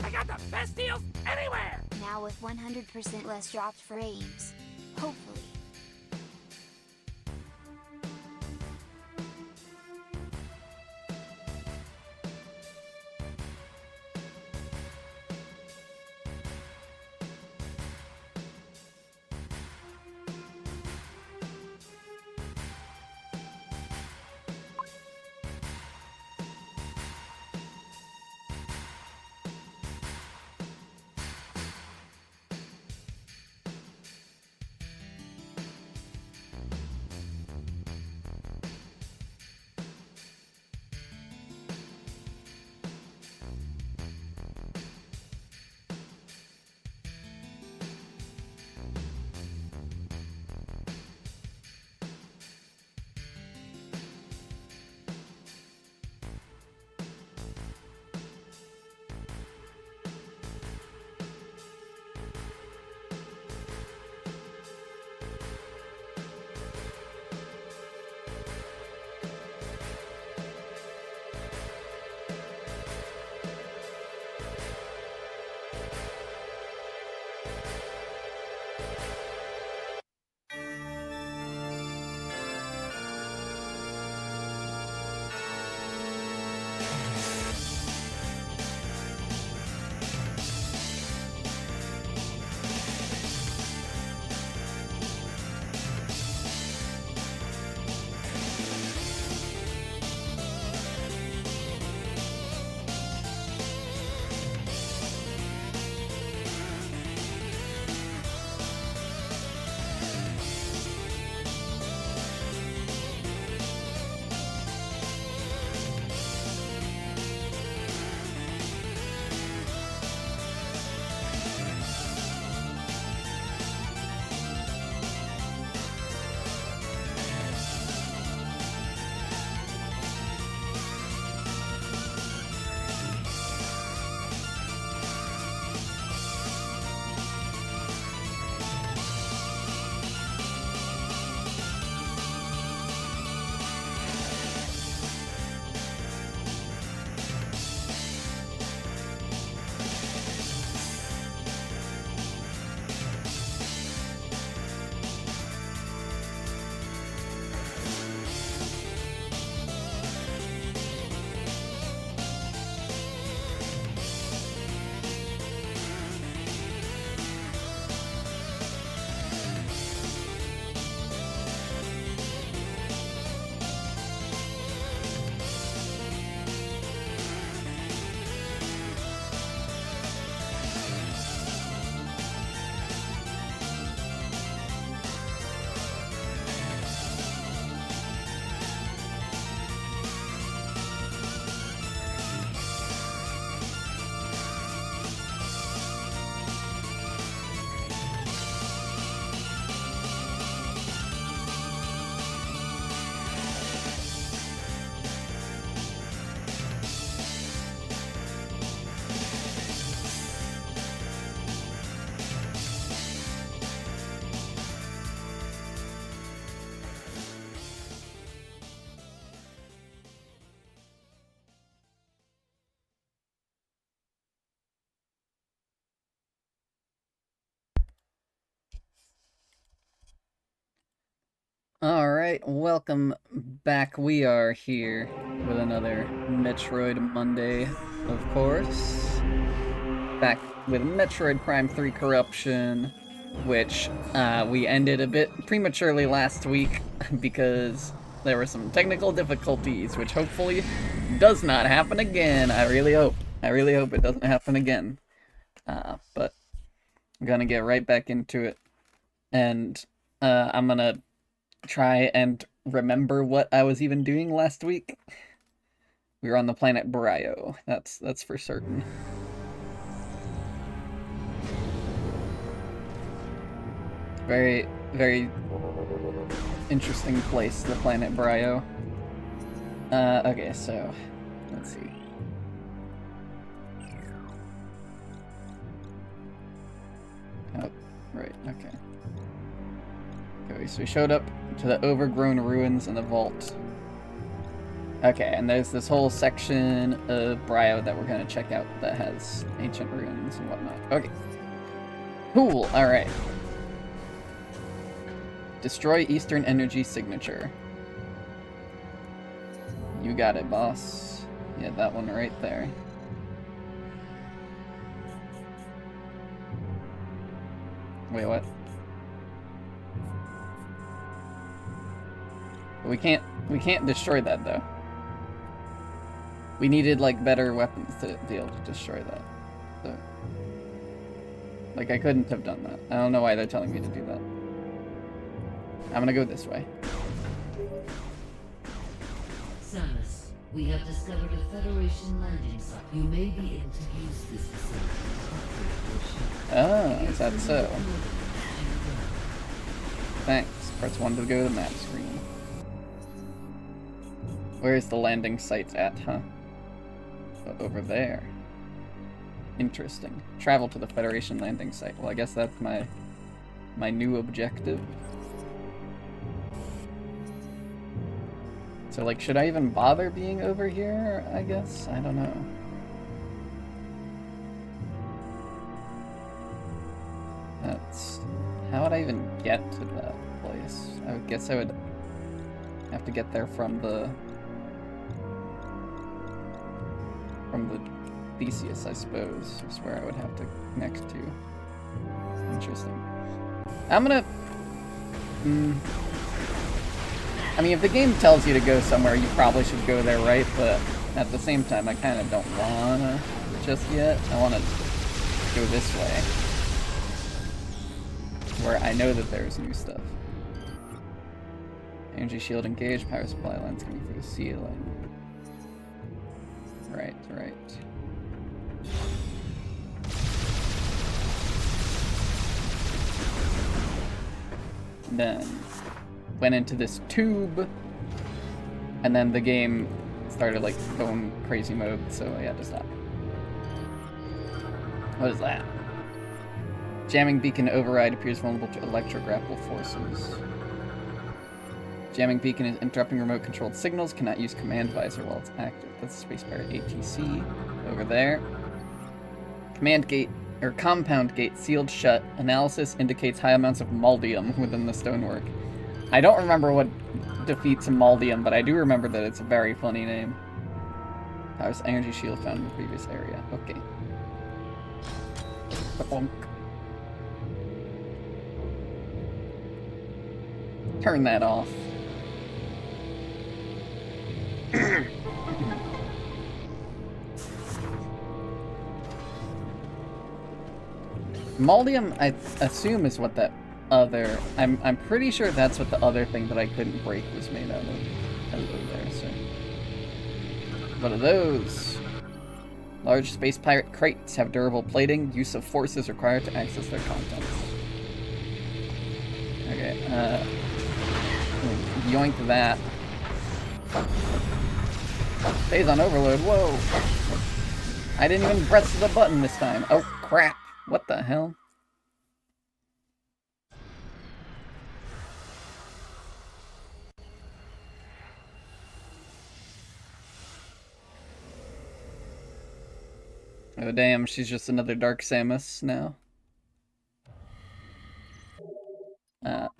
I got the best deals anywhere! Now with 100% less dropped frames. Hopefully. Alright, welcome back. We are here with another Metroid Monday, of course. Back with Metroid Prime 3 Corruption, which we ended a bit prematurely last week because there were some technical difficulties, which hopefully does not happen again. I really hope it doesn't happen again. But I'm gonna get right back into it, and I'm gonna try and remember what I was even doing last week. We were on the planet Brio. That's for certain. Very, very interesting place, the planet Brio. Okay, so let's see. Oh, right, okay. Okay, so we showed up to the overgrown ruins in the vault. Okay, and there's this whole section of Brio that we're gonna check out that has ancient ruins and whatnot. Okay. Cool, alright. Destroy Eastern Energy Signature. You got it, boss. Yeah, that one right there. Wait, what? We can't destroy that though. We needed like better weapons to be able to destroy that. So, like I couldn't have done that. I don't know why they're telling me to do that. I'm gonna go this way. Samus, we have discovered a Federation landing site. You may be able to use this facility. Oh, is that so? Thanks. Press 1 to go to the map screen. Where's the landing site at, huh? Oh, over there. Interesting. Travel to the Federation landing site. Well, I guess that's my new objective. So, like, should I even bother being over here, I guess? I don't know. How would I even get to that place? I would guess I would have to get there from the Theseus, I suppose, is where I would have to connect to. Interesting. I'm gonna... I mean, if the game tells you to go somewhere, you probably should go there, right? But at the same time, I kind of don't wanna just yet. I wanna go this way, where I know that there's new stuff. Energy shield engaged, power supply lines coming through the ceiling. Right. Then went into this tube, and then the game started like going crazy mode, so I had to stop. What is that? Jamming beacon override appears vulnerable to electrograpple forces. Jamming beacon is interrupting remote controlled signals, cannot use command visor while it's active. That's spacebar ATC over there. Command gate, or compound gate sealed shut. Analysis indicates high amounts of moldium within the stonework. I don't remember what defeats moldium, but I do remember that it's a very funny name. Powers energy shield found in the previous area. Okay. Bonk. Turn that off. Moldium, I assume, is what that other... I'm pretty sure that's what the other thing that I couldn't break was made out of. Hello there, sir. What are those? Large space pirate crates have durable plating. Use of force is required to access their contents. Okay, yoink that. Phazon overload, whoa! I didn't even press the button this time. Oh, crap. What the hell? Oh damn, she's just another Dark Samus now.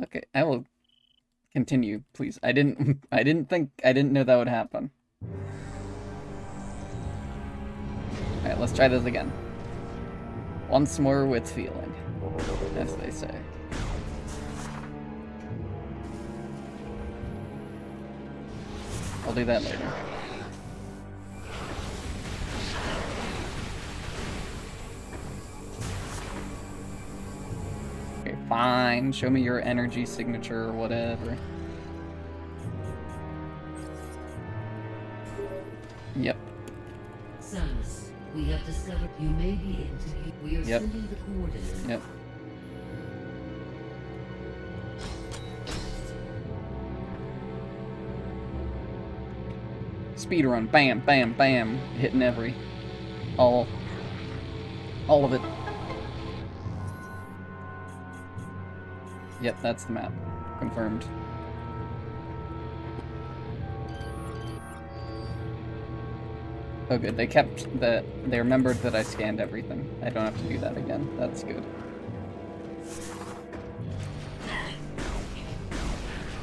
Okay, I will Continue, please. I didn't know that would happen. Alright, let's try this again. Once more with feeling, as they say. I'll do that later. Okay, fine. Show me your energy signature or whatever. Yep. Samus, we have discovered you may be interviewed. We are sending the coordinates. Yep. Speedrun, bam, bam, bam, hitting all of it. Yep, that's the map. Confirmed. Oh good, they remembered that I scanned everything. I don't have to do that again. That's good.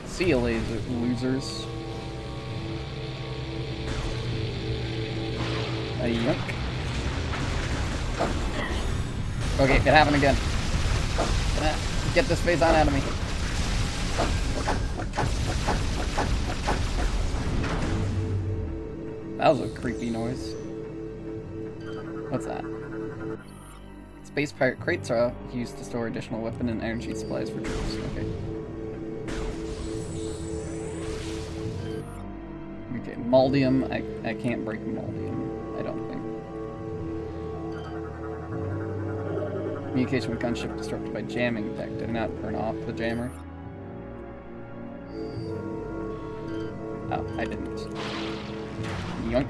See you, losers. A yoink. Okay, it happened again. Get this phase on out of me. That was a creepy noise. What's that? Space pirate crates are used to store additional weapon and energy supplies for troops. Okay. Okay, Maldium. I can't break Maldium, I don't think. Communication with gunship disrupted by jamming tech. Did not turn off the jammer. Oh, I didn't. Yoink.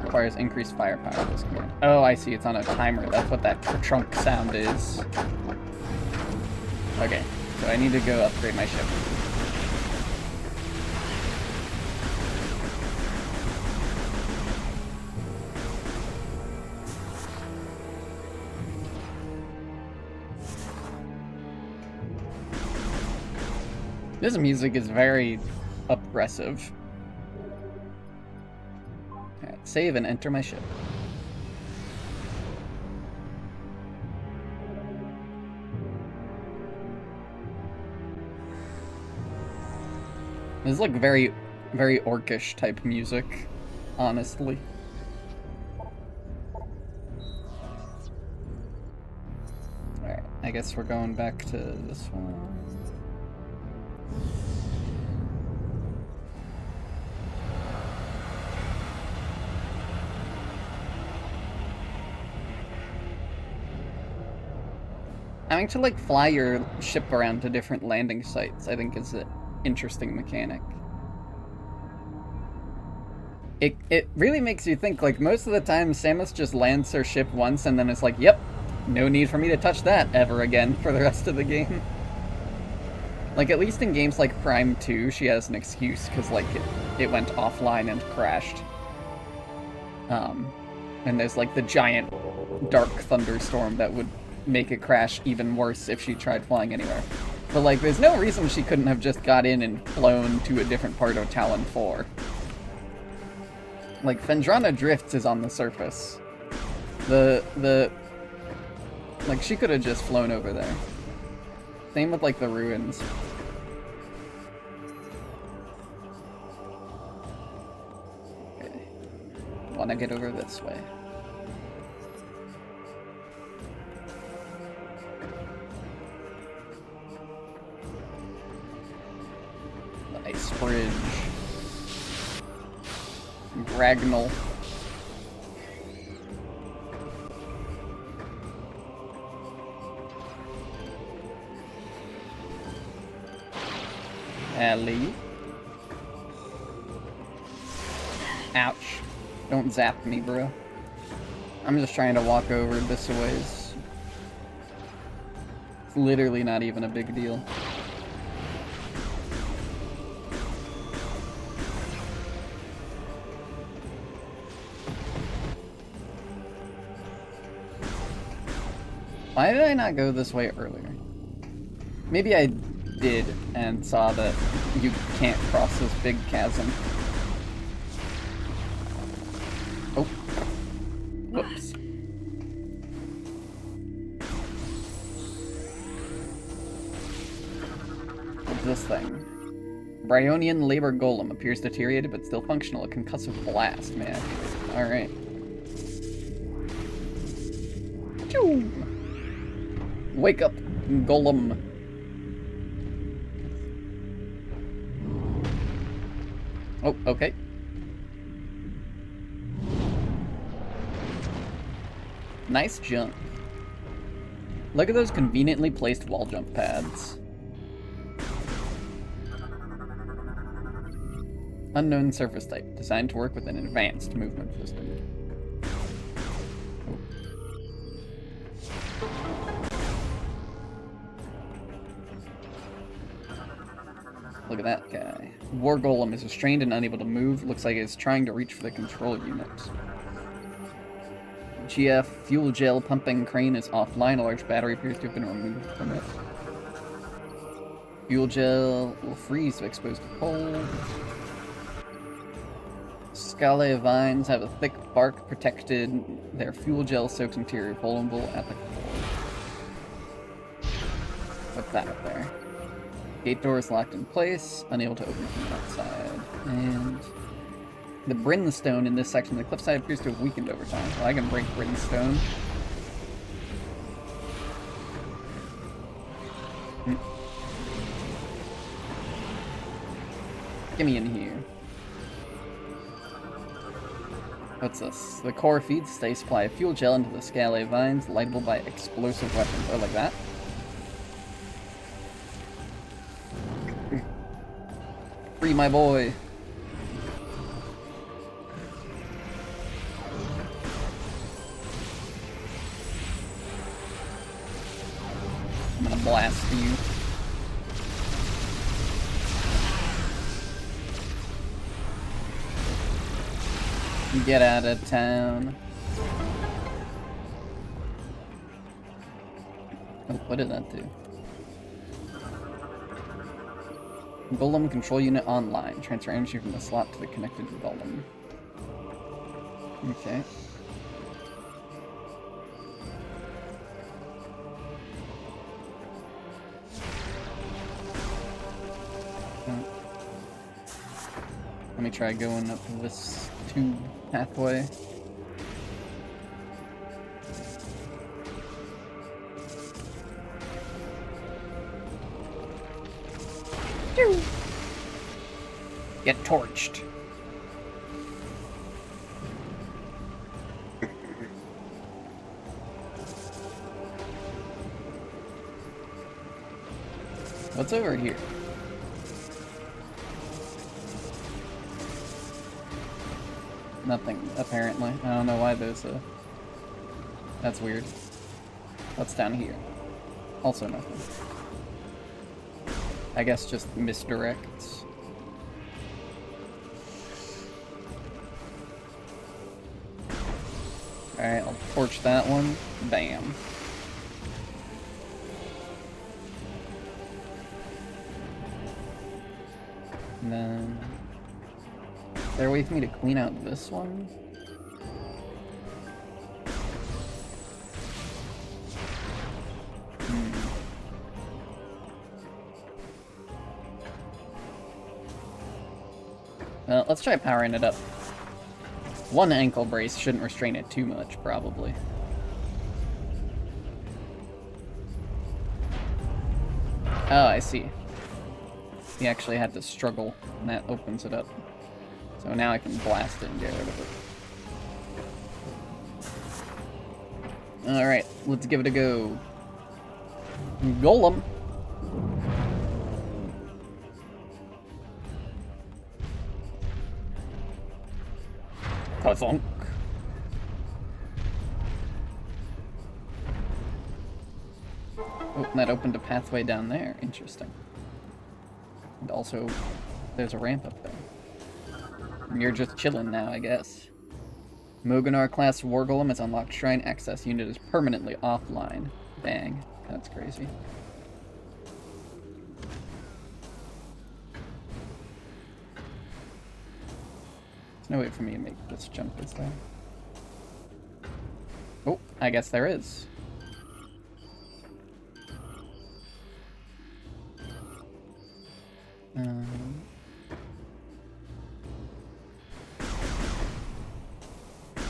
Requires increased firepower, this command. Oh, I see, it's on a timer. That's what that trunk sound is. Okay, so I need to go upgrade my ship. This music is very oppressive. Alright, save and enter my ship. This is like very, very orcish type music, honestly. Alright, I guess we're going back to this one. Having to like fly your ship around to different landing sites, I think, is an interesting mechanic. It really makes you think, like, most of the time Samus just lands her ship once and then it's like, yep, no need for me to touch that ever again for the rest of the game. Like, at least in games like Prime 2, she has an excuse, because, like, it went offline and crashed. And there's, like, the giant dark thunderstorm that would make it crash even worse if she tried flying anywhere. But, like, there's no reason she couldn't have just got in and flown to a different part of Talon 4. Like, Phendrana Drifts is on the surface. Like, she could have just flown over there. Same with, like, the ruins. Okay. Wanna get over this way. Nice bridge. Ragnall. Ellie. Ouch. Don't zap me, bro. I'm just trying to walk over this ways. It's literally not even a big deal. Why did I not go this way earlier? Maybe I did and saw that you can't cross this big chasm. Oh. Whoops. What's this thing? Bryonian labor golem appears deteriorated but still functional. A concussive blast, man. Alright. Wake up, golem. Oh, okay. Nice jump. Look at those conveniently placed wall jump pads. Unknown surface type, designed to work with an advanced movement system. Look at that guy. War Golem is restrained and unable to move. Looks like it's trying to reach for the control units. GF fuel gel pumping crane is offline. A large battery appears to have been removed from it. Fuel gel will freeze if exposed to cold. Scale vines have a thick bark protected. Their fuel gel soaked interior vulnerable at the core. What's that up there? Gate door is locked in place, unable to open from the outside. And the brimstone in this section of the cliffside appears to have weakened over time. Well, I can break brimstone. Get me in here. What's this? The core feeds stay supply of fuel gel into the scale vines, lightable by explosive weapons. Oh, like that? Free my boy. I'm gonna blast you. Get out of town. Oh, what did that do? Golem control unit online. Transfer energy from the slot to the connected golem. Okay. Let me try going up this tube pathway. Get torched. What's over here? Nothing, apparently. I don't know why there's a... That's weird. What's down here? Also nothing. I guess just misdirects. Alright, I'll torch that one. Bam. And then... Is there a way for me to clean out this one? Well, let's try powering it up. One ankle brace shouldn't restrain it too much, probably. Oh, I see. He actually had to struggle, and that opens it up. So now I can blast it and get rid of it. Alright, let's give it a go. Golem! Ka-thunk. Oh, that opened a pathway down there. Interesting. And also, there's a ramp up there. You're just chilling now, I guess. Moganar class War Golem is unlocked. Shrine access unit is permanently offline. Dang, that's crazy. There's no way for me to make this jump this time. Oh, I guess there is.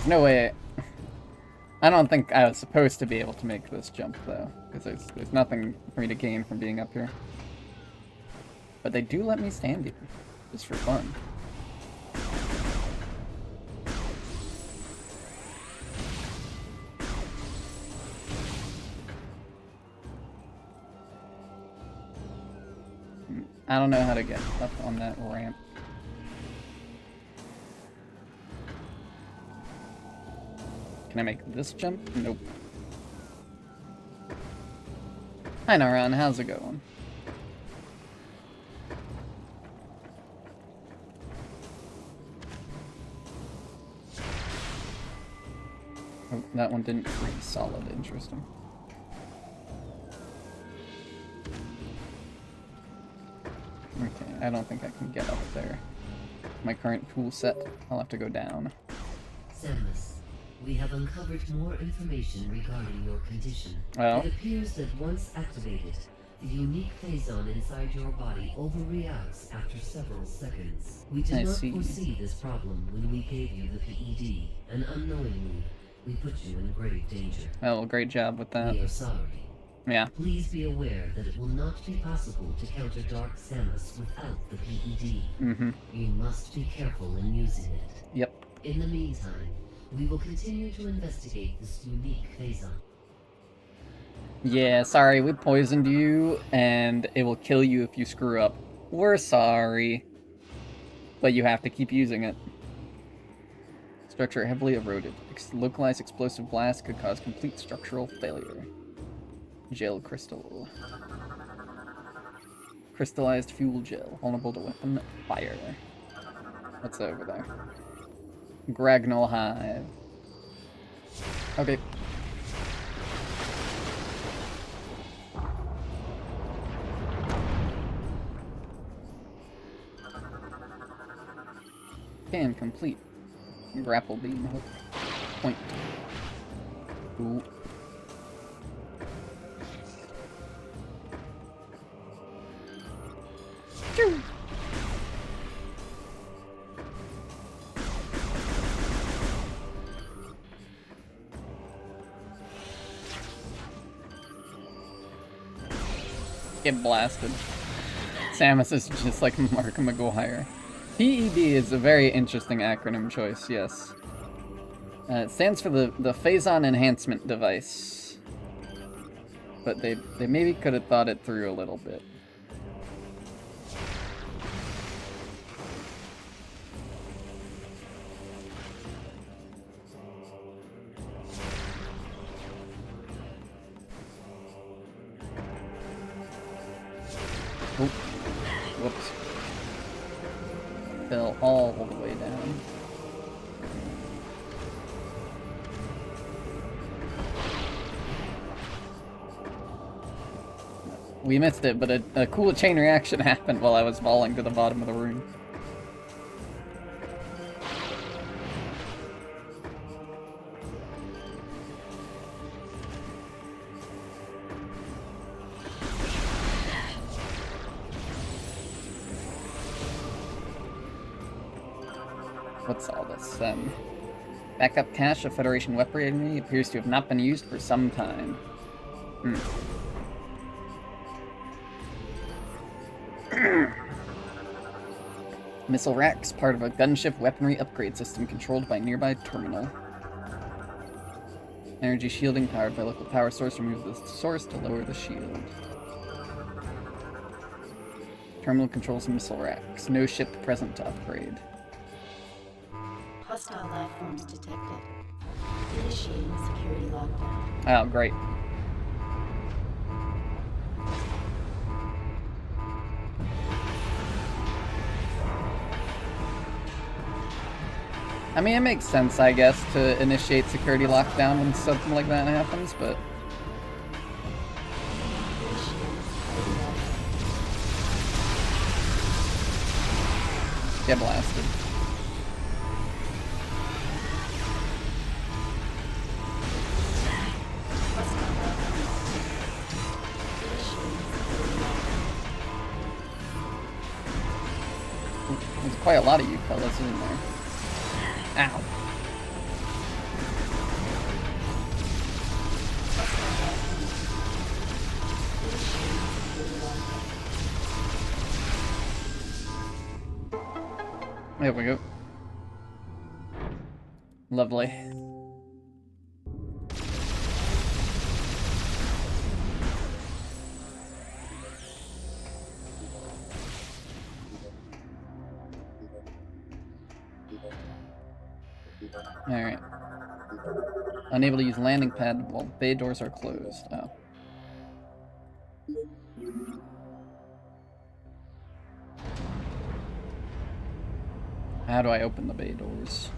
No way. I don't think I was supposed to be able to make this jump, though, because there's nothing for me to gain from being up here. But they do let me stand here, just for fun. I don't know how to get up on that ramp. Can I make this jump? Nope. Hi Naran, how's it going? Oh, that one didn't freeze solid, interesting. Okay, I don't think I can get up there. My current tool set, I'll have to go down. Samus, we have uncovered more information regarding your condition. Oh. It appears that once activated, the unique phazon inside your body overreacts after several seconds. We did not foresee this problem when we gave you the PED, and unknowingly, we put you in grave danger. Oh, great job with that. We are sorry. Yeah. Please be aware that it will not be possible to counter Dark Samus without the PED. Mm-hmm. You must be careful in using it. Yep. In the meantime, we will continue to investigate this unique phazon. Yeah, sorry, we poisoned you, and it will kill you if you screw up. We're sorry. But you have to keep using it. Structure heavily eroded. Localized explosive blast could cause complete structural failure. Gel crystal. Crystallized fuel gel. Vulnerable to weapon fire. What's over there? Gragnol hive. Okay. Scan complete. Grapple beam hook. Point. Ooh. Choo. Get blasted. Samus is just like Mark McGuire. PED is a very interesting acronym choice, yes. It stands for the Phazon Enhancement Device. But they maybe could have thought it through a little bit. Oop. Whoops. Fell all the way down. We missed it, but a cool chain reaction happened while I was falling to the bottom of the room. What's all this? Backup cache of Federation weaponry appears to have not been used for some time. Missile racks, part of a gunship weaponry upgrade system controlled by nearby terminal. Energy shielding powered by local power source. Remove the source to lower the shield. Terminal controls missile racks. No ship present to upgrade. Hostile life forms detected. Initiating security lockdown. Oh, great. I mean, it makes sense, I guess, to initiate security lockdown when something like that happens, but Get blasted. There's quite a lot of you fellas in there. Ow. There we go. Lovely. Alright. Unable to use landing pad while bay doors are closed. Oh. How do I open the bay doors?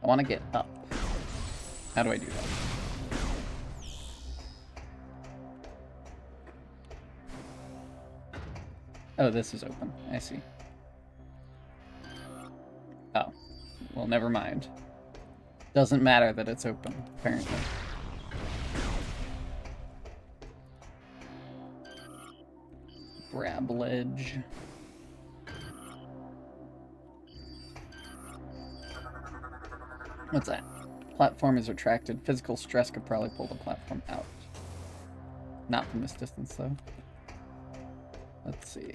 I want to get up. How do I do that? Oh, this is open. I see. Oh. Well, never mind. Doesn't matter that it's open, apparently. Grab ledge. What's that? Platform is retracted. Physical stress could probably pull the platform out. Not from this distance, though. Let's see.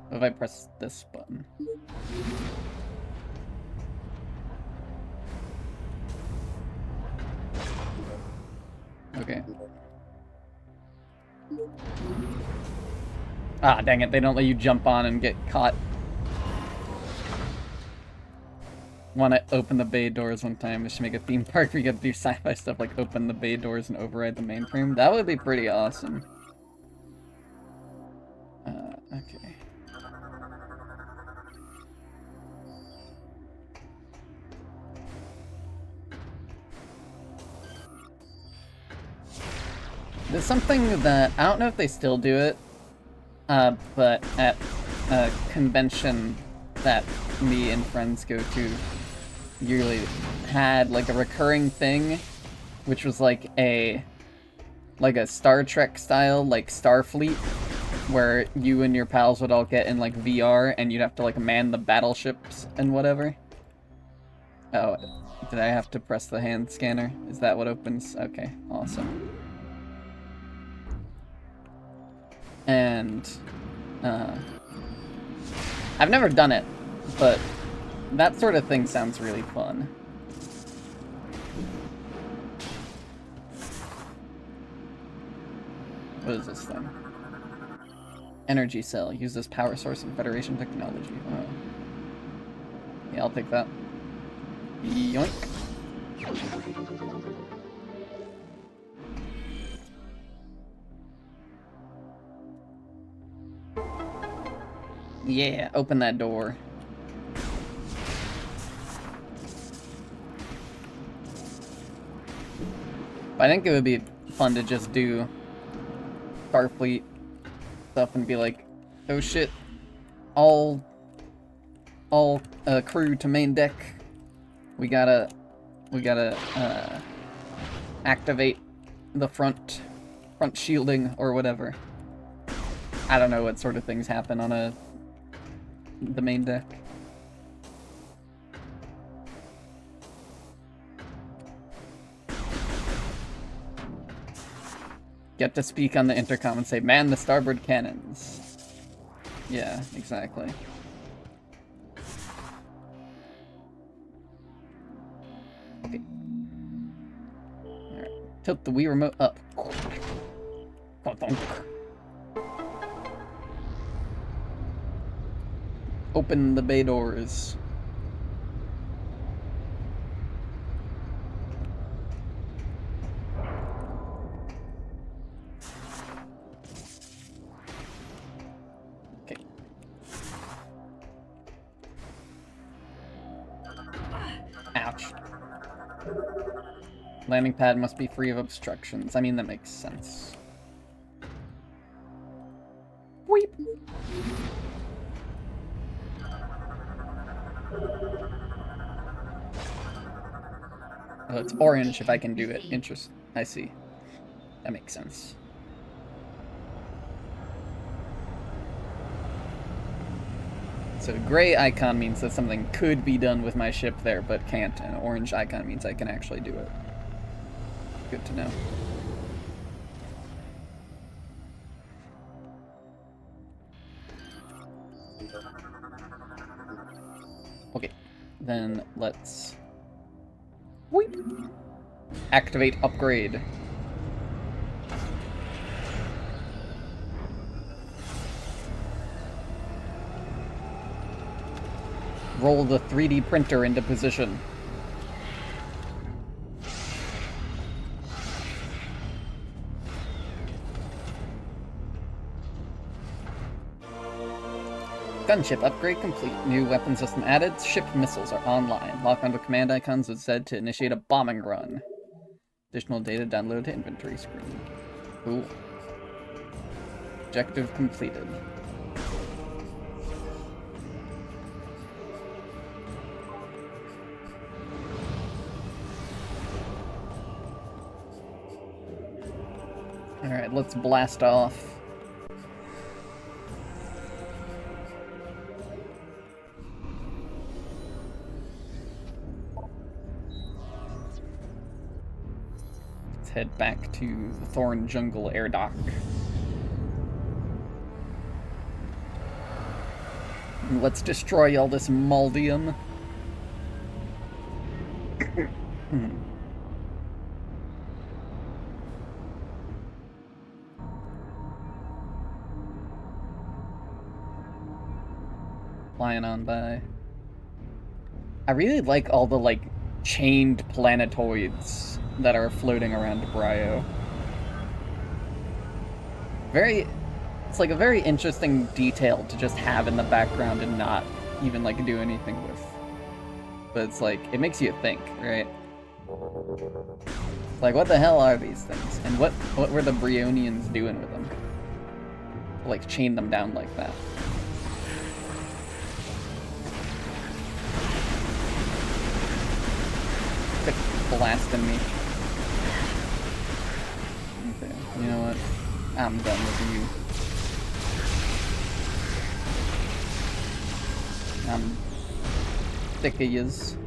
What if I press this button? Okay. Ah, dang it, they don't let you jump on and get caught. Want to open the bay doors one time. We should make a theme park where you get to do sci-fi stuff like open the bay doors and override the mainframe. That would be pretty awesome. Okay. There's something that, I don't know if they still do it, but at a convention that me and friends go to yearly had like a recurring thing, which was like a Star Trek style, like Starfleet, where you and your pals would all get in like VR and you'd have to like man the battleships and whatever. Oh, did I have to press the hand scanner? Is that what opens? Okay, awesome. And I've never done it, but that sort of thing sounds really fun. What is this thing? Energy cell. Uses power source and Federation technology. Oh. Yeah, I'll take that. Yoink. Yeah, open that door. I think it would be fun to just do Starfleet stuff and be like, oh shit, all crew to main deck. We gotta activate the front shielding or whatever. I don't know what sort of things happen on the main deck. Get to speak on the intercom and say, man the starboard cannons. Yeah, exactly. Okay. Tilt the Wii remote up. Open the bay doors. Okay. Ouch. Landing pad must be free of obstructions. I mean, that makes sense. Weep. Oh, it's orange if I can do it. Interest. I see. That makes sense. So gray icon means that something could be done with my ship there, but can't. And orange icon means I can actually do it. Good to know. Okay, then let's weep. Activate upgrade. Roll the 3D printer into position. Gunship upgrade complete. New weapon system added. Ship missiles are online. Lock onto command icons with Z to initiate a bombing run. Additional data download to inventory screen. Cool. Objective completed. Alright, let's blast off. Head back to the Thorn Jungle air dock. And let's destroy all this moldium. Flying on by. I really like all the, like, chained planetoids that are floating around Brio. It's like a very interesting detail to just have in the background and not even like do anything with. But it's like, it makes you think, right? Like, what the hell are these things? And what were the Brionians doing with them? Like, chain them down like that. Quit blasting me. Okay, you know what? I'm done with you. I'm sick of yous.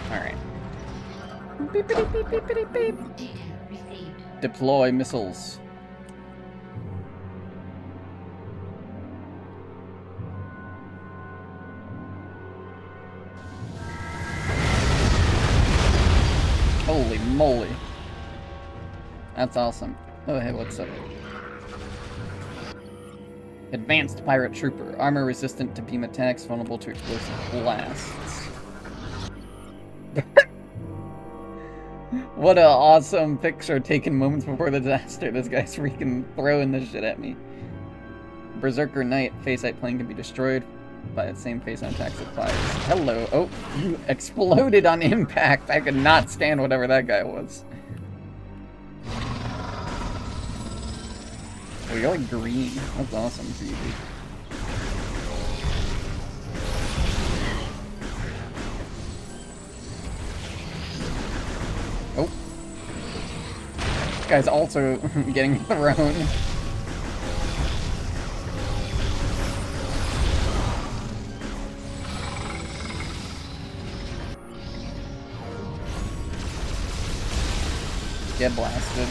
Alright. Beepity beep beepity beep. Deploy missiles. Holy moly. That's awesome. Oh, hey, what's up? Advanced Pirate Trooper. Armor resistant to beam attacks, vulnerable to explosive blasts. What an awesome picture taken moments before the disaster. This guy's freaking throwing this shit at me. Berserker Knight. Phasite plane can be destroyed by the same phase on attack supplies. Hello. Oh, you exploded on impact. I could not stand whatever that guy was. Oh, you're like green. That's awesome for you, dude. Oh. This guy's also getting thrown. Get blasted.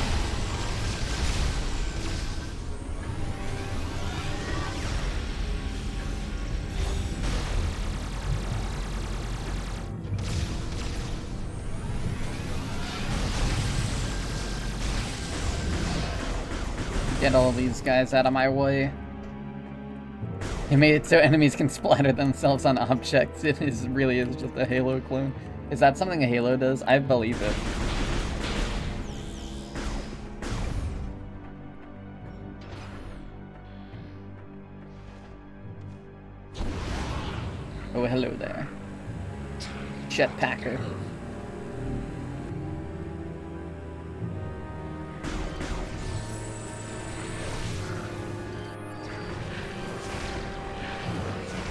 Get all these guys out of my way. They made it so enemies can splatter themselves on objects. It really is just a Halo clone. Is that something a Halo does? I believe it. Oh, hello there. Jetpacker.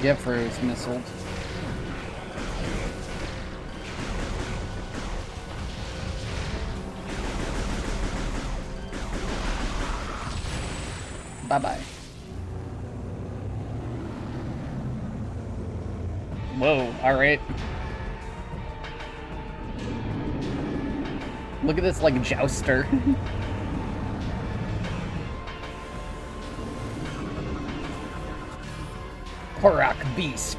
Get froze missiled. Bye-bye. Whoa, alright. Look at this, like, jouster. Korak Beast.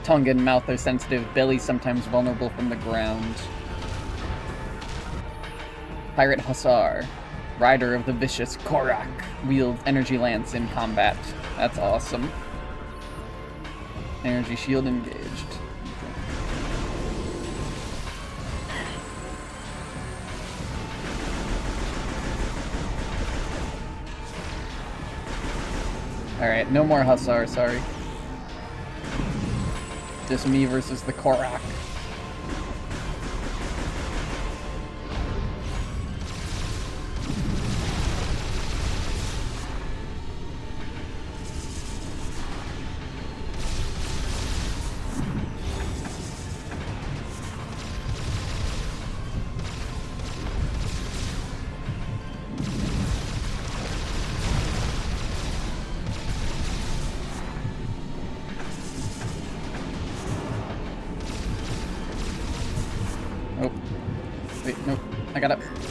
Tongue and mouth are sensitive, belly sometimes vulnerable from the ground. Pirate Hussar. Rider of the vicious Korak. Wields energy lance in combat. That's awesome. Energy shield engaged. Okay. Alright, no more Hussar, sorry. Just me versus the Korak.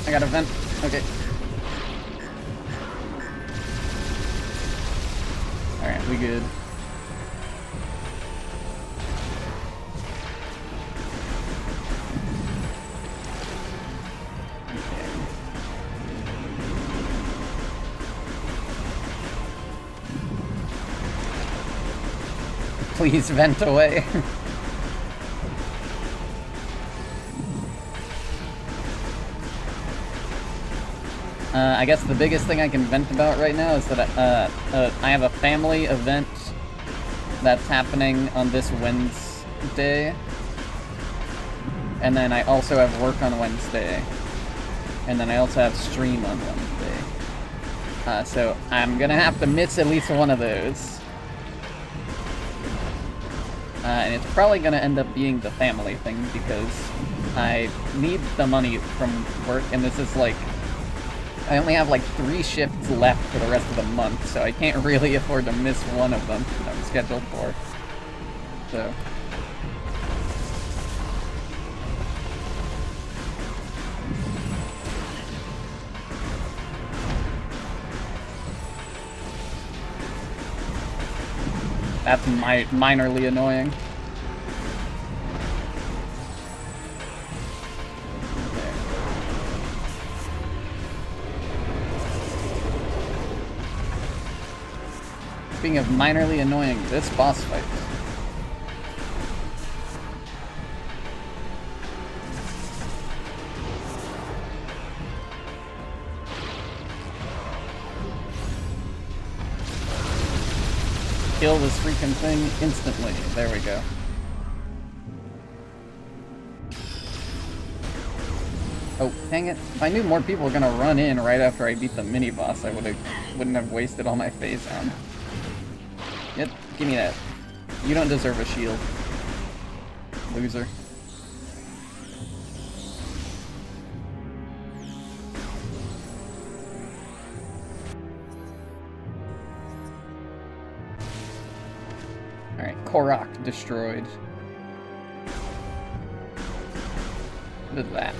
I got a vent. Okay. Alright, we good. Please vent away. I guess the biggest thing I can vent about right now is that I have a family event that's happening on this Wednesday. And then I also have work on Wednesday. And then I also have stream on Wednesday. So I'm gonna have to miss at least one of those. And it's probably gonna end up being the family thing because I need the money from work, and this is like, I only have like 3 shifts left for the rest of the month, so I can't really afford to miss one of them that I'm scheduled for. So. That's minorly annoying. Speaking of minorly annoying, this boss fight. Kill this freaking thing instantly. There we go. Oh, dang it. If I knew more people were gonna run in right after I beat the mini-boss, I wouldn't have wasted all my phase on. Yep, give me that. You don't deserve a shield. Loser. Alright, Korak destroyed. What is that?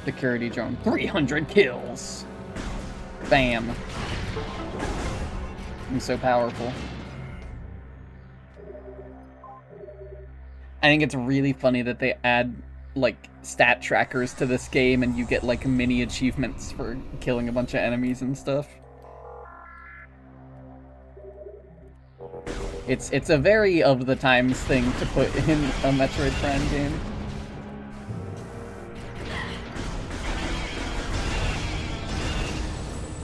Security drone. 300 kills! Bam. I'm so powerful. I think it's really funny that they add like stat trackers to this game, and you get like mini achievements for killing a bunch of enemies and stuff. It's a very of the times thing to put in a Metroid Prime game.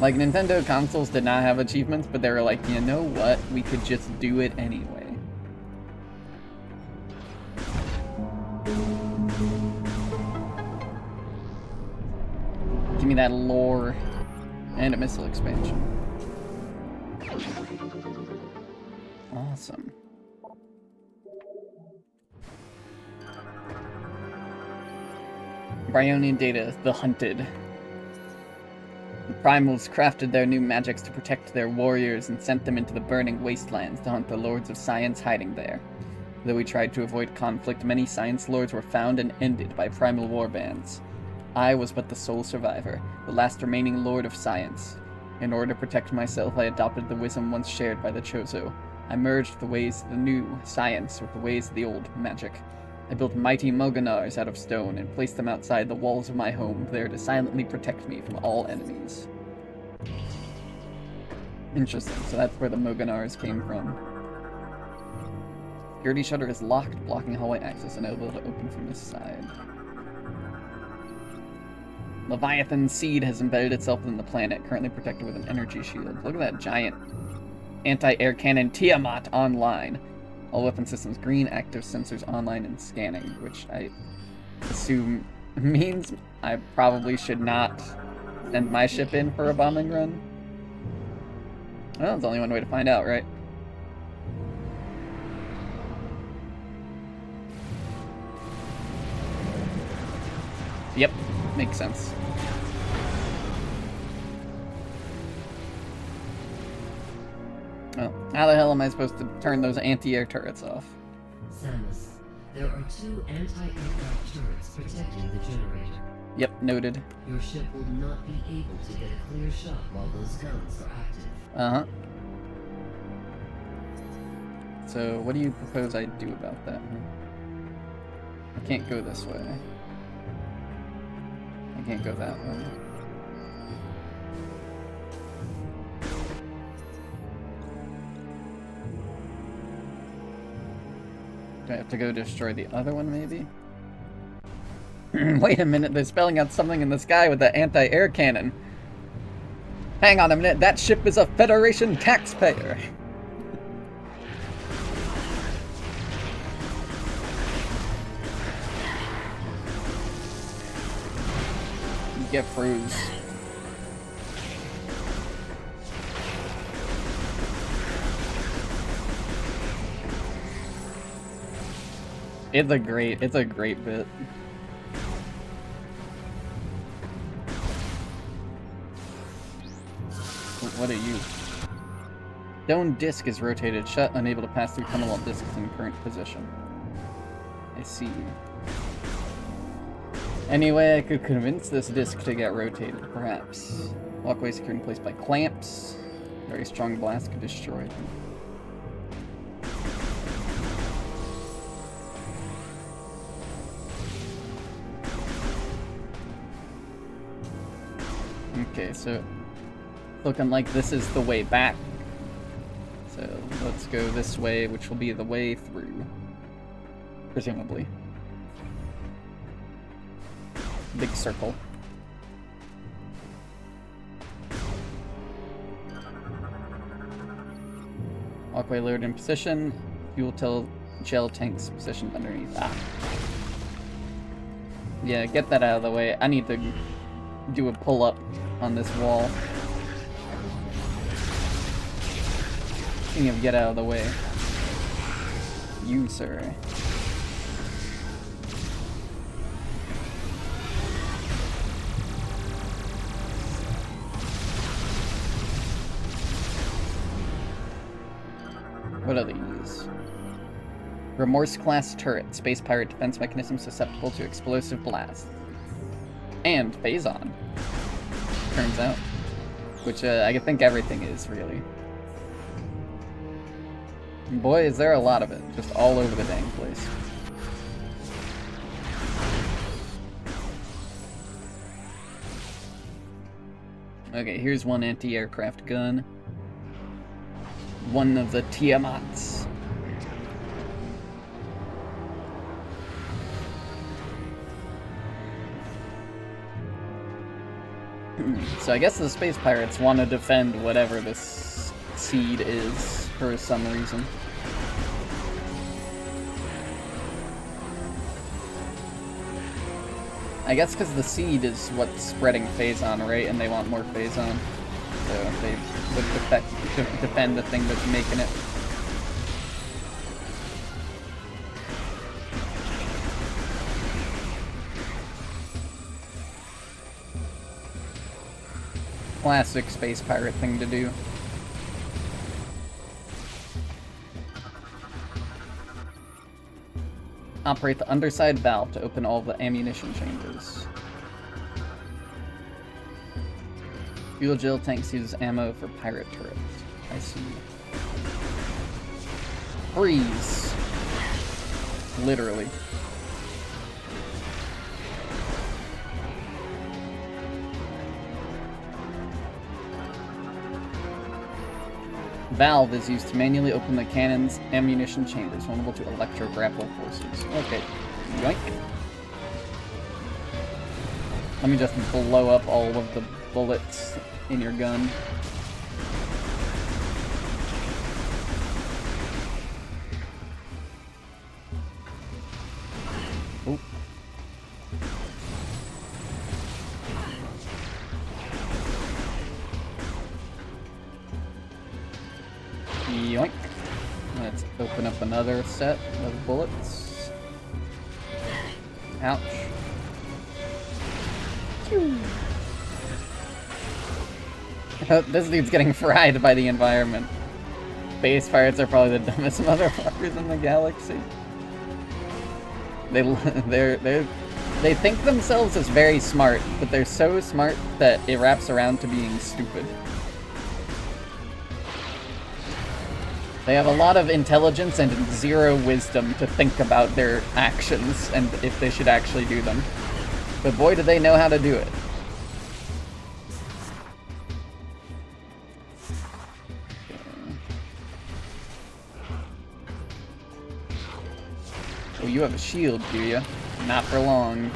Like, Nintendo consoles did not have achievements, but they were like, you know what? We could just do it anyway. Give me that lore and a missile expansion. Awesome. Bryonian data, the hunted. The Primals crafted their new magics to protect their warriors and sent them into the burning wastelands to hunt the lords of science hiding there. Though we tried to avoid conflict, many science lords were found and ended by primal warbands. I was but the sole survivor, the last remaining lord of science. In order to protect myself, I adopted the wisdom once shared by the Chozo. I merged the ways of the new science with the ways of the old magic. I built mighty Moganars out of stone and placed them outside the walls of my home, there to silently protect me from all enemies. Interesting, so that's where the Moganars came from. Security shutter is locked, blocking hallway access, and able to open from this side. Leviathan seed has embedded itself in the planet, currently protected with an energy shield. Look at that giant anti-air cannon Tiamat online. All weapon systems green, active sensors online and scanning, which I assume means I probably should not send my ship in for a bombing run. Well, there's only one way to find out, right? Yep, makes sense. Oh, how the hell am I supposed to turn those anti-air turrets off? Samus, there are 2 anti-aircraft turrets protecting the generator. Yep, noted. Your ship will not be able to get a clear shot while those guns are active. Uh-huh. So, what do you propose I do about that? I can't go this way. I can't go that way. Do I have to go destroy the other one, maybe? Wait a minute, they're spelling out something in the sky with the anti-air cannon. Hang on a minute, that ship is a Federation taxpayer. You get froze. It's a great bit. What are you? Stone disc is rotated shut, unable to pass through tunnel while disc is in current position. I see. Anyway, I could convince this disc to get rotated, perhaps. Walkway secured in place by clamps. Very strong blast could destroy them. Okay, so looking like this is the way back. So let's go this way, which will be the way through. Presumably. Big circle. Walkway lowered in position. Fuel gel tanks positioned underneath. Ah. Yeah, get that out of the way. I need to do a pull-up on this wall. Speaking of get out of the way. You, sir. What are these? Remorse class turret, space pirate defense mechanism susceptible to explosive blasts. And Phazon. Turns out. Which I think everything is, really. And boy, is there a lot of it. Just all over the dang place. Okay, here's one anti-aircraft gun. One of the Tiamats. So I guess the space pirates want to defend whatever this seed is for some reason. I guess because the seed is what's spreading Phazon, right? And they want more Phazon. So they would defend the thing that's making it. Classic space pirate thing to do. Operate the underside valve to open all the ammunition chambers. Fuel gel tanks use ammo for pirate turrets. I see. Freeze. Literally. Valve is used to manually open the cannon's ammunition chambers, vulnerable to electro-grapple forces. Okay. Yoink. Let me just blow up all of the bullets in your gun. Oop. Yoink. Let's open up another set of bullets. Ouch. This dude's getting fried by the environment. Space pirates are probably the dumbest motherfuckers in the galaxy. They think themselves as very smart, but they're so smart that it wraps around to being stupid. They have a lot of intelligence and zero wisdom to think about their actions and if they should actually do them. But boy, do they know how to do it. Oh, you have a shield, do you? Not for long.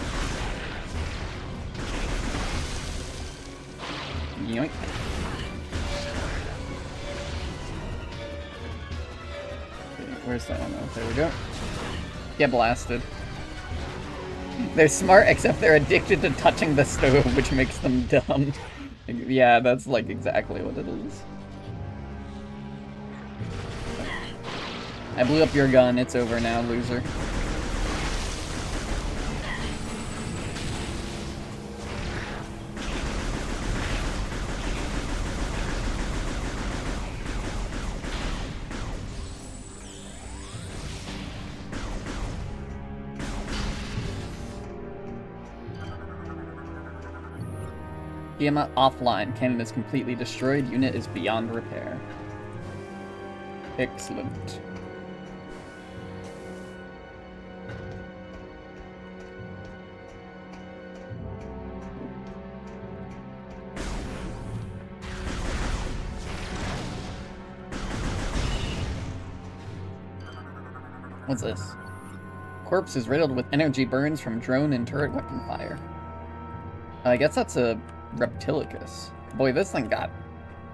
Yoink. Where's that one? Oh, there we go. Get blasted. They're smart, except they're addicted to touching the stove, which makes them dumb. Yeah, that's like exactly what it is. I blew up your gun. It's over now, loser. Gamma offline. Cannon is completely destroyed. Unit is beyond repair. Excellent. What's this? Corpse is riddled with energy burns from drone and turret weapon fire. I guess that's a Reptilicus. Boy, this thing got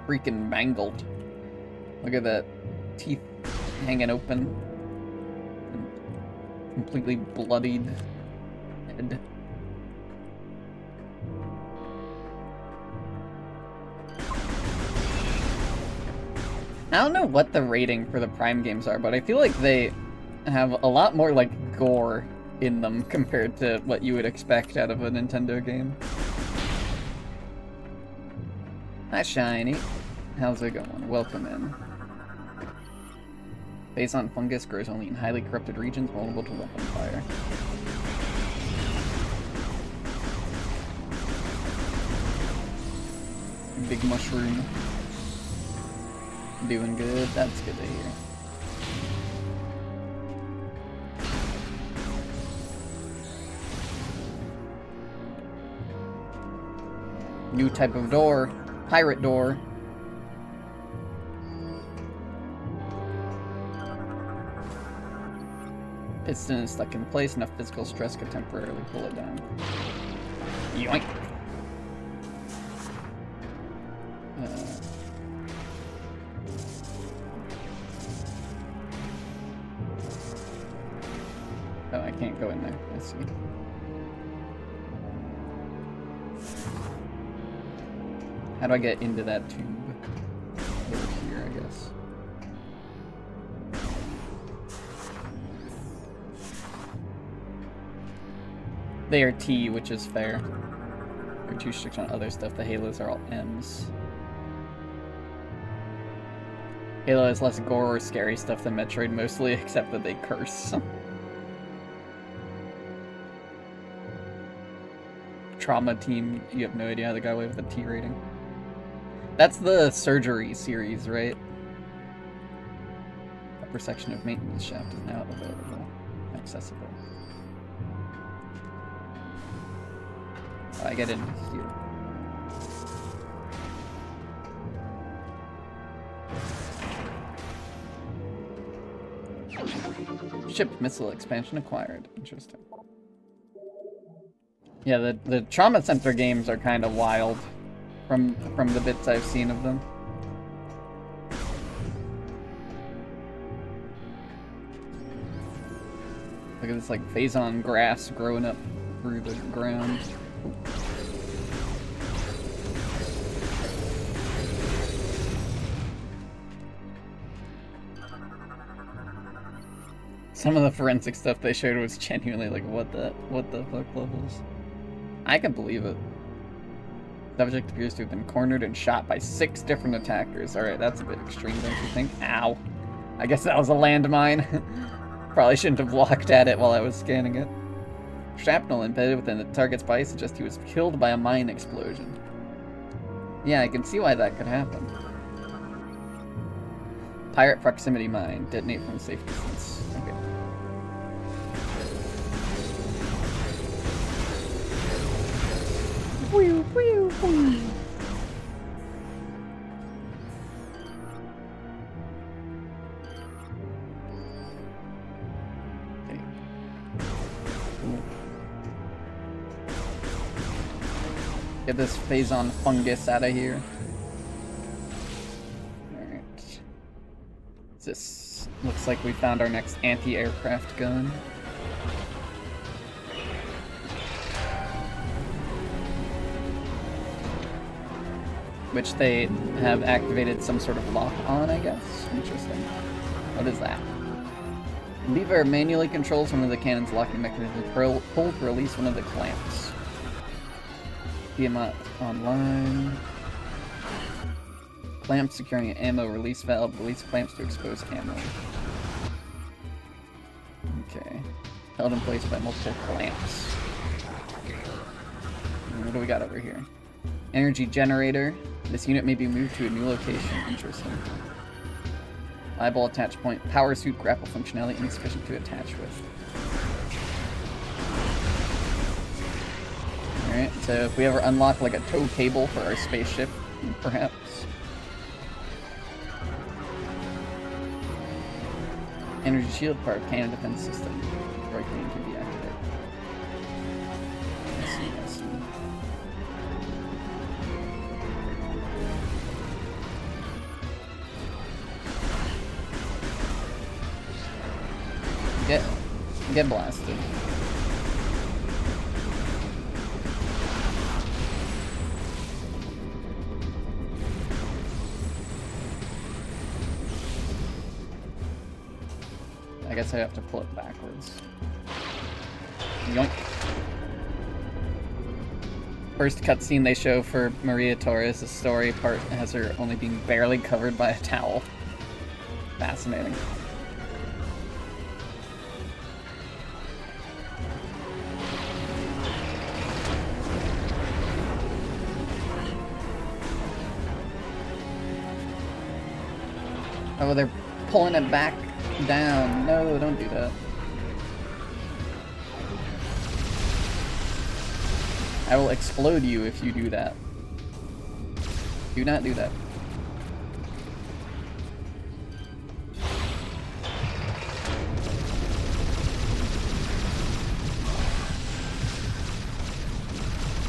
freaking mangled. Look at that. Teeth hanging open. And completely bloodied head. I don't know what the rating for the Prime games are, but I feel like they have a lot more, like, gore in them compared to what you would expect out of a Nintendo game. Hi, Shiny. How's it going? Welcome in. Phazon fungus grows only in highly corrupted regions vulnerable to weapon fire. Big mushroom. Doing good. That's good to hear. New type of door. Pirate door. Piston is stuck in place. Enough physical stress could temporarily pull it down. Yoink. Oh, I can't go in there. I see. How do I get into that tube? Over here, I guess. They are T, which is fair. They're too strict on other stuff. The Halos are all M's. Halo has less gore or scary stuff than Metroid mostly, except that they curse. Trauma team, you have no idea how they got away with a T rating. That's the surgery series, right? Upper section of maintenance shaft is now available. Accessible. I get in here. Ship missile expansion acquired. Interesting. Yeah, the Trauma Center games are kind of wild from the bits I've seen of them. Look at this like phazon grass growing up through the ground. Some of the forensic stuff they showed was genuinely like, what the fuck levels? I can believe it. The object appears to have been cornered and shot by 6 different attackers. Alright, that's a bit extreme, don't you think? Ow. I guess that was a landmine. Probably shouldn't have walked at it while I was scanning it. Shrapnel embedded within the target's body suggests he was killed by a mine explosion. Yeah, I can see why that could happen. Pirate proximity mine. Detonate from a safe distance. Okay. Whew, whew, whew. Okay. Get this phazon fungus out of here. Alright. This looks like we found our next anti-aircraft gun. Which they have activated some sort of lock on, I guess. Interesting. What is that? Lever manually controls one of the cannon's locking mechanisms. Pull to release one of the clamps. Tiamat online. Clamps securing an ammo release valve. Release clamps to expose ammo. Okay. Held in place by multiple clamps. And what do we got over here? Energy generator. This unit may be moved to a new location. Interesting. Eyeball attach point. Power suit grapple functionality insufficient to attach with. Alright, so if we ever unlock like a tow cable for our spaceship, perhaps. Energy shield part of cannon defense system. Right can be activated. I see, I see. Get blasted. I guess I have to pull it backwards. Yoink. First cutscene they show for Maria Torres, the story part has her only being barely covered by a towel. Fascinating. Oh, they're pulling it back down. No, don't do that. I will explode you if you do that. Do not do that.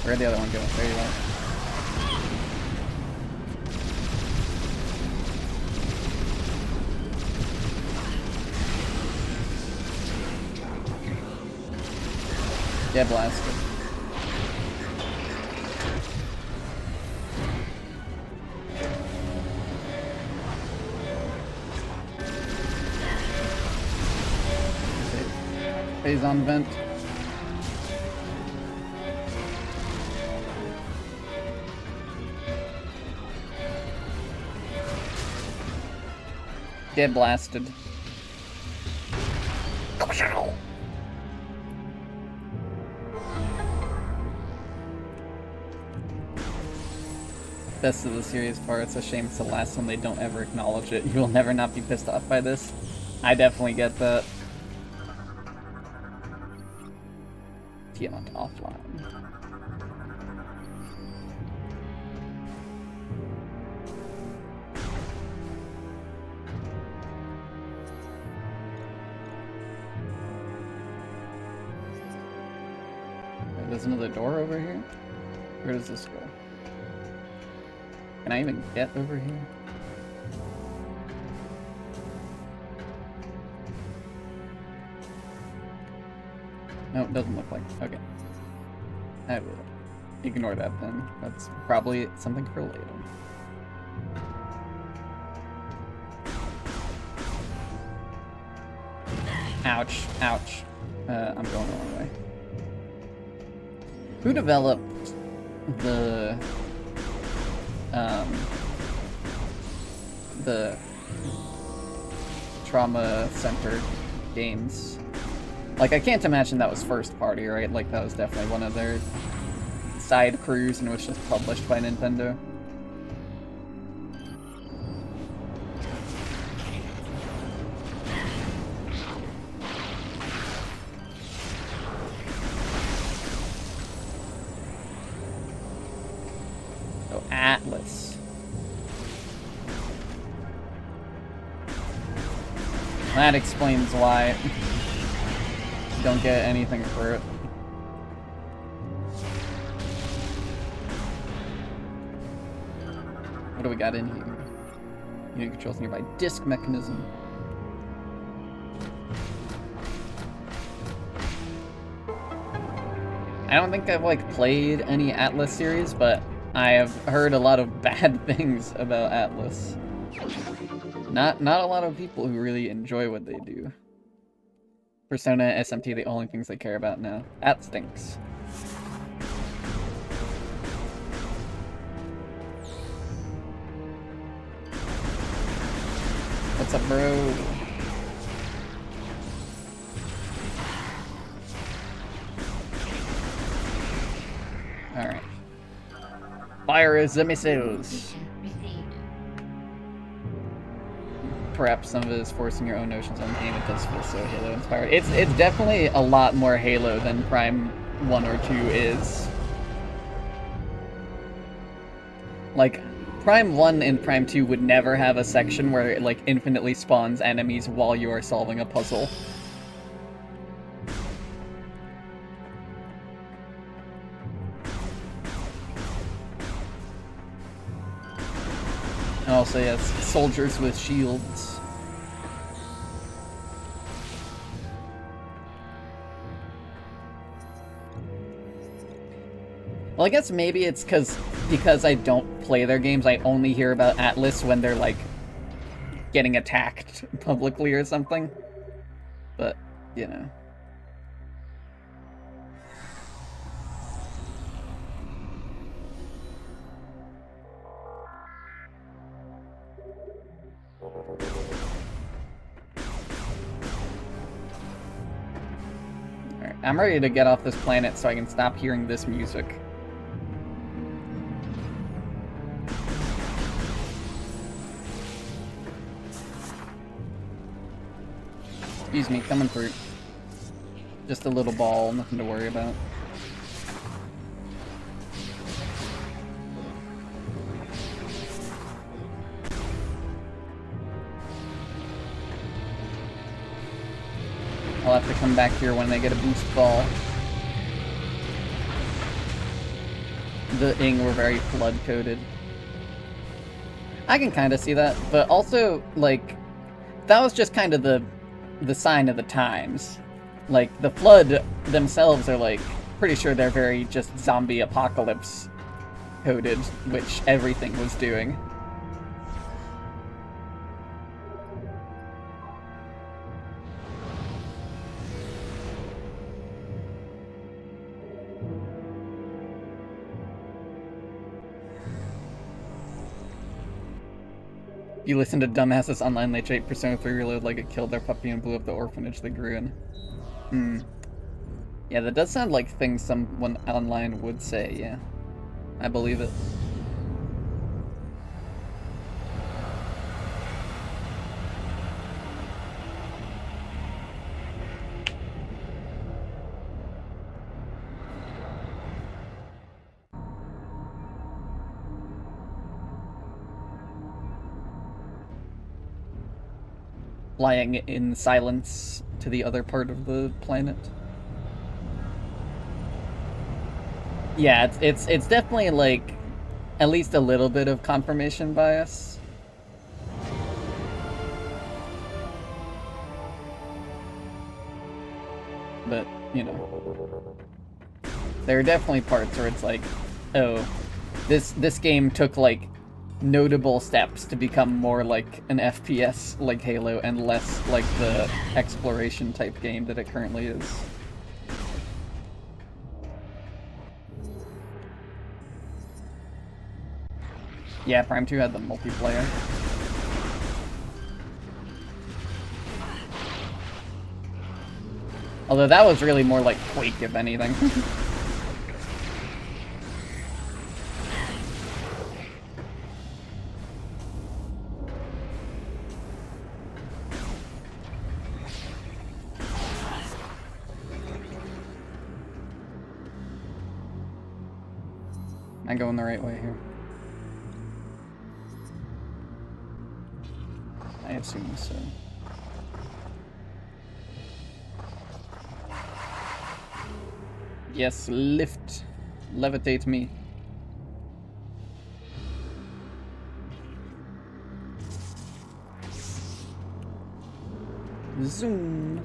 Where'd the other one go? There you are. Get blasted. Phase on vent. Get blasted. Best of the series part. It's a shame it's the last one. They don't ever acknowledge it. You will never not be pissed off by this. I definitely get that. Tiamat offline. Wait, there's another door over here? Where does this go? Can I even get over here? No, it doesn't look like. Okay. I will ignore that then. That's probably something for later. Ouch. Ouch. I'm going the wrong way. Who developed the trauma center games? Like, I can't imagine that was first party, right? Like, that was definitely one of their side crews and was just published by Nintendo. Oh, Atlas. That explains why you don't get anything for it. What do we got in here? Unit controls nearby disk mechanism. I don't think I've like played any Atlas series, but I have heard a lot of bad things about Atlas. Not a lot of people who really enjoy what they do. Persona, SMT, the only things they care about now. That stinks. What's up, bro? Alright. Fire the missiles. Perhaps some of it is forcing your own notions on the game. It does feel so Halo inspired. It's definitely a lot more Halo than Prime 1 or 2 is. Like, Prime 1 and Prime 2 would never have a section where it, like, infinitely spawns enemies while you are solving a puzzle. And also, yes, soldiers with shields. Well, I guess maybe it's because I don't play their games, I only hear about Atlas when they're, like, getting attacked publicly or something. But, you know. Alright, I'm ready to get off this planet so I can stop hearing this music. Excuse me, coming through. Just a little ball, nothing to worry about. We'll have to come back here when they get a boost ball. The Ing were very flood-coded. I can kind of see that, but also, like, that was just kind of the sign of the times. Like, the Flood themselves are, like, pretty sure they're very just zombie apocalypse coded, which everything was doing. You listen to dumbasses online, they trait Persona 3 Reload like it killed their puppy and blew up the orphanage they grew in. Yeah, that does sound like things someone online would say, yeah. I believe it. Flying in silence to the other part of the planet. Yeah, it's definitely like at least a little bit of confirmation bias. But, you know, there are definitely parts where it's like, oh, this game took like notable steps to become more like an FPS like Halo and less like the exploration type game that it currently is. Yeah, Prime 2 had the multiplayer. Although that was really more like Quake, if anything. I'm going the right way here. I assume so. Yes, lift. Levitate me. Zoom.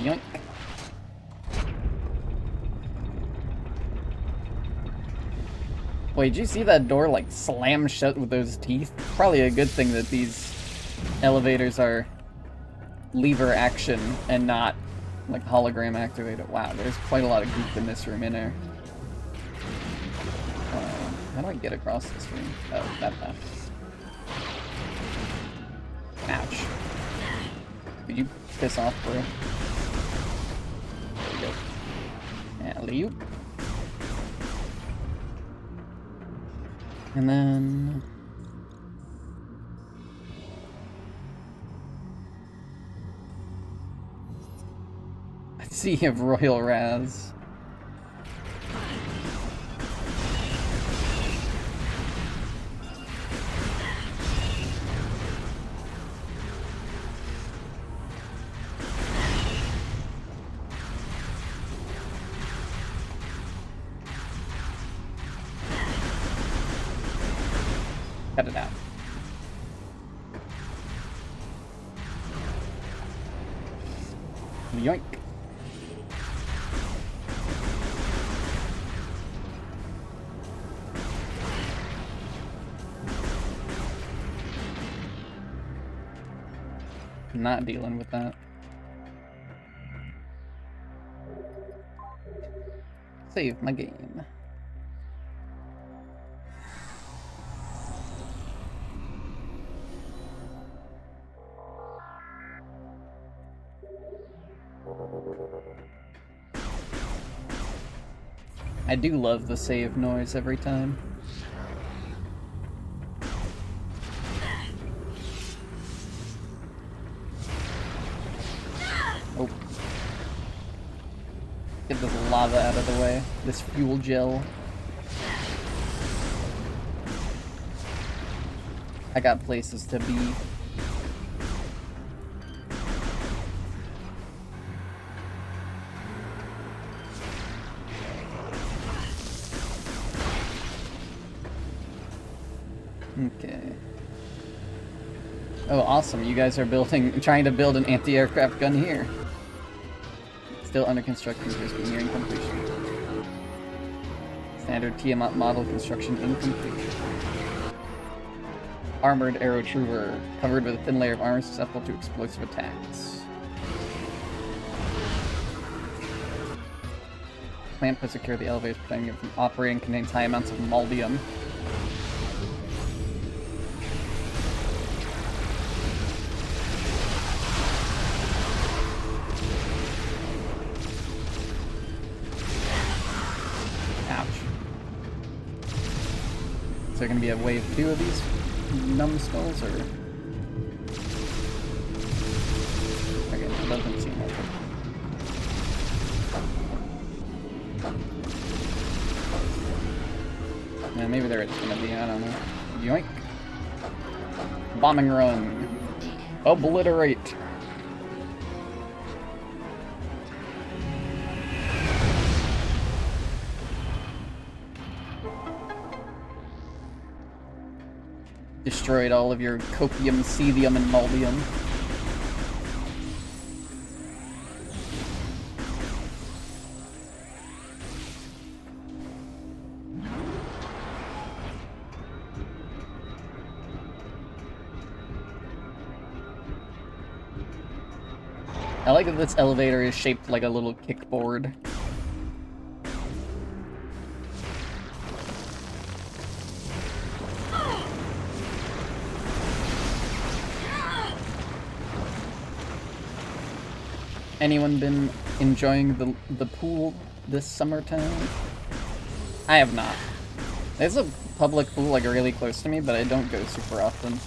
Yoink. Wait, did you see that door like slam shut with those teeth? Probably a good thing that these elevators are lever action and not like hologram activated. Wow, there's quite a lot of goop in this room in there. How do I get across this room? Oh, that path. Ouch. Could you piss off, bro? There you go. Alley-oop. And then... a sea of Royal Raz. Cut it out. Yoink. Not dealing with that. Save my game. I do love the save noise every time. Oh. Get this lava out of the way. This fuel gel. I got places to be. Okay. Oh, awesome. You guys are trying to build an anti-aircraft gun here. Still under construction, just nearing completion. Standard Tiamat model construction incomplete. Armored arrow trooper, covered with a thin layer of armor susceptible to explosive attacks. Clamp to secure the elevators, preventing it from operating, contains high amounts of molybdenum. Is there gonna be a wave 2 of these numbskulls, or? Okay, it doesn't seem like it. Yeah, maybe there is gonna be, I don't know. Yoink. Bombing run. Obliterate. Destroyed all of your copium, cesium, and molybdenum. I like that this elevator is shaped like a little kickboard. Anyone been enjoying the pool this summertime? I have not. There's a public pool like really close to me, but I don't go super often.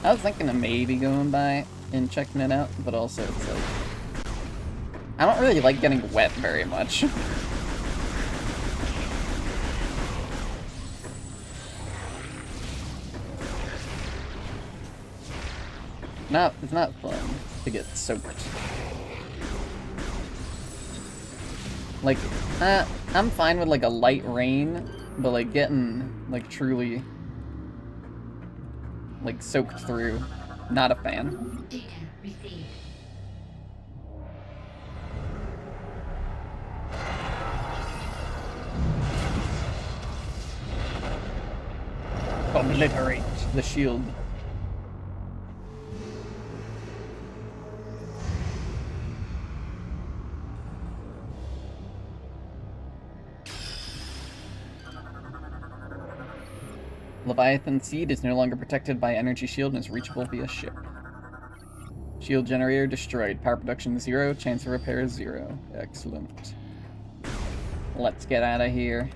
I was thinking of maybe going by and checking it out, but also it's like I don't really like getting wet very much. It's not fun to get soaked. Like, I'm fine with like a light rain, but like getting like truly like soaked through, not a fan. Data received. Obliterate the shield. Leviathan Seed is no longer protected by energy shield and is reachable via ship. Shield generator destroyed. Power production 0. Chance of repair 0. Excellent. Let's get out of here.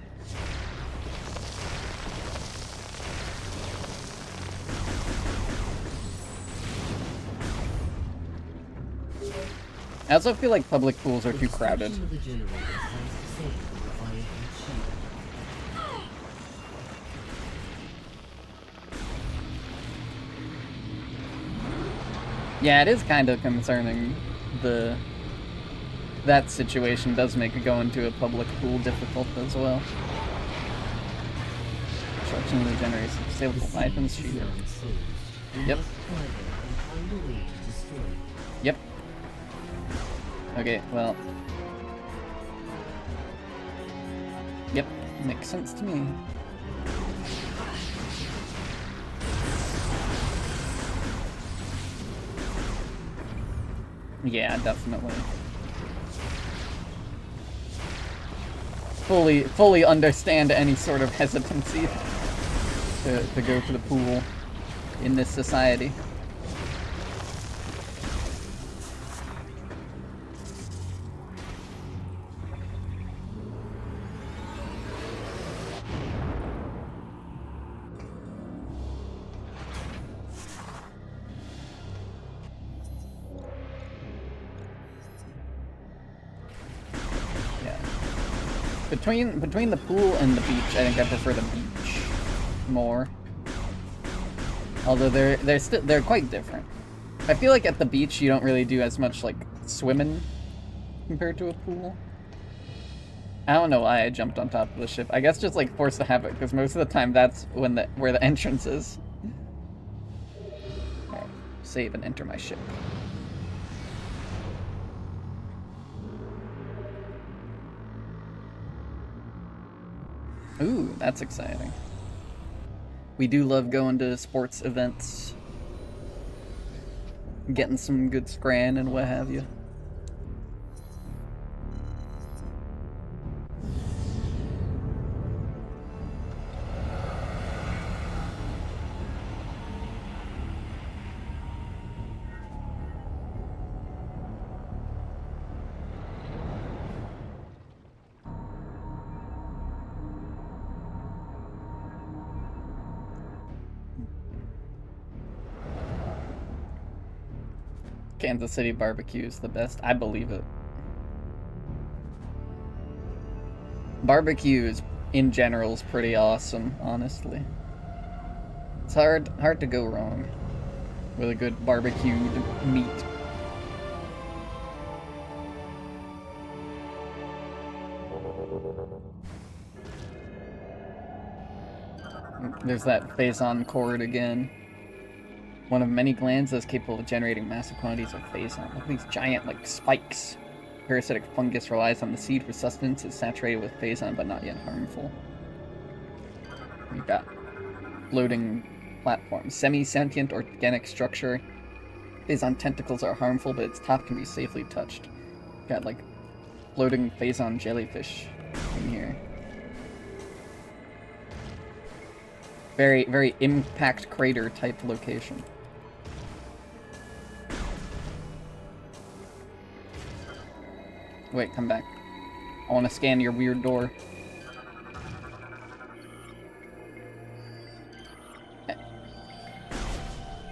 I also feel like public pools are too crowded. Yeah, it is kind of concerning. That situation does make going to a public pool difficult as well. Construction of the generators. Disable Leviathan's shield. Yep. Yep. Okay, well. Yep, makes sense to me. Yeah, definitely. Fully understand any sort of hesitancy to go to the pool in this society. Between the pool and the beach, I think I prefer the beach more. Although they're quite different. I feel like at the beach you don't really do as much like swimming compared to a pool. I don't know why I jumped on top of the ship. I guess just like force the habit, because most of the time that's when where the entrance is. Alright, save and enter my ship. Ooh, that's exciting. We do love going to sports events. Getting some good scran and what have you. Kansas City barbecue is the best. I believe it. Barbecue is, in general, is pretty awesome, honestly. It's hard to go wrong with a good barbecued meat. There's that phazon cord again. One of many glands that's capable of generating massive quantities of phazon. Look at these giant, like, spikes. Parasitic fungus relies on the seed for sustenance. It's saturated with phazon, but not yet harmful. We've got floating platform. Semi-sentient organic structure. Phazon tentacles are harmful, but its top can be safely touched. Got, like, floating phazon jellyfish in here. Very, very impact crater type location. Wait, come back. I want to scan your weird door.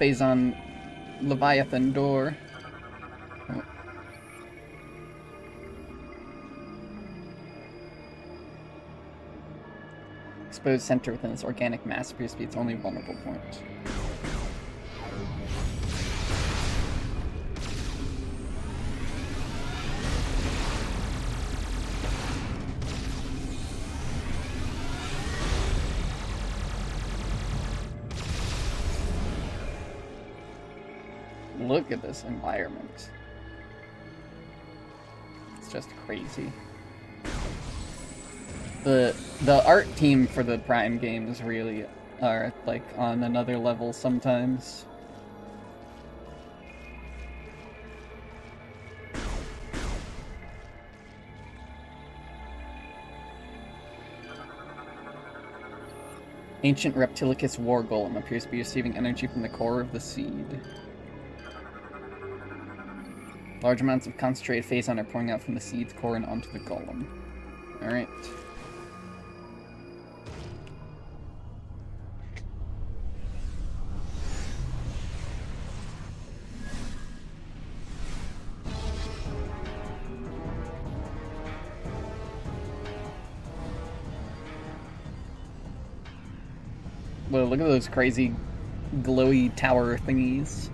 Phazon Leviathan door. Oh. Exposed center within its organic mass appears to be its only vulnerable point. Look at this environment. It's just crazy. The art team for the Prime games really are like on another level sometimes. Ancient Reptilicus War Golem appears to be receiving energy from the core of the seed. Large amounts of concentrated phazon are pouring out from the seed's core and onto the golem. Alright. Whoa, look at those crazy glowy tower thingies.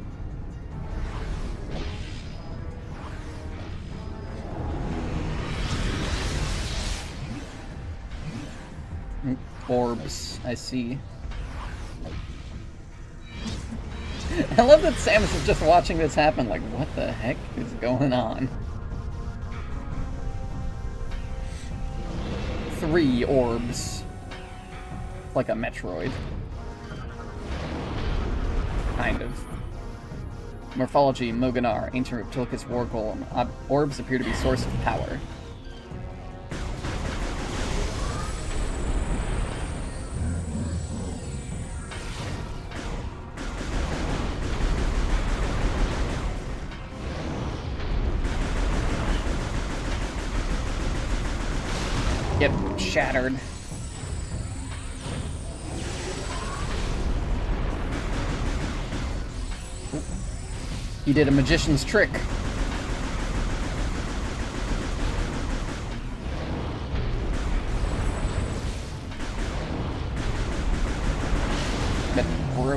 Orbs, I see. I love that Samus is just watching this happen, like, what the heck is going on? 3 orbs. Like a Metroid. Kind of. Morphology, Moganar, Ancient Reptilicus War Golem. Orbs appear to be source of power. Yep, shattered. He did a magician's trick.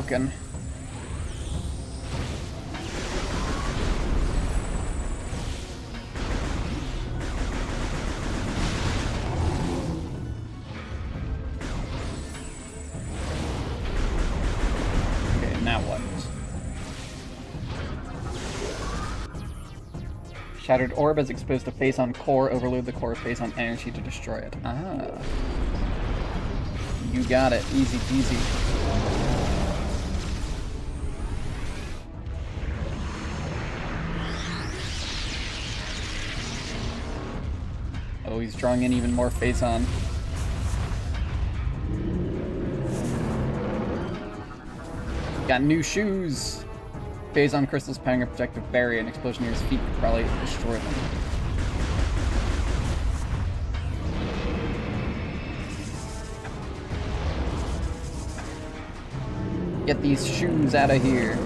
broken. Okay, now what? Shattered orb is exposed to Phazon core. Overload the core Phazon energy to destroy it. Ah. You got it. Easy peasy. Oh, he's drawing in even more Phazon. Got new shoes! Phazon crystals powering a protective barrier. An explosion near his feet could probably destroy them. Get these shoes out of here.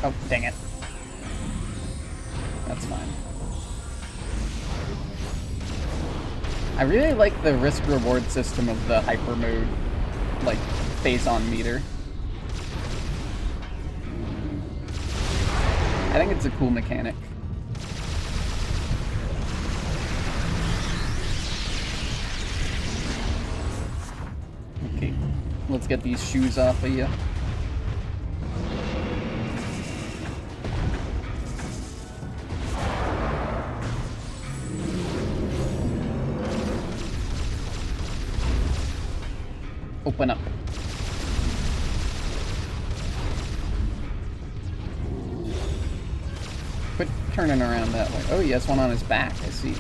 Oh, dang it. That's fine. I really like the risk-reward system of the hyper mode, like, Phazon meter. I think it's a cool mechanic. Okay, let's get these shoes off of you. Open up. Quit turning around that way. Oh, he has one on his back, I see.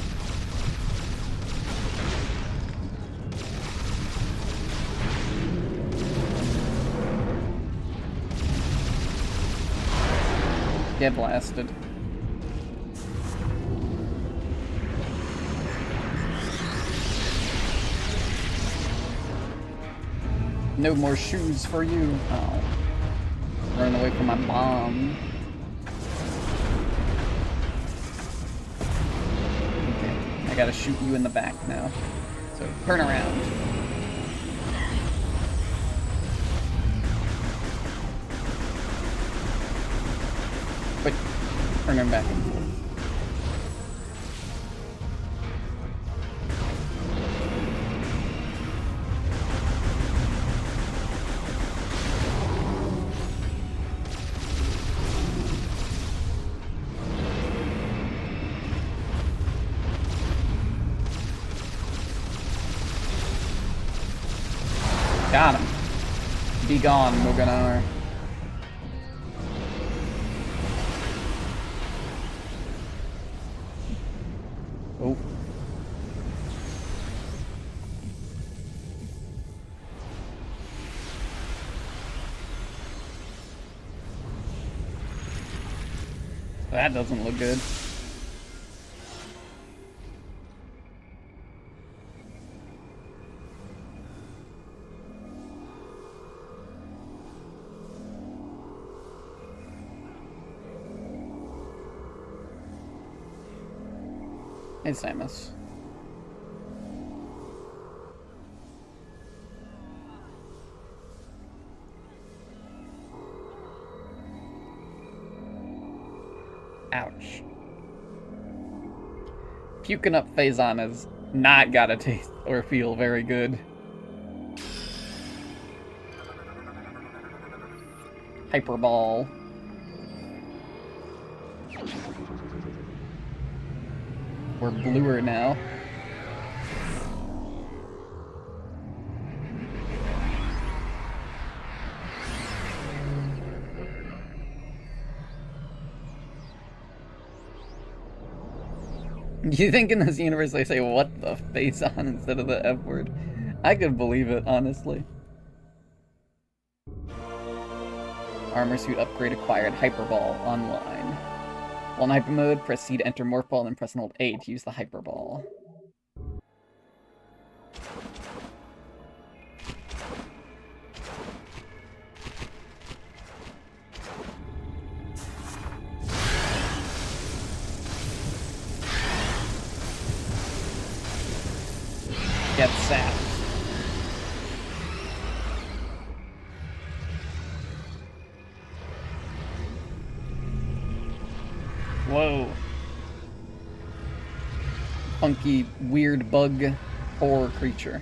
Get blasted. No more shoes for you. Oh. Running away from my bomb. Okay, I gotta shoot you in the back now. So, turn around. Wait, turn him back and forth. Got him. Be gone, Muganar. Oh. That doesn't look good. Hey, Samus. Ouch. Puking up Phazon has not gotta taste or feel very good. Hyperball. We're bluer now. Do you think in this universe they say what the face on instead of the F word? I could believe it, honestly. Armor suit upgrade acquired. Hyperball online. While in hyper mode, press C to enter morph ball, then press and hold A to use the hyperball. Get sapped. Whoa. Funky, weird bug horror creature.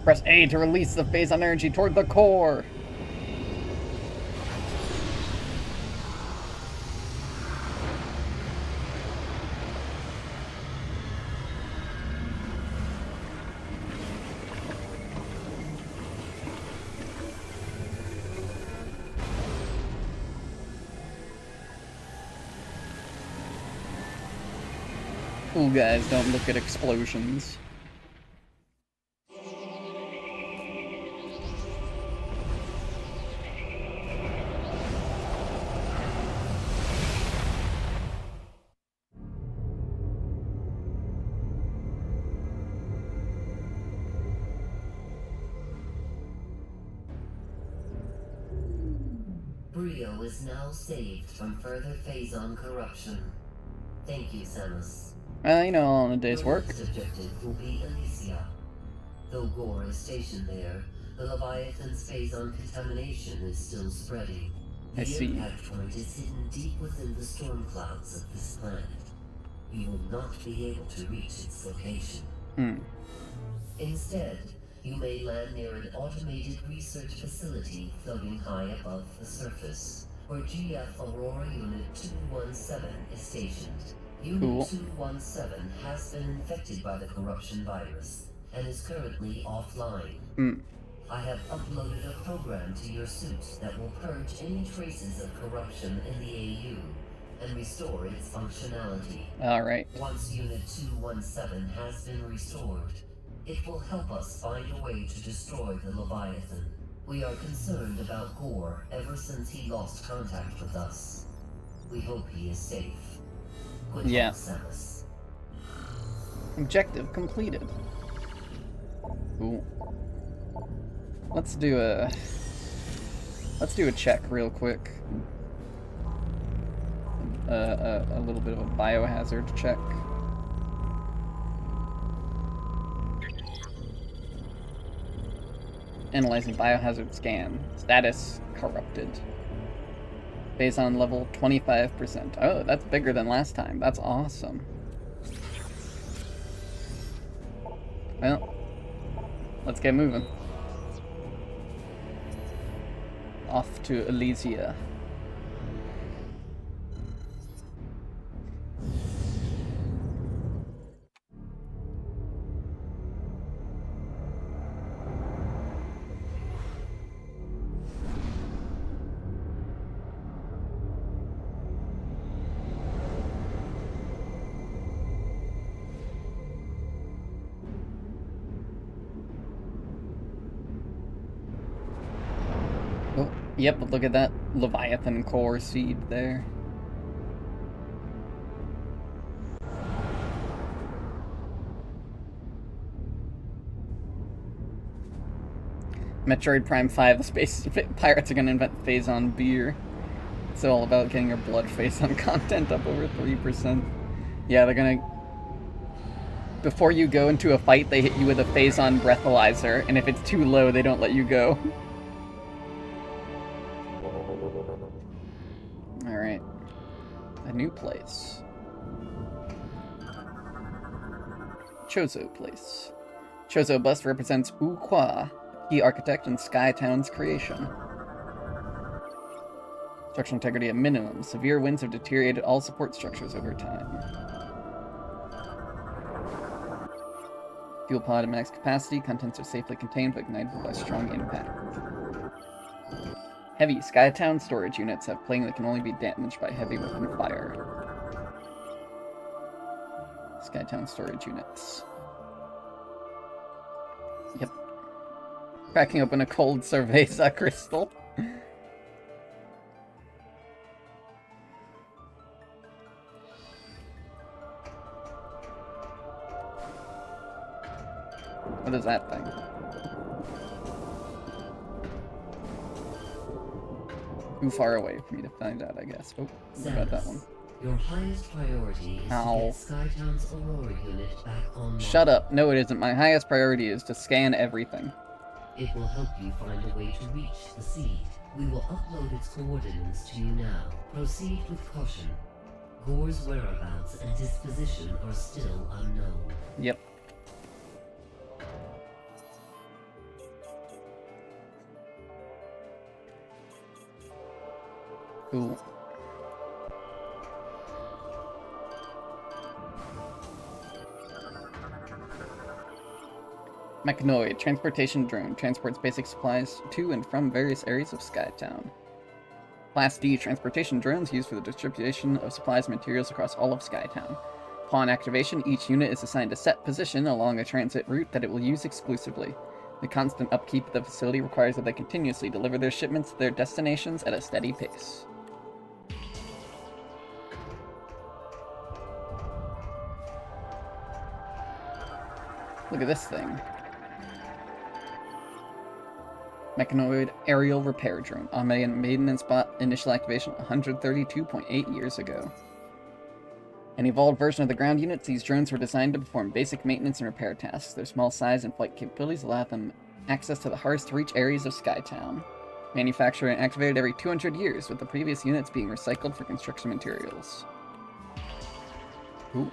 Press A to release the phase-on energy toward the core. Cool guys don't look at explosions. Brio is now saved from further phase-on corruption. Thank you, Samus. You know, all in a day's work. Your next objective will be Elysia. Though Gore is stationed there, the Leviathan's phase-on contamination is still spreading. I see. The impact point is hidden deep within the storm clouds of this planet. You will not be able to reach its location. Instead, you may land near an automated research facility floating high above the surface, where GF Aurora Unit 217 is stationed. Unit 217 has been infected by the corruption virus and is currently offline. I have uploaded a program to your suit that will purge any traces of corruption in the AU and restore its functionality. Alright. Once Unit 217 has been restored, it will help us find a way to destroy the Leviathan. We are concerned about Gore ever since he lost contact with us. We hope he is safe. Good luck, Samus. Objective completed. Cool. Let's do a check real quick. A little bit of a biohazard check. Analyzing biohazard scan. Status corrupted. Phase-on level 25%. Oh, that's bigger than last time. That's awesome. Well, let's get moving. Off to Elysia. Yep, but look at that Leviathan core seed there. Metroid Prime 5, the space pirates are gonna invent phase-on beer. It's all about getting your blood phase-on content up over 3%. Yeah, they're gonna... Before you go into a fight, they hit you with a phase-on breathalyzer, and if it's too low, they don't let you go. Alright. A new place. Chozo Place. Chozo bust represents Ukwa, key architect in Skytown's creation. Structural integrity at minimum. Severe winds have deteriorated all support structures over time. Fuel pod at max capacity. Contents are safely contained but ignited by strong impact. Heavy Skytown storage units have plating that can only be damaged by heavy weapon fire. Skytown storage units. Yep. Cracking open a cold Cerveza crystal. What is that thing? Too far away for me to find out, I guess. Oh, what about that one? Your highest priority is to get Skytown's Aurora unit back online. Shut up. No, it isn't. My highest priority is to scan everything. It will help you find a way to reach the seed. We will upload its coordinates to you now. Proceed with caution. Gore's whereabouts and disposition are still unknown. Yep. Cool. Mechanoid, transportation drone, transports basic supplies to and from various areas of Skytown. Class D, transportation drones used for the distribution of supplies and materials across all of Skytown. Upon activation, each unit is assigned a set position along a transit route that it will use exclusively. The constant upkeep of the facility requires that they continuously deliver their shipments to their destinations at a steady pace. Look at this thing. Mechanoid aerial repair drone. On maintenance spot initial activation 132.8 years ago. An evolved version of the ground units, these drones were designed to perform basic maintenance and repair tasks. Their small size and flight capabilities allow them access to the hardest to reach areas of Skytown. Manufactured and activated every 200 years, with the previous units being recycled for construction materials. Ooh.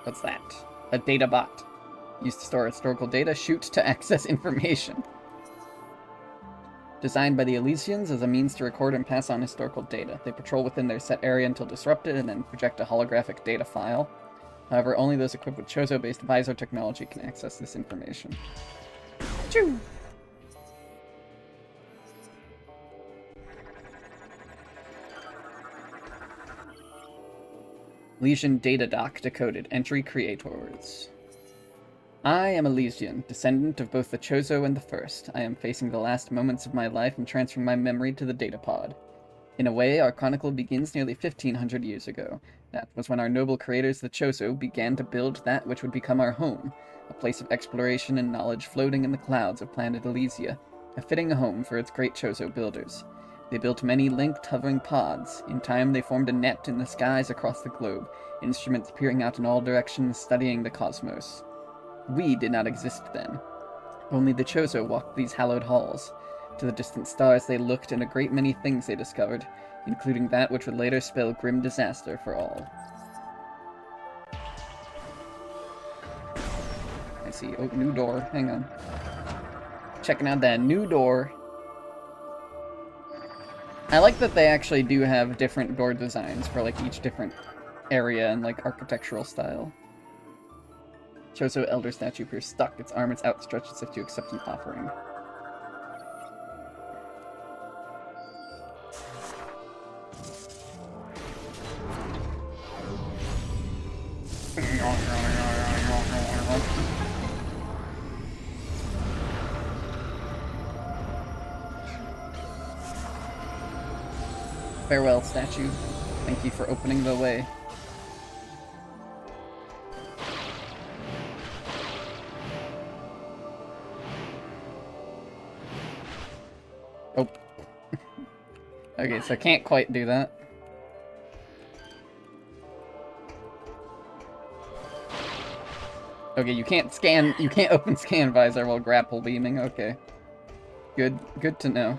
What's that? A data bot. Used to store historical data, shoot to access information. Designed by the Elysians as a means to record and pass on historical data. They patrol within their set area until disrupted and then project a holographic data file. However, only those equipped with Chozo-based visor technology can access this information. Choo! Elysian data doc decoded. Entry creators. I am Elysian, descendant of both the Chozo and the First. I am facing the last moments of my life and transferring my memory to the data pod. In a way, our chronicle begins nearly 1500 years ago. That was when our noble creators, the Chozo, began to build that which would become our home, a place of exploration and knowledge floating in the clouds of planet Elysia, a fitting home for its great Chozo builders. They built many linked hovering pods. In time, they formed a net in the skies across the globe, instruments peering out in all directions, studying the cosmos. We did not exist then. Only the Chozo walked these hallowed halls. To the distant stars they looked, and a great many things they discovered, including that which would later spell grim disaster for all. I see. Oh, new door. Hang on. Checking out that new door. I like that they actually do have different door designs for, like, each different area and, like, architectural style. Chozo Elder Statue appears stuck. Its arm is outstretched as if to accept an offering. Farewell, statue. Thank you for opening the way. Oh. Okay, so I can't quite do that. Okay, you can't open scan visor while grapple beaming, okay. Good to know.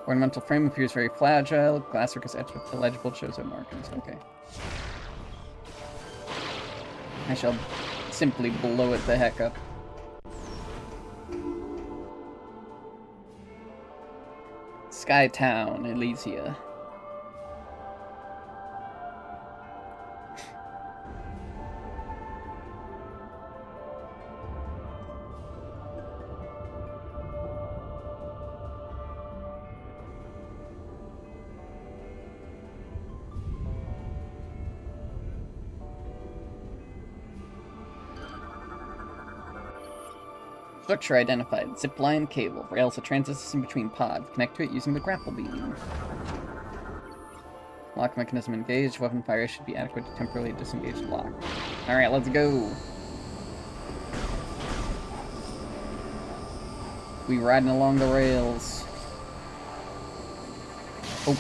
Ornamental frame appears very fragile. Glasswork is etched with illegible Chozo markings. Okay. I shall simply blow it the heck up. Skytown, Elysia. Structure identified. Zipline cable. Rails a transit system between pods. Connect to it using the grapple beam. Lock mechanism engaged. Weapon fire should be adequate to temporarily disengage the lock. Alright, let's go. We riding along the rails. Oh.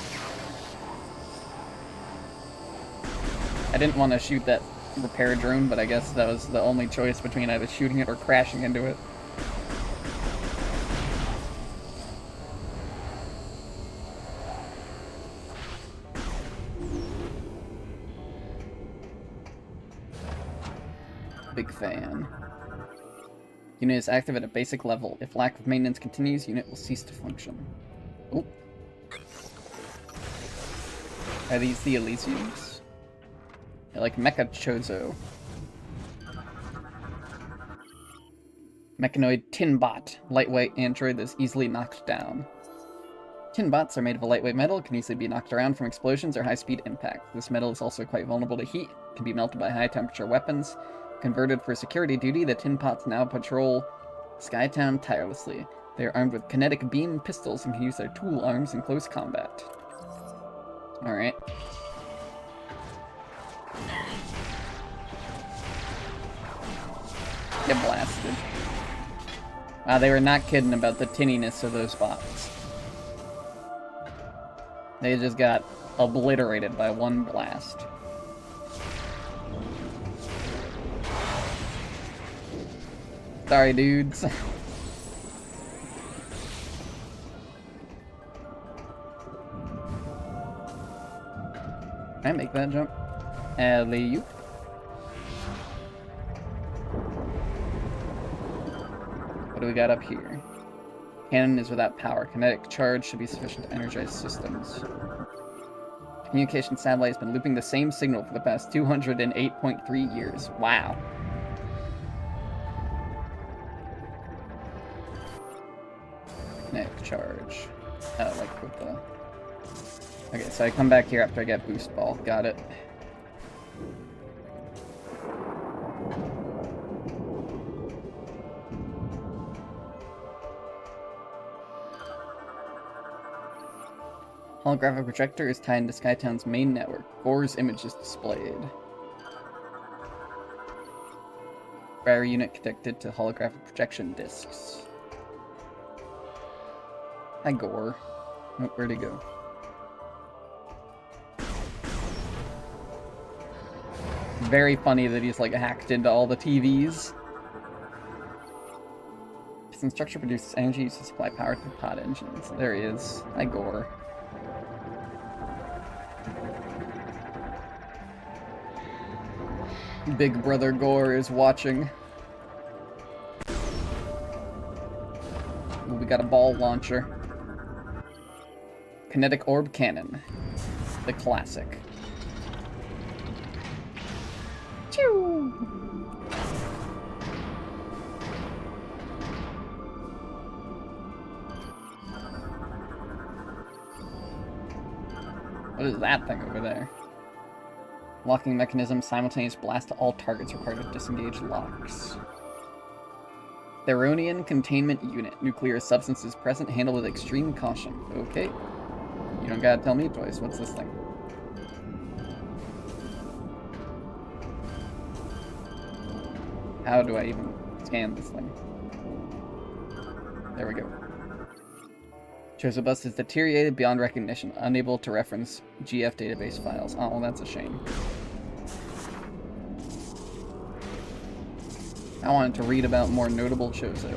I didn't want to shoot that repair drone, but I guess that was the only choice between either shooting it or crashing into it. Big fan. Unit is active at a basic level. If lack of maintenance continues, unit will cease to function. Oh. Are these the Elysiums? They're like Mecha Chozo. Mechanoid Tinbot. Lightweight android that's easily knocked down. Tinbots are made of a lightweight metal, can easily be knocked around from explosions or high-speed impact. This metal is also quite vulnerable to heat, can be melted by high-temperature weapons. Converted for security duty, the Tinbots now patrol Skytown tirelessly. They are armed with kinetic beam pistols and can use their tool arms in close combat. Alright. Get blasted. Wow, they were not kidding about the tinniness of those bots. They just got obliterated by one blast. Sorry, dudes. Can I make that jump? Alley-oop. What do we got up here? Cannon is without power. Kinetic charge should be sufficient to energize systems. Communication satellite has been looping the same signal for the past 208.3 years. Wow. Kinetic charge. Oh, like with the... Okay, so I come back here after I get boost ball. Got it. Holographic projector is tied into Skytown's main network. Gore's image is displayed. Rare unit connected to holographic projection discs. Hi, Gore. Oh, where'd he go? Very funny that he's like hacked into all the TVs. Piston structure produces energy used to supply power to pod engines. There he is. Hi, Gore. Big Brother Gore is watching. Ooh, we got a ball launcher. Kinetic orb cannon. The classic. Choo! What is that thing over there? Locking mechanism, simultaneous blast to all targets required to disengage locks. Theronian containment unit. Nuclear substances present, handled with extreme caution. Okay. You don't gotta tell me twice. What's this thing? How do I even scan this thing? There we go. Chozo bus is deteriorated beyond recognition, unable to reference GF database files. Oh, well, that's a shame. I wanted to read about more notable Chozo.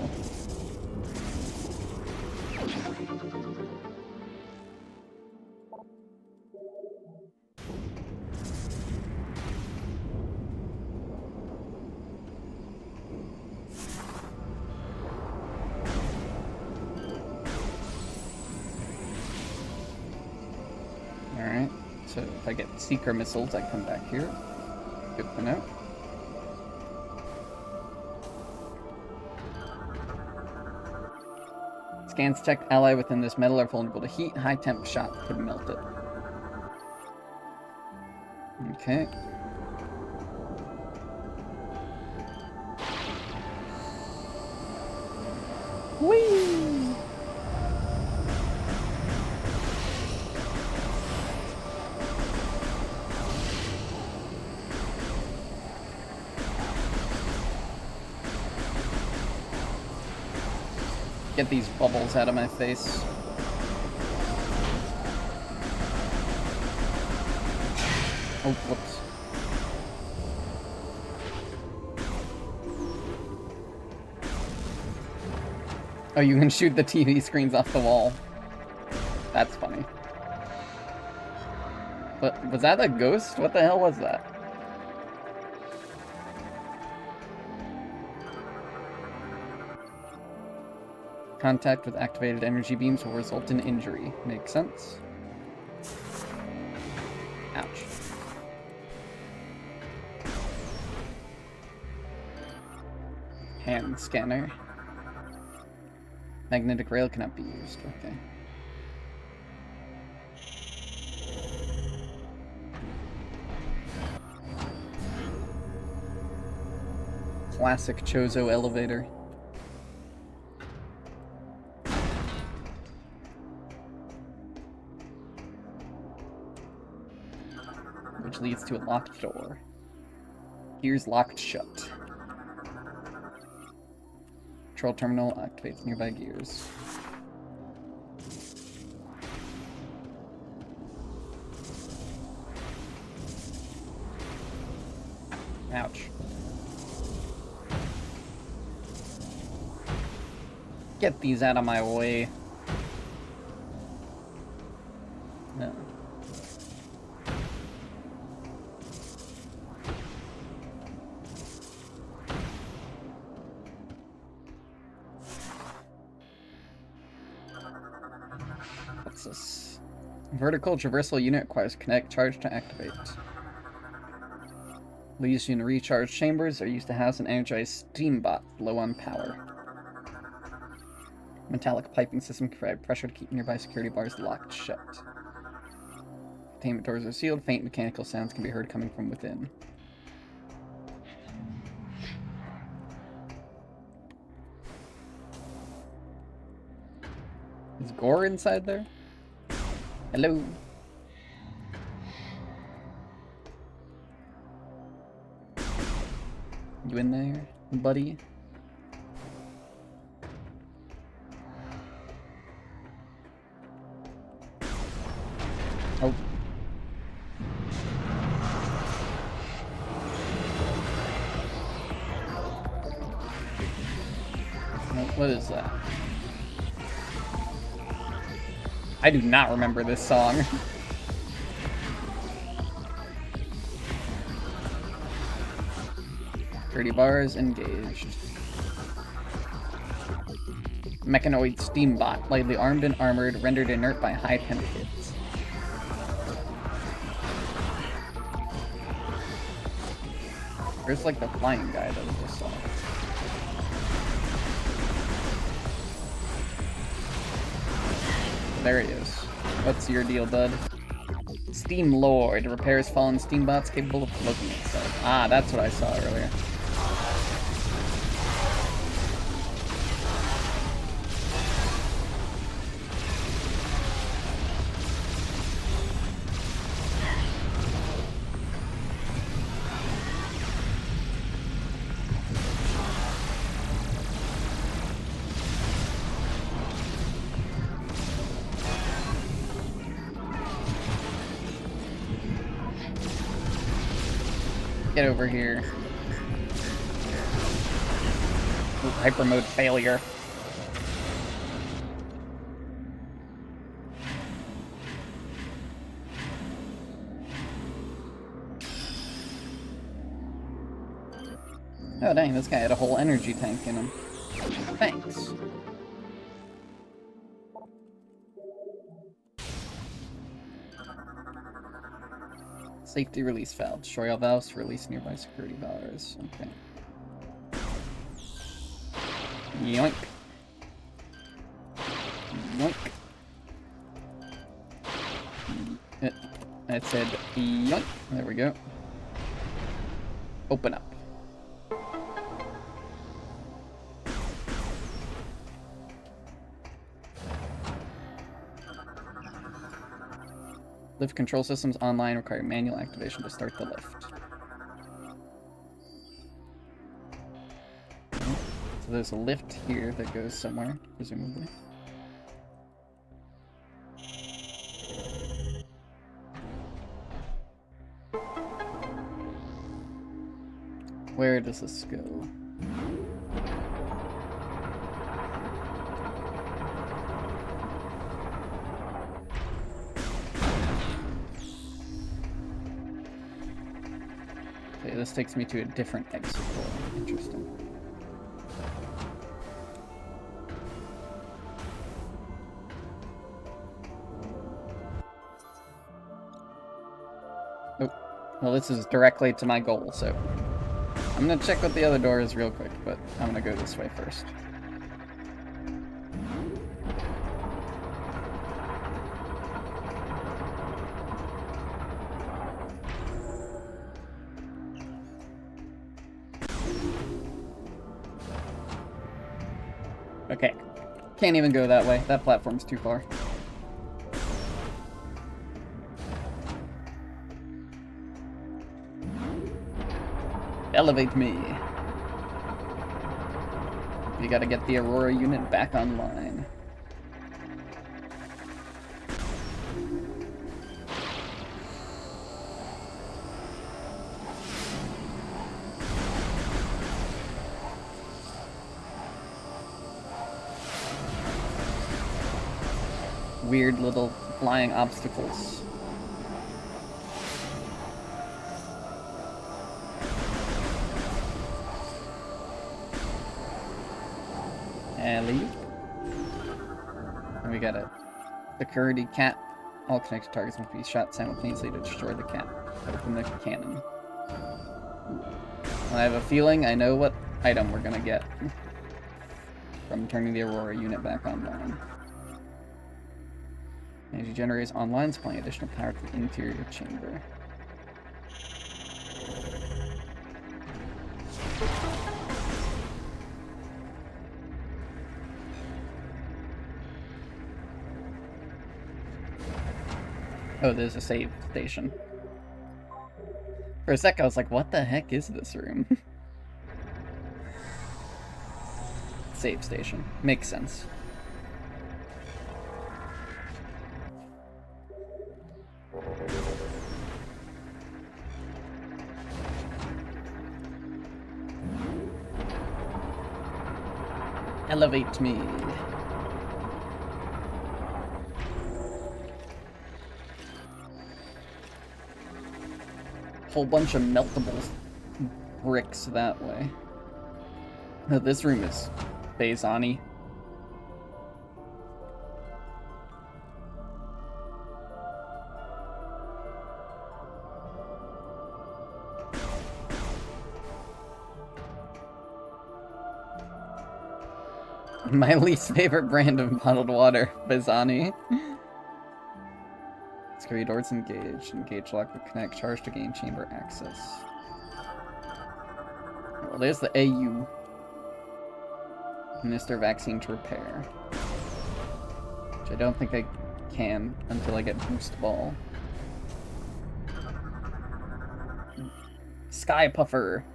Alright, so if I get seeker missiles, I come back here. Good to know. Scans detect ally within this metal are vulnerable to heat. High temp shot could melt it. Okay. Whee! Get these bubbles out of my face. Oh, whoops. Oh, you can shoot the TV screens off the wall. That's funny. But was that a ghost? What the hell was that? Contact with activated energy beams will result in injury. Makes sense. Ouch. Hand scanner. Magnetic rail cannot be used. Okay. Classic Chozo elevator. Which leads to a locked door. Gears locked shut. Control terminal activates nearby gears. Ouch. Get these out of my way. No. What's this? Vertical traversal unit requires kinetic charge to activate. Leads in recharge chambers are used to house an energized steam bot low on power. Metallic piping system can provide pressure to keep nearby security bars locked shut. Containment doors are sealed. Faint mechanical sounds can be heard coming from within. Is Gore inside there? Hello? You in there, buddy? Oh. What is that? I do not remember this song. Security bars engaged. Mechanoid steambot, lightly armed and armored, rendered inert by high temp hits. Where's like the flying guy that we just saw? There he is. What's your deal, bud? Steam Lord repairs fallen steambots capable of floating itself. Ah, that's what I saw earlier. Get over here. Ooh, hyper mode failure. Oh dang, this guy had a whole energy tank in him. Thanks. Safety release valve. Destroy all valves to release nearby security bars. Okay. Yoink. Yoink. It said yoink. There we go. Open up. Lift control systems online require manual activation to start the lift. So there's a lift here that goes somewhere, presumably. Where does this go? Okay, this takes me to a different exit door. Interesting. Oh, well, this is directly to my goal, so I'm gonna check what the other door is real quick, but I'm gonna go this way first. Okay. Can't even go that way. That platform's too far. Elevate me. You gotta get the Aurora unit back online. Weird little flying obstacles. Ellie. And we got a security cap. All connected targets must be shot simultaneously to destroy the cap. Open the cannon. I have a feeling I know what item we're gonna get from turning the Aurora unit back online. Energy generators online, supplying additional power to the interior chamber. Oh, there's a save station. For a sec, I was like, what the heck is this room? Save station. Makes sense. Elevate me. Whole bunch of meltable bricks that way. No, this room is Phasani. My least favorite brand of bottled water, Phasani. Security doors engaged. Engage lock to connect. Charge to gain chamber access. Well, there's the AU. Minister vaccine to repair. Which I don't think I can until I get boost ball. Sky Puffer.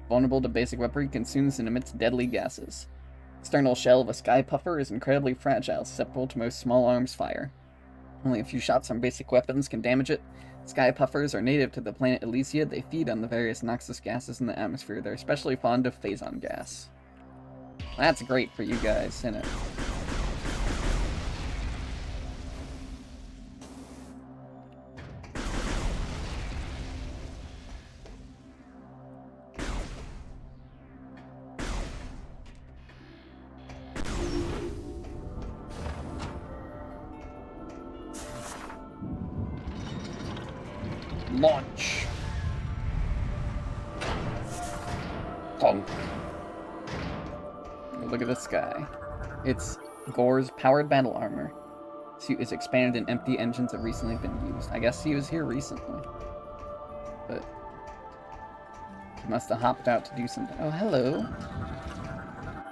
Vulnerable to basic weaponry, consumes and emits deadly gases. External shell of a Sky Puffer is incredibly fragile, susceptible to most small arms fire. Only a few shots from basic weapons can damage it. Sky Puffers are native to the planet Elysia. They feed on the various noxious gases in the atmosphere. They're especially fond of phazon gas. That's great for you guys, isn't it? Launch. Honk. Look at this guy. It's Gore's powered battle armor. Suit is expanded and empty engines have recently been used. I guess he was here recently. But he must have hopped out to do something. Oh, hello.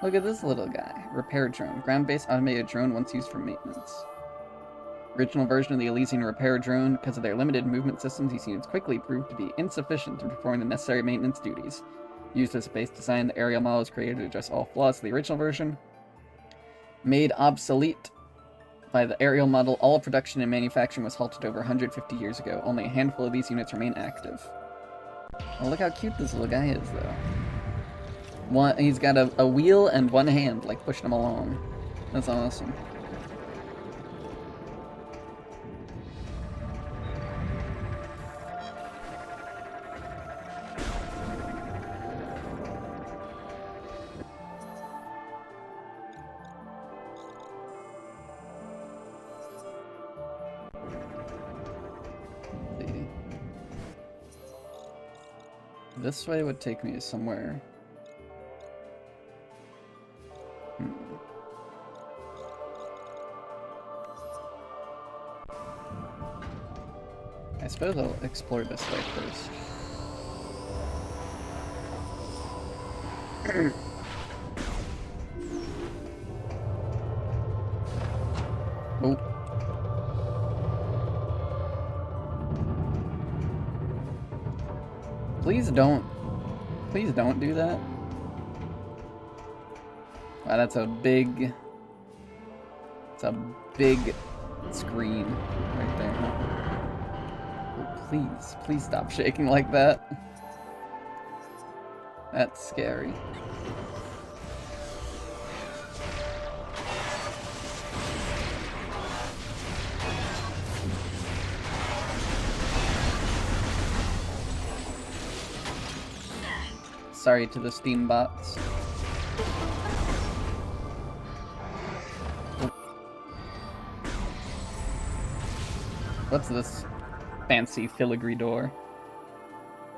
Look at this little guy. Repair drone. Ground-based automated drone once used for maintenance. Original version of the Elysian repair drone, because of their limited movement systems, these units quickly proved to be insufficient to perform the necessary maintenance duties. Used as a base design, the aerial model was created to address all flaws of the original version. Made obsolete by the aerial model, all production and manufacturing was halted over 150 years ago. Only a handful of these units remain active. Oh, look how cute this little guy is, though. He's got a wheel and one hand, like, pushing him along. That's awesome. This way would take me to somewhere. I suppose I'll explore this way first. Oh. Please don't do that. Wow, that's a big screen right there. Oh, please stop shaking like that. That's scary. Sorry to the Steam bots. What's this fancy filigree door?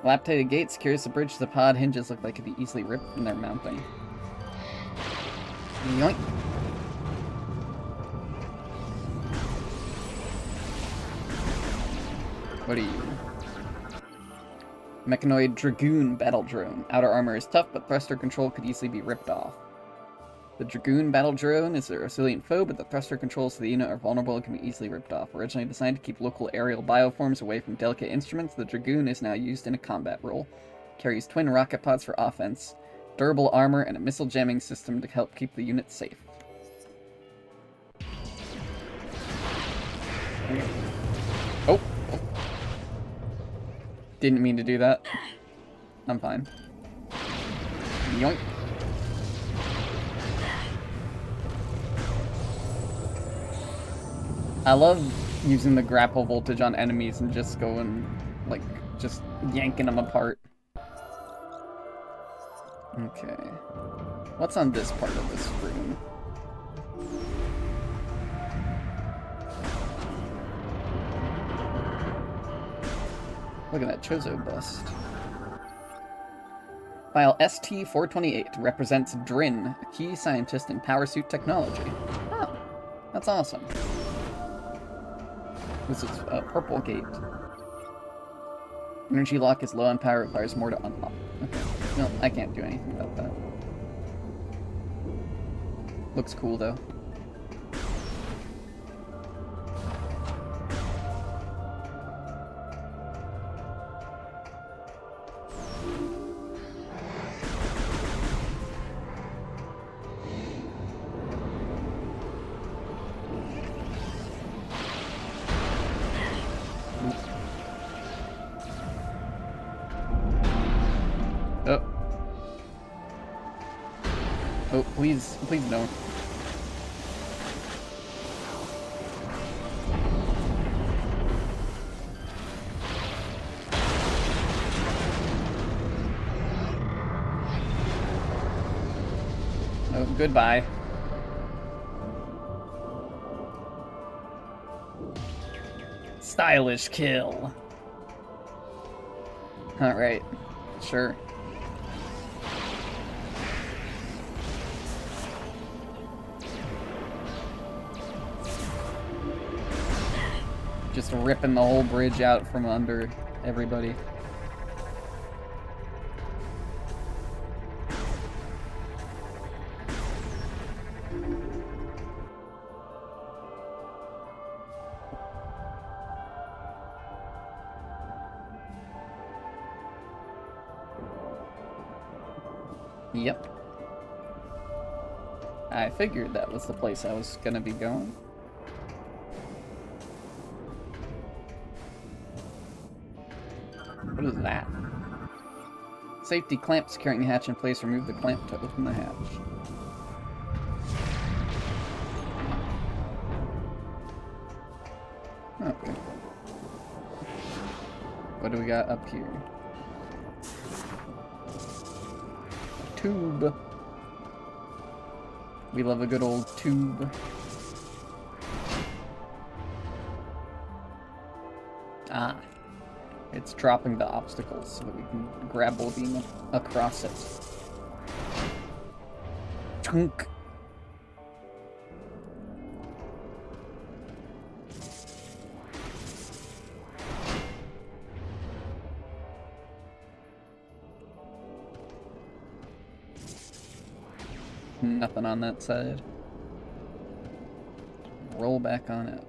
Dilapidated gate secures the bridge to the pod. Hinges look like it could be easily ripped from their mounting. Yoink. What are you? Mechanoid Dragoon Battle Drone. Outer armor is tough, but thruster control could easily be ripped off. The Dragoon Battle Drone is a resilient foe, but the thruster controls to the unit are vulnerable and can be easily ripped off. Originally designed to keep local aerial bioforms away from delicate instruments, the Dragoon is now used in a combat role. Carries twin rocket pods for offense, durable armor, and a missile jamming system to help keep the unit safe. Oh! Didn't mean to do that. I'm fine. Yoink. I love using the grapple voltage on enemies and just going, like, just yanking them apart. Okay. What's on this part of this room? Look at that Chozo bust. File ST-428 represents Drin, a key scientist in power suit technology. Oh, that's awesome. This is a purple gate. Energy lock is low on power, requires more to unlock. Okay. No, I can't do anything about that. Looks cool though. Oh, please don't. Oh, goodbye. Stylish kill. Alright. Sure. Just ripping the whole bridge out from under everybody. Yep. I figured that was the place I was gonna be going. What is that? Safety clamp securing the hatch in place. Remove the clamp to open the hatch. Okay. What do we got up here? Tube. We love a good old tube. Ah. It's dropping the obstacles so that we can grapple beam across it. Chunk. Nothing on that side. Roll back on it.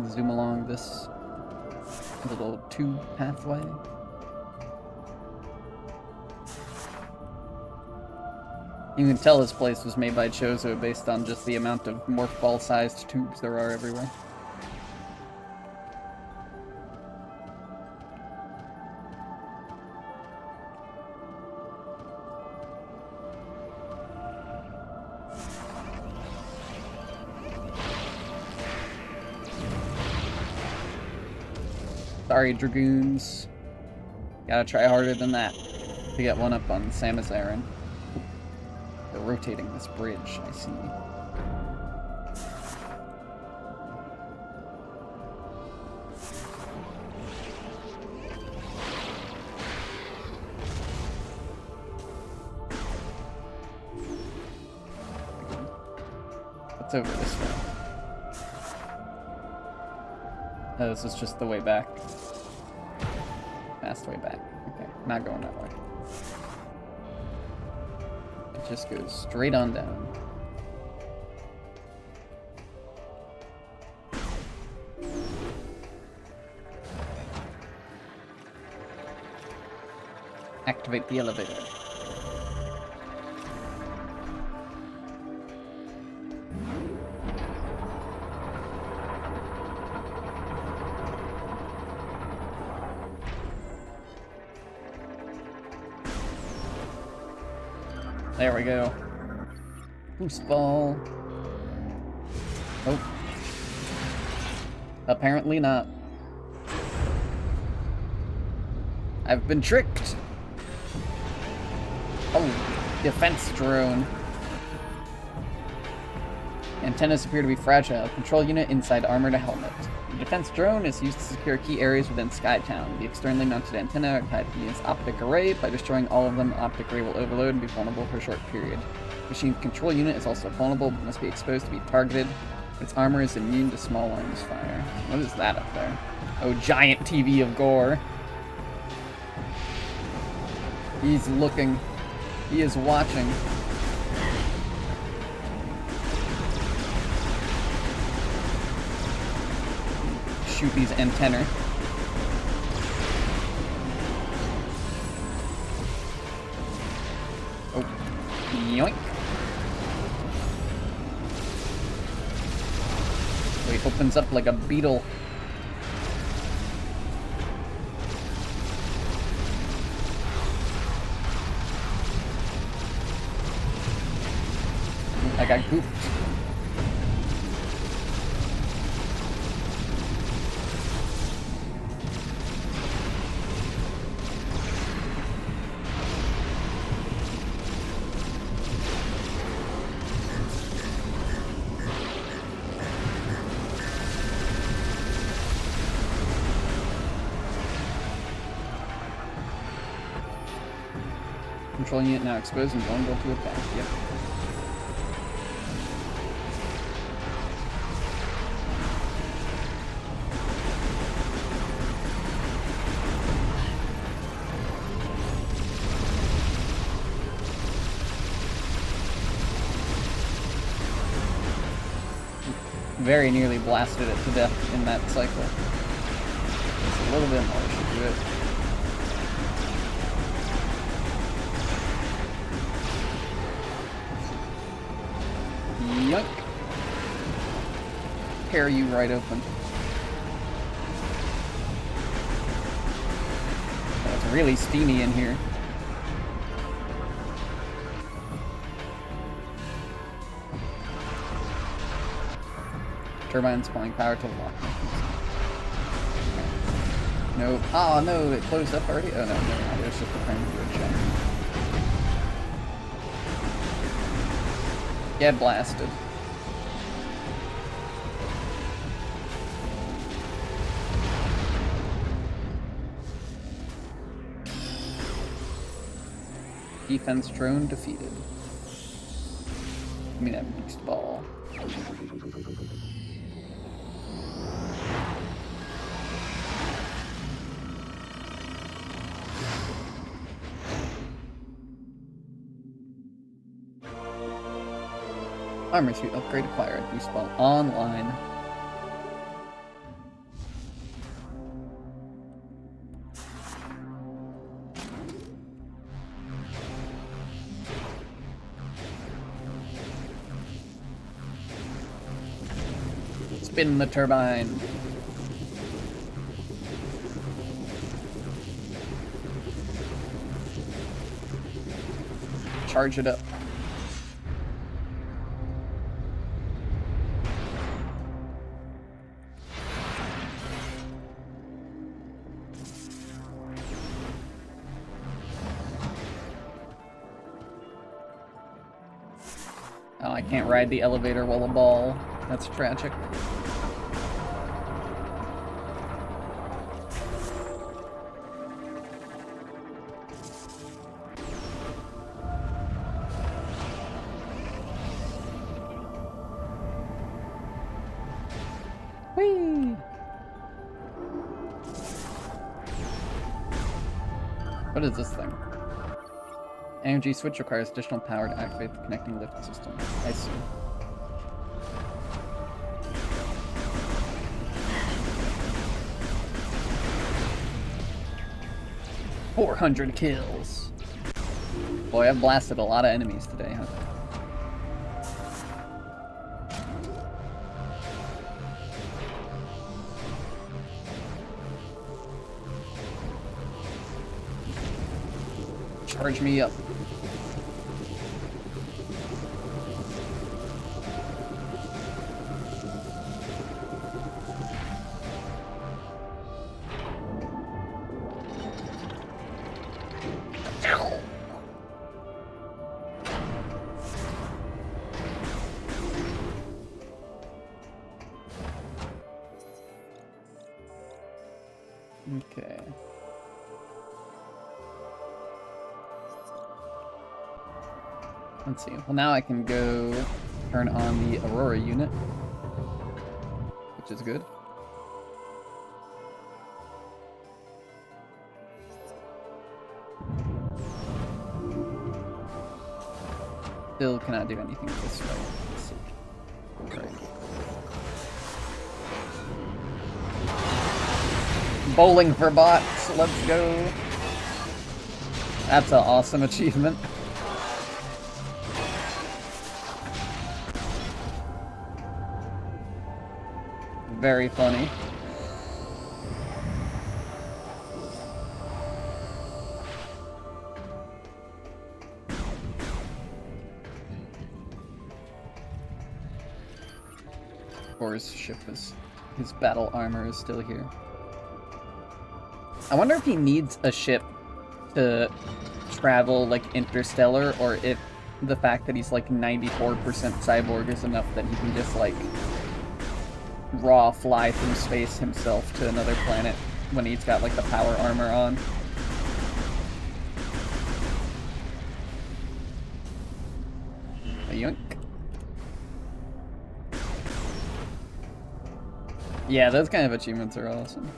Zoom along this little tube pathway. You can tell this place was made by Chozo based on just the amount of morph ball-sized tubes there are everywhere. Sorry, Dragoons. Gotta try harder than that to get one up on Samus Aran. They're rotating this bridge, I see. What's over this way? Oh, this is just the way back. Fast way back. Okay, not going that way. It just goes straight on down. Activate the elevator. There we go. Boost ball. Oh. Apparently not. I've been tricked. Oh, defense drone. Antennas appear to be fragile. Control unit inside armor to helmet. The defense drone is used to secure key areas within Skytown. The externally mounted antenna are tied to the unit's optic array. By destroying all of them, the optic array will overload and be vulnerable for a short period. The machine's control unit is also vulnerable, but must be exposed to be targeted. Its armor is immune to small arms fire. What is that up there? Oh, giant TV of gore. He's looking. He is watching. Shoot these antennae. Oh. Yoink. So he opens up like a beetle. I got gooped. Controlling it now exposed and vulnerable to attack. Yep. Very nearly blasted it to death in that cycle. Just a little bit more should do it. Yoink. Tear you right open. Oh, it's really steamy in here. Turbine supplying power to the lock. Nope. Oh no, it closed up already? Oh no, no, there's just a frame to do a check. Get blasted. Defense drone defeated. I mean, that beast ball. Armor suit upgrade acquired. Boost ball online. Spin the turbine. Charge it up. Oh, I can't ride the elevator while a ball. That's tragic. Whee! What is this thing? Energy switch requires additional power to activate the connecting lift system. I see. $400 kills. Boy, I've blasted a lot of enemies today, huh? Charge me up. Okay. Let's see. Well, now I can go turn on the Aurora unit, which is good. Still cannot do anything this way. Let's see. Right. Bowling for bots, let's go. That's an awesome achievement. Very funny. Thor's ship is, his battle armor is still here. I wonder if he needs a ship to travel like interstellar, or if the fact that he's like 94% cyborg is enough that he can just like raw fly through space himself to another planet when he's got like the power armor on. yoink. Yeah, those kind of achievements are awesome.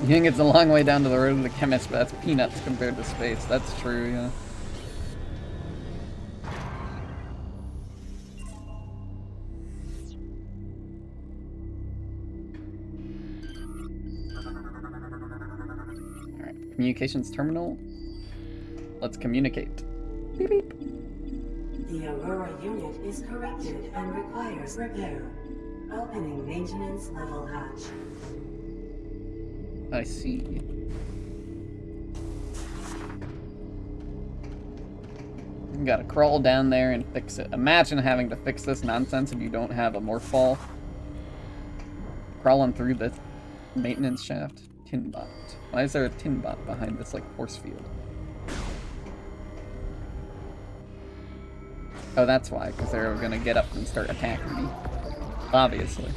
You think it's a long way down to the road to the chemist, but that's peanuts compared to space. That's true, yeah. Alright, communications terminal. Let's communicate. Beep beep. The Aurora unit is corrupted and requires repair. Opening maintenance level hatch. I see. You gotta crawl down there and fix it. Imagine having to fix this nonsense if you don't have a morph ball. Crawling through the maintenance shaft. Tin bot. Why is there a tin bot behind this, like, force field? Oh, that's why, because they're gonna get up and start attacking me. Obviously.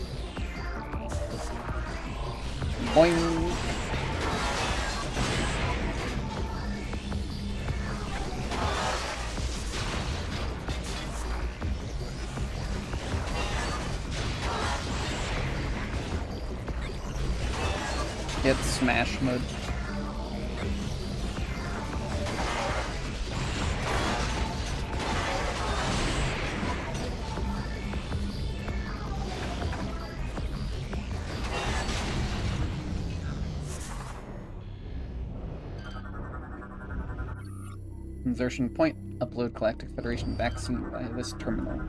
Boing! Get smash mode. Insertion point. Upload Galactic Federation vaccine via this terminal.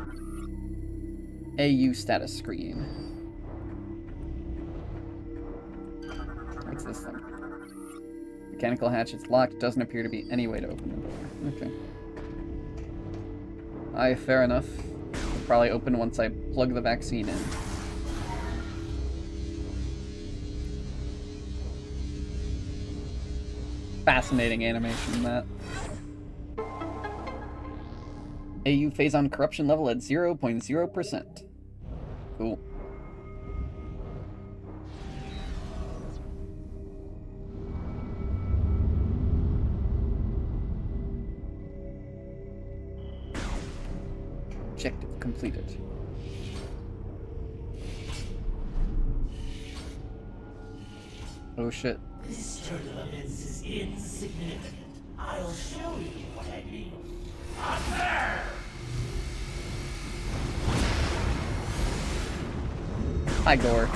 AU status screen. What's this thing? Mechanical hatch is locked. Doesn't appear to be any way to open the door. Okay. Aye, fair enough. It'll probably open once I plug the vaccine in. Fascinating animation, that. AU phase-on corruption level at 0.0%. Cool. Objective completed. Oh shit. This turn of events is insignificant. I'll show you what I mean. Observe! Hi, Gore.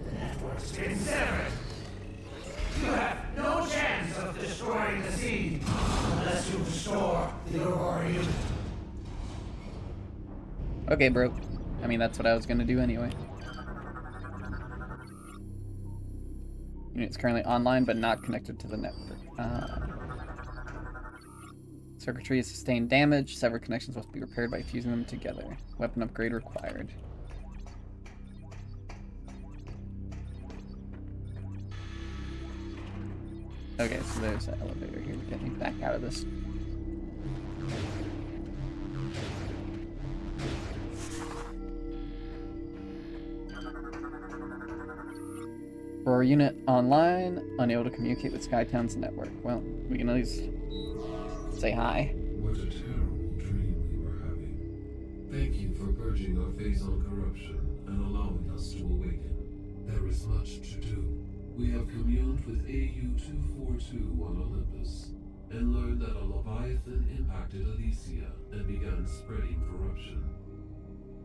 The network's been severed. You have no chance of destroying the seed unless you restore the Aurora unit. Okay, bro. I mean, that's what I was gonna do anyway. Unit's currently online, but not connected to the network. Circuitry has sustained damage. Severed connections must be repaired by fusing them together. Weapon upgrade required. Okay, so there's an elevator here to get me back out of this. For unit online, unable to communicate with Skytown's network. Well, we can at least say hi. What a terrible dream we were having. Thank you for purging our phase-on corruption and allowing us to awaken. There is much to do. We have communed with AU-242 on Olympus and learned that a Leviathan impacted Elysia and began spreading corruption.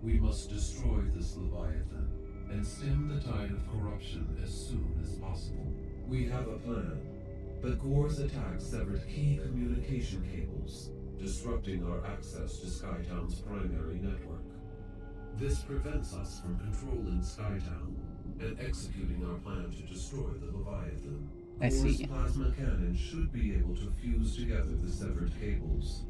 We must destroy this Leviathan and stem the tide of corruption as soon as possible. We have a plan, but Gore's attack severed key communication cables, disrupting our access to Skytown's primary network. This prevents us from controlling Skytown and executing our plan to destroy the Leviathan. I see. Gore's plasma cannon should be able to fuse together the severed cables.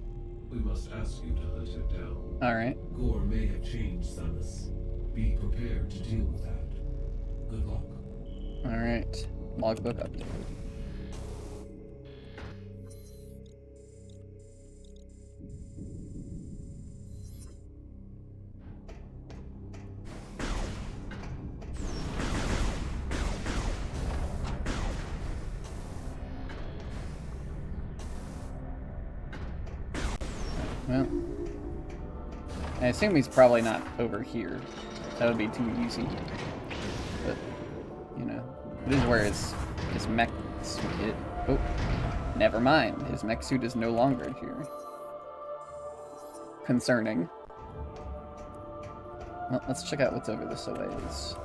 We must ask you to hunt it down. Alright. Gore may have changed, Samus. Be prepared to deal with that. Good luck. Alright. Logbook update. Well, I assume he's probably not over here. That would be too easy. But, you know, it is where his mech suit. Oh, never mind. His mech suit is no longer here. Concerning. Well, let's check out what's over this a ways.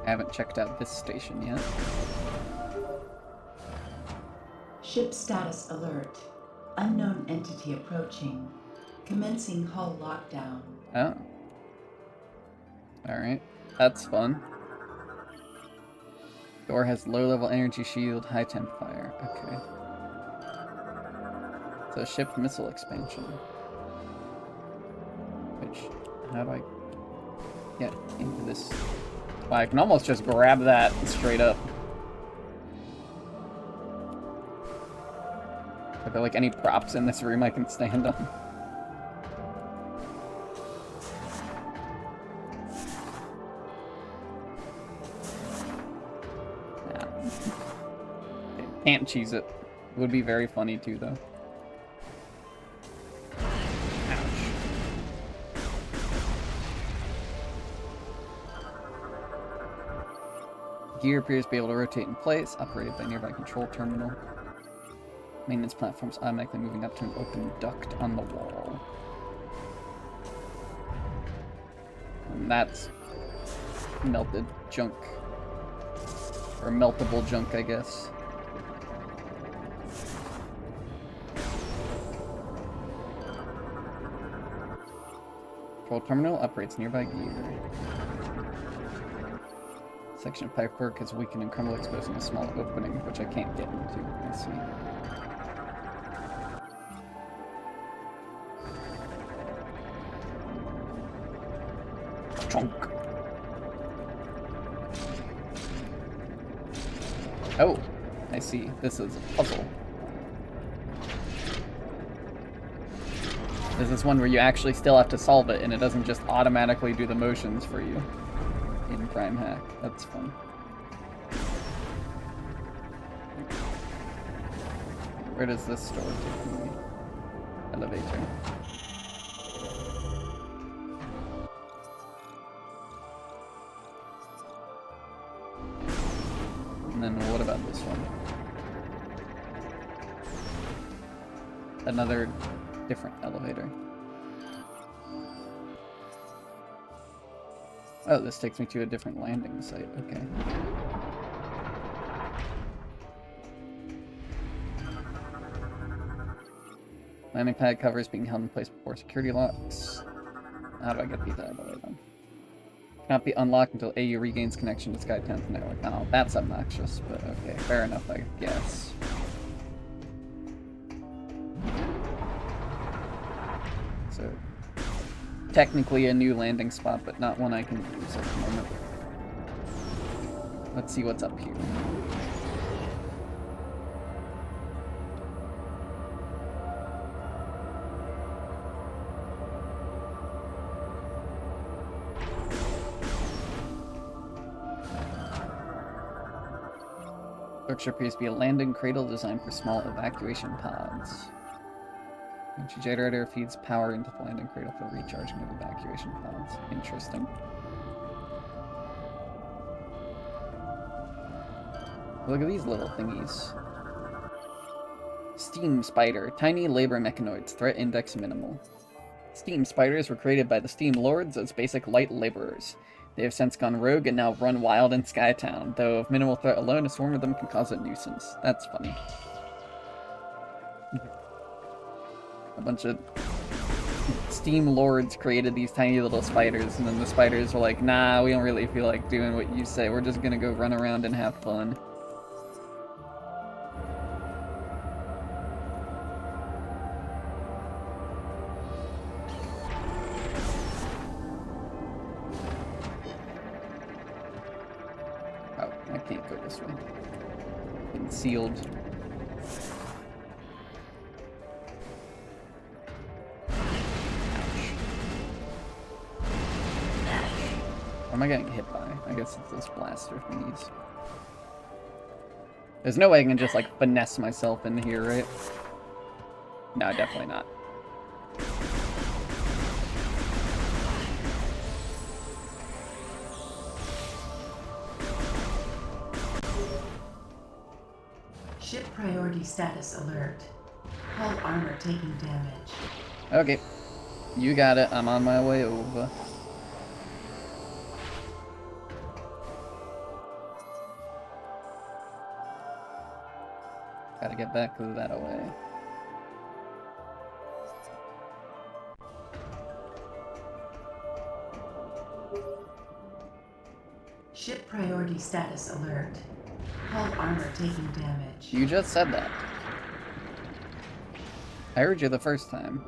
I haven't checked out this station yet. Ship status alert. Unknown entity approaching. Commencing hull lockdown. Oh. Alright. That's fun. Door has low-level energy shield, high temp fire. Okay. So ship missile expansion. Which, how do I get into this? Well, I can almost just grab that straight up. Are there like any props in this room I can stand on? Nah. Can't cheese it. It would be very funny too, though. Gear appears to be able to rotate in place, operated by nearby control terminal. Maintenance platforms automatically moving up to an open duct on the wall. And that's melted junk. Or meltable junk, I guess. Control terminal operates nearby gear. Section of pipework is weakened and crumbled, exposing a small opening, which I can't get into. I see. Chunk. Oh, I see. This is a puzzle. This is one where you actually still have to solve it, and it doesn't just automatically do the motions for you. In Prime Hack. That's fun. Where does this store take me? Elevator. And then what about this one? Another different elevator. Oh, this takes me to a different landing site. Okay. Landing pad cover is being held in place before security locks. How do I get these out of the way then? Cannot be unlocked until AU regains connection to Skytown's network. Oh, that's obnoxious, but okay, fair enough, I guess. So, technically a new landing spot, but not one I can use at the moment. Let's see what's up here. Structure appears to be a landing cradle designed for small evacuation pods. Energy generator feeds power into the landing cradle for recharging of evacuation pods. Interesting. Look at these little thingies. Steam Spider. Tiny labor mechanoids. Threat index minimal. Steam Spiders were created by the Steam Lords as basic light laborers. They have since gone rogue and now run wild in Skytown, though of minimal threat alone, a swarm of them can cause a nuisance. That's funny. A bunch of Steam Lords created these tiny little spiders, and then the spiders were like, nah, we don't really feel like doing what you say, we're just gonna go run around and have fun. sealed. What am I getting hit by? I guess it's this blaster thingies. There's no way I can just, like, finesse myself in here, right? No, definitely not. Ship priority status alert. Hull armor taking damage. Okay. You got it. I'm on my way over. Gotta get back that way. Ship priority status alert. Hull armor taking damage. You just said that. I heard you the first time.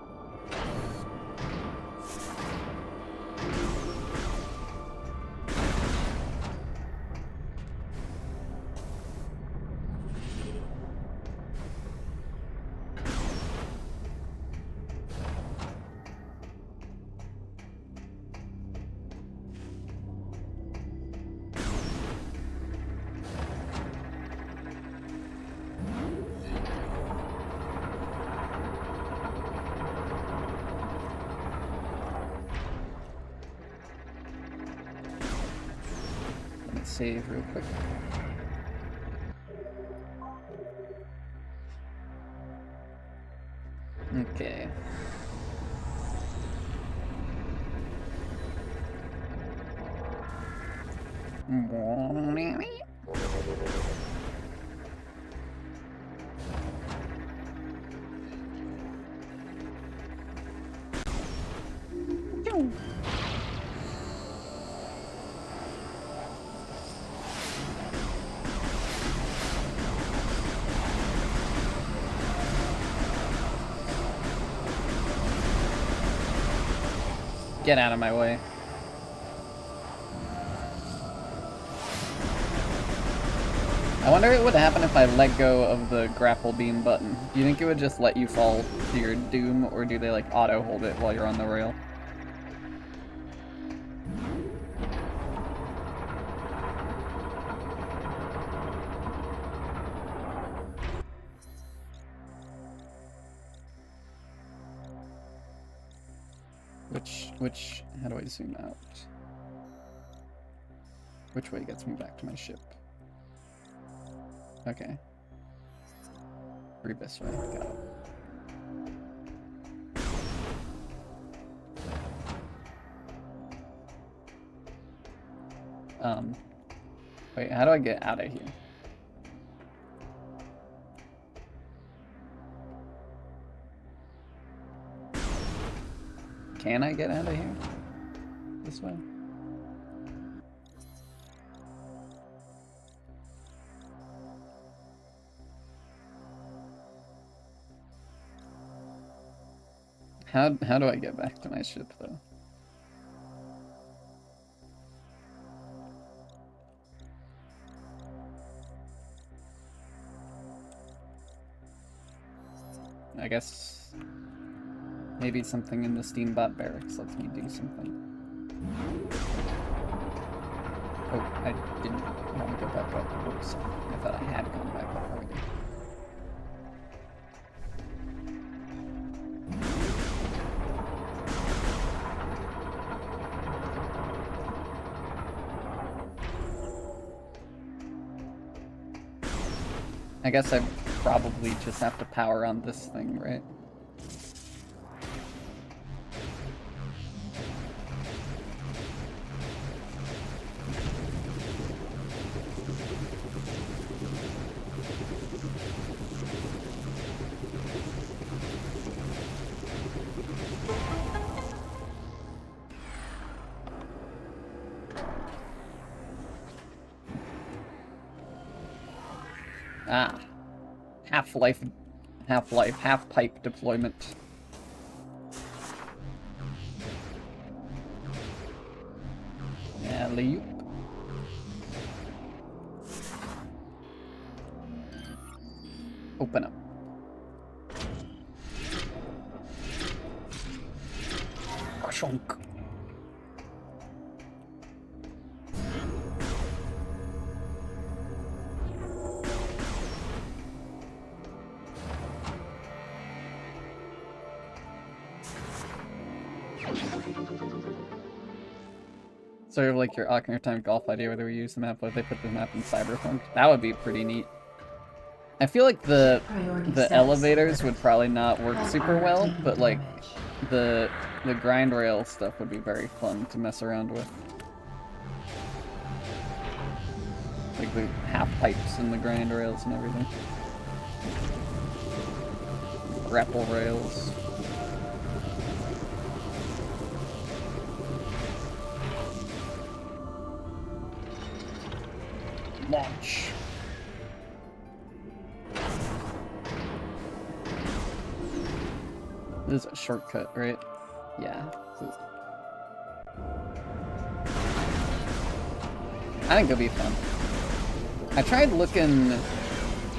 Save real quick. Okay. Get out of my way. I wonder what would happen if I let go of the grapple beam button. Do you think it would just let you fall to your doom, or do they like auto hold it while you're on the rail? How do I zoom out? Which way gets me back to my ship? Okay. Through this way, got it. Wait, how do I get out of here? Can I get out of here? This way? How do I get back to my ship, though? I guess maybe something in the Steambot barracks lets me do something. Oh, I didn't want to go back up. Whoops. I thought I had gone back up already. I guess I probably just have to power on this thing, right? Ah. Half-life, half-pipe deployment. Alley-oop. Open up. Shonk. Sort of like your Ocarina of Time golf idea where they use the map, like they put the map in Cyberpunk. That would be pretty neat. I feel like the elevators would probably not work super well, but like the grind rail stuff would be very fun to mess around with. Like the half pipes and the grind rails and everything. Grapple rails. Launch. This is a shortcut, right? Yeah. I think it'll be fun. I tried looking...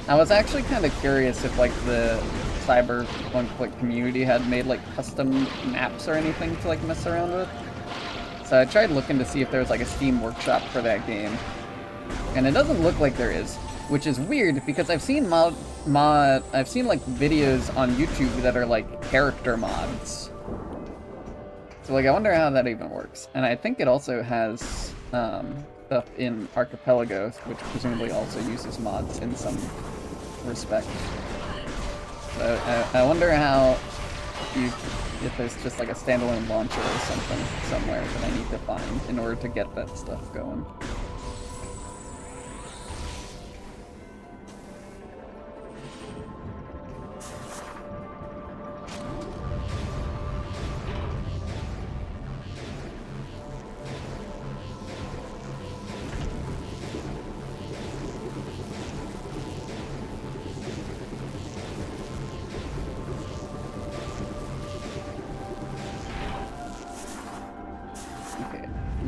I was actually kind of curious if, like, the Cyberpunk, like, community had made, like, custom maps or anything to, like, mess around with. So I tried looking to see if there was, like, a Steam workshop for that game. And it doesn't look like there is, which is weird because I've seen I've seen like videos on YouTube that are like character mods. So like I wonder how that even works. And I think it also has stuff in Archipelago, which presumably also uses mods in some respect. So I wonder how if there's just like a standalone launcher or something somewhere that I need to find in order to get that stuff going.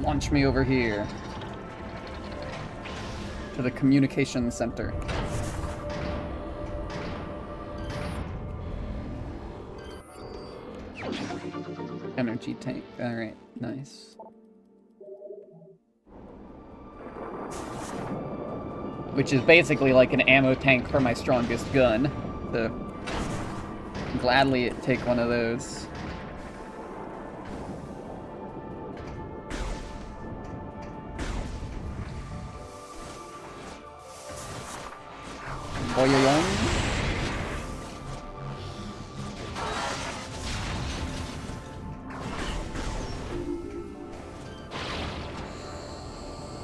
Launch me over here to the communication center. Energy tank. Alright, nice. Which is basically like an ammo tank for my strongest gun. So gladly take one of those.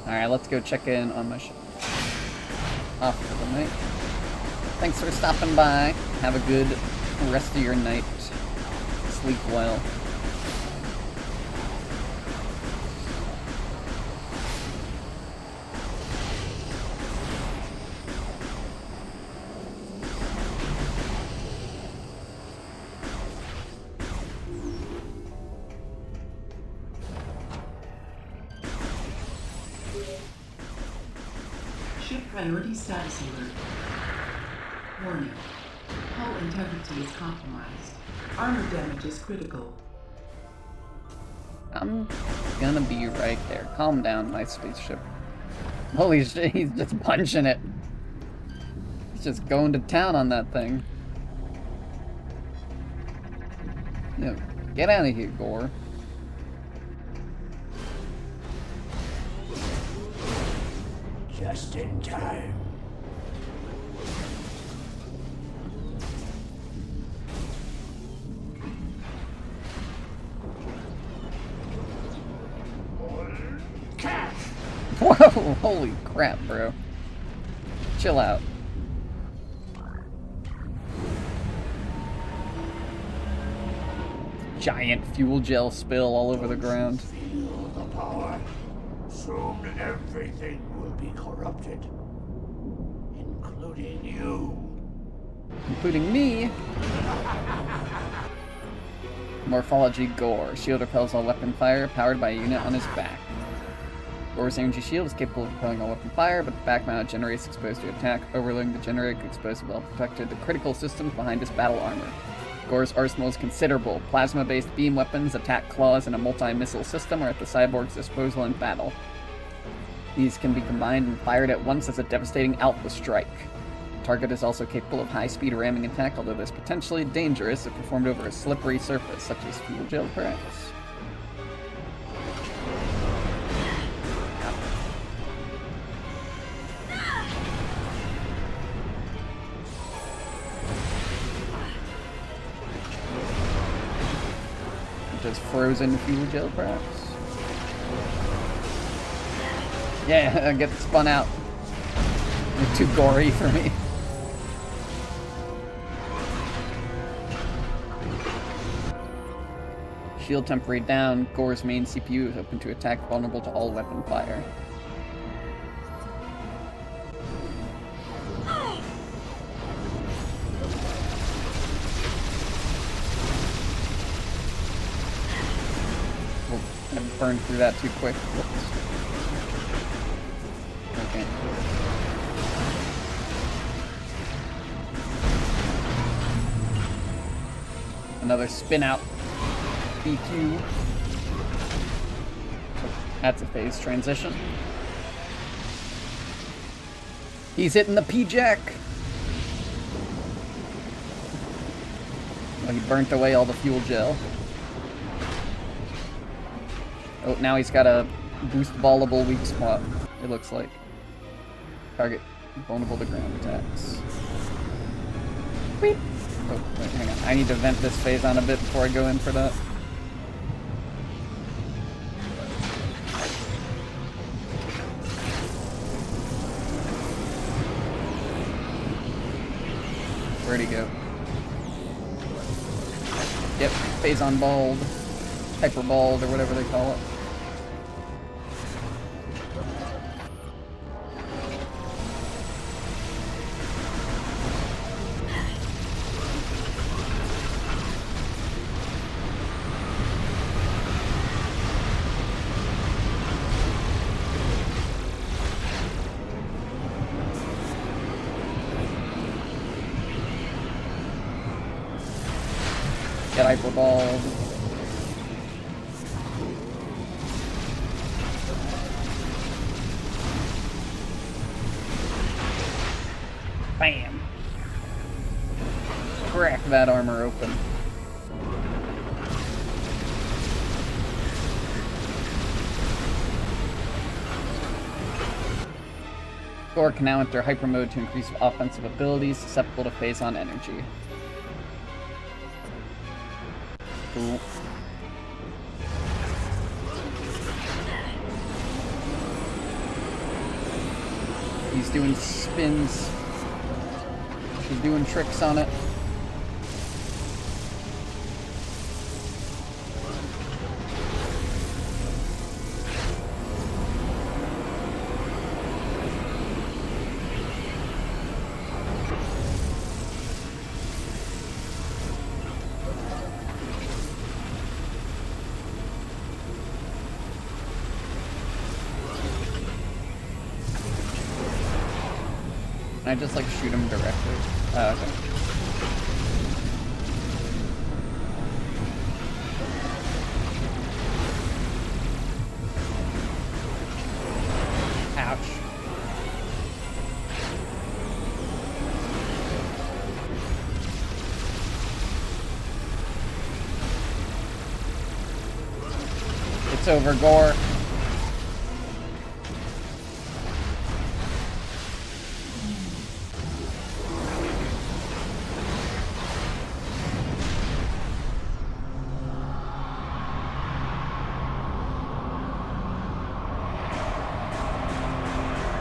Alright, let's go check in on my ship. Off for the night. Thanks for stopping by. Have a good rest of your night. Sleep well. Priority status alert. Warning. Hull integrity is compromised. Armor damage is critical. I'm gonna be right there. Calm down, my spaceship. Holy shit, he's just punching it. He's just going to town on that thing. No, get out of here, Gore. Just in time. Catch! Whoa, holy crap, bro. Chill out. Giant fuel gel spill all over the ground. Feel the power. Soon everything will be corrupted. Including you. Including me. Morphology Gore. Shield repels all weapon fire, powered by a unit on his back. Gore's energy shield is capable of repelling all weapon fire, but the back mounted generator is exposed to attack. Overloading the generator could expose the well-protected the critical systems behind his battle armor. Gore's arsenal is considerable. Plasma-based beam weapons, attack claws, and a multi-missile system are at the cyborg's disposal in battle. These can be combined and fired at once as a devastating alpha strike. The target is also capable of high-speed ramming attack, although this is potentially dangerous if performed over a slippery surface, such as fuel gel cracks. Just frozen fuel gel cracks. Yeah, get spun out. They're too gory for me. Shield temporary down. Gore's main CPU is open to attack, vulnerable to all weapon fire. Oh, I burned through that too quick. Whoops. Okay. Another spin out. BQ. That's a phase transition. He's hitting the P-Jack. Oh, he burnt away all the fuel gel. Oh, now he's got a boost ballable weak spot, it looks like. Target vulnerable to ground attacks. Whee! Oh, wait, hang on. I need to vent this phase on a bit before I go in for that. Where'd he go? Yep, phase on bald. Hyper bald, or whatever they call it. Get hyper balled. Bam! Crack that armor open. Gore can now enter hyper mode to increase offensive abilities susceptible to phase on energy. Cool. He's doing spins. He's doing tricks on it. I just like shoot him directly. Oh, okay. Ouch. It's over, Gore.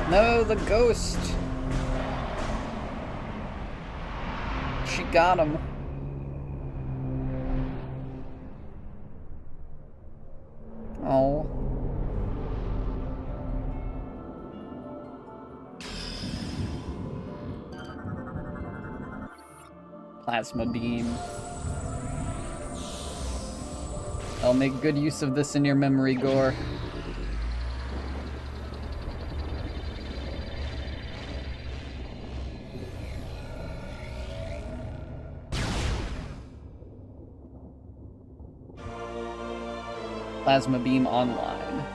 No, the ghost! She got him. Oh. Plasma beam. I'll make good use of this in your memory, Gore. Plasma beam online.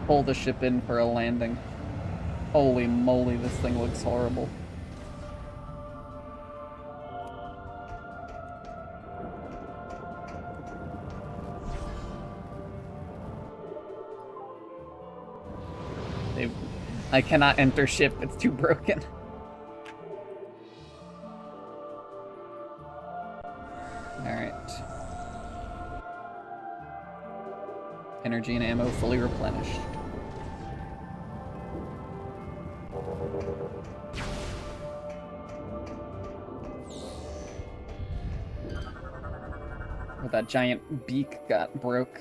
Pull the ship in for a landing. Holy moly, this thing looks horrible. I cannot enter ship, it's too broken. Alright. Energy and ammo fully replenished. Oh, that giant beak got broke.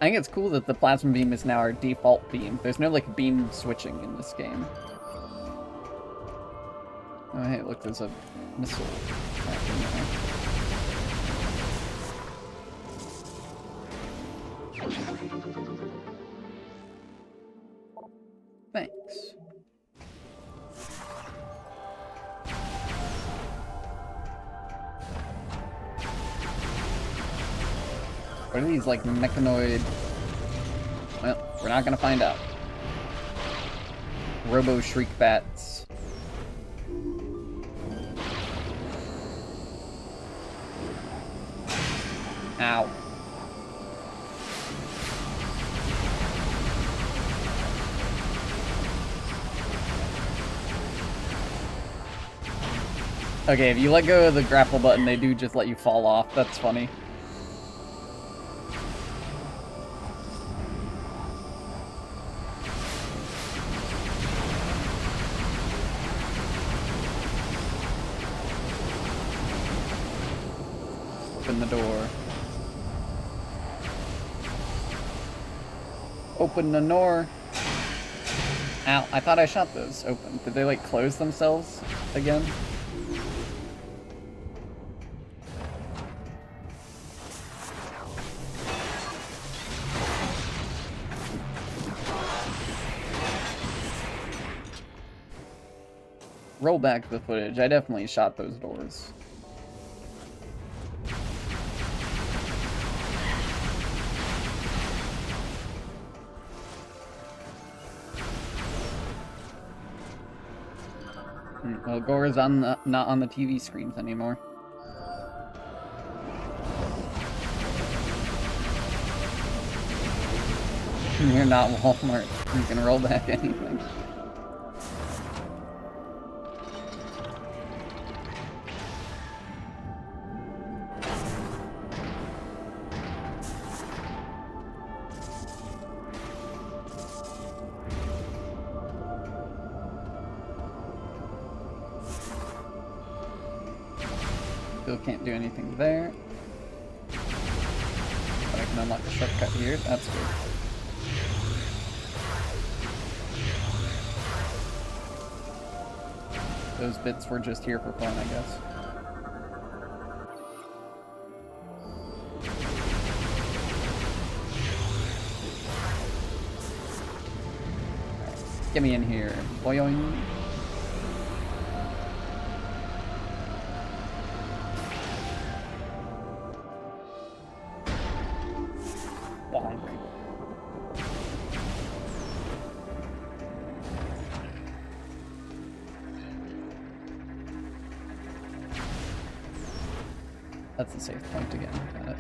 I think it's cool that the plasma beam is now our default beam. There's no, like, beam switching in this game. Oh, hey, look, there's a missile back in there. Thanks. What are these, like, mechanoid... Well, we're not gonna find out. Robo-shriek bats. Ow. Okay, if you let go of the grapple button, they do just let you fall off. That's funny. Open the door. Open the door. Ow, I thought I shot those open. Did they, like, close themselves again? Roll back the footage. I definitely shot those doors. Well, Gore's not on the TV screens anymore. You're not Walmart. You can roll back anything. Still can't do anything there. But I can unlock a shortcut here. That's good. Those bits were just here for fun, I guess. Get me in here. Boing. Bonk. That's the safe point again. Got it.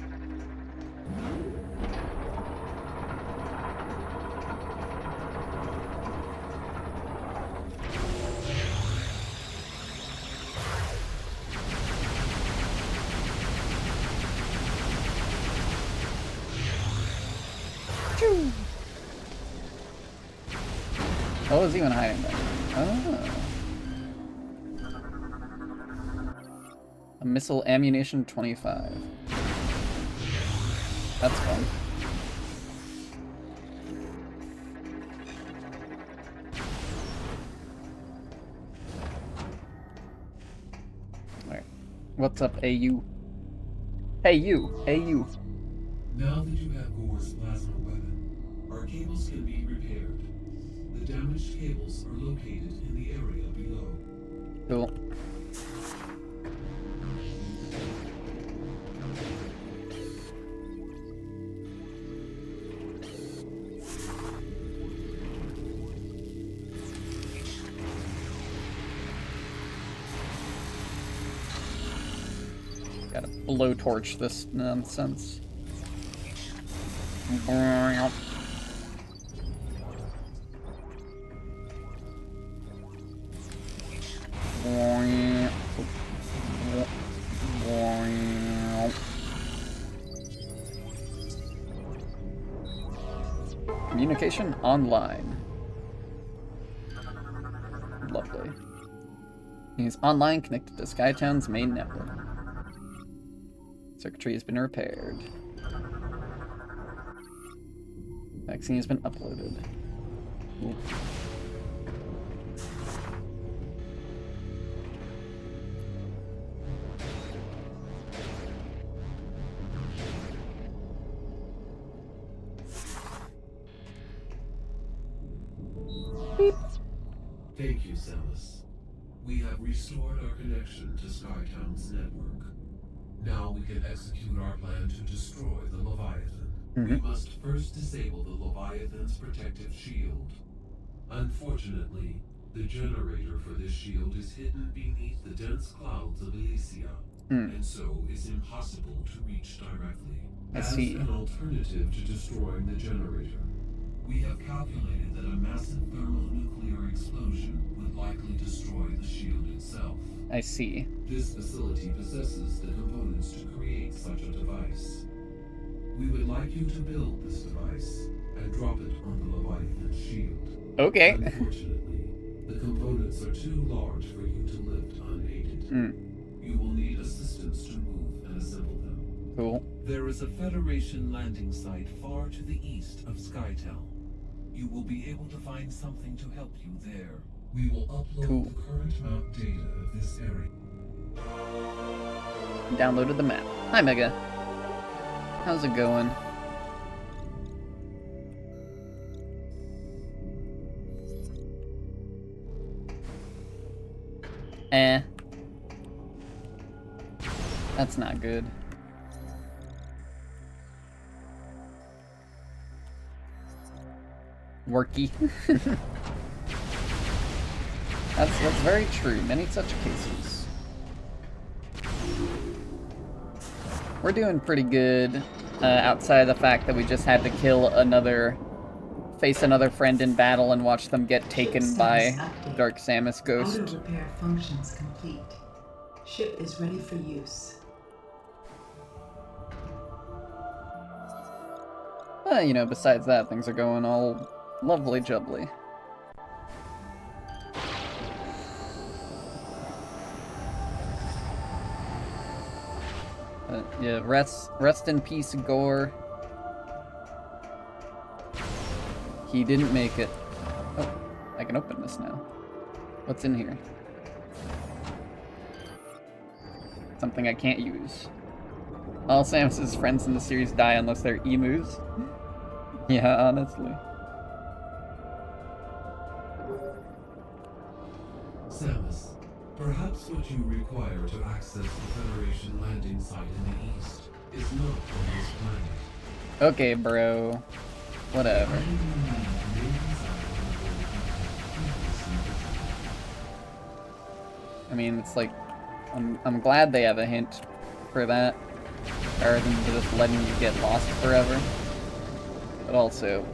What was he even hiding there? Oh. A missile ammunition 25. That's fun. What's up, AU? Hey, you! AU! Now that you have Gore's plasma weapon, our cables can be repaired. The damaged cables are located in the area below. Cool. Gotta blowtorch this nonsense. Communication online. Lovely. He's online connected to Skytown's main network. Circuitry has been repaired. Vaccine has been uploaded. Cool. Beep. Thank you, Samus. We have restored our connection to Skytown's network. Now we can execute our plan to destroy the Leviathan. We must first disable the Leviathan's protective shield. Unfortunately, the generator for this shield is hidden beneath the dense clouds of Elysia, and so is impossible to reach directly. As an alternative to destroying the generator, we have calculated that a massive thermonuclear explosion would likely destroy the shield itself. I see. This facility possesses the components to create such a device. We would like you to build this device and drop it on the Leviathan shield. Okay. Unfortunately, the components are too large for you to lift unaided. You will need assistance to move and assemble them. Cool. There is a Federation landing site far to the east of Skytown. You will be able to find something to help you there. We will upload the current map data of this area. Downloaded the map. Hi, Mega. How's it going? That's not good. Worky. That's very true. Many such cases. We're doing pretty good, outside of the fact that we just had to face another friend in battle and watch them get taken by Dark Samus Ghost. Auto repair functions complete. Ship is ready for use. You know, besides that, things are going all lovely jubbly. Yeah, rest in peace, Gore. He didn't make it. Oh, I can open this now. What's in here? Something I can't use. All Samus's friends in the series die unless they're emus. Yeah, honestly. Samus, perhaps what you require to access the Federation landing site in the east is not on this planet. Okay, bro. Whatever. I mean, it's like, I'm glad they have a hint for that, rather than just letting you get lost forever. But also,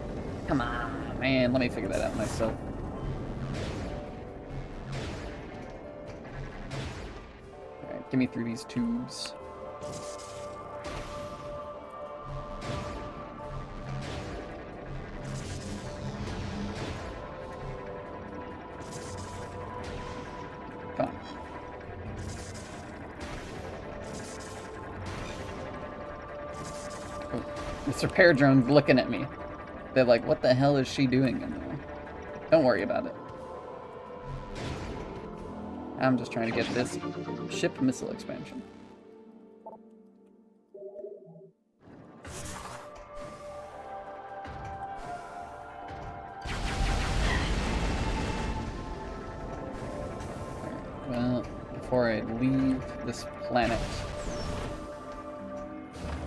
come on, man, let me figure that out myself. Alright, get me through these tubes. Come on. Oh, this repair drone's looking at me. They're like, what the hell is she doing in there? Don't worry about it. I'm just trying to get this ship missile expansion. before I leave this planet,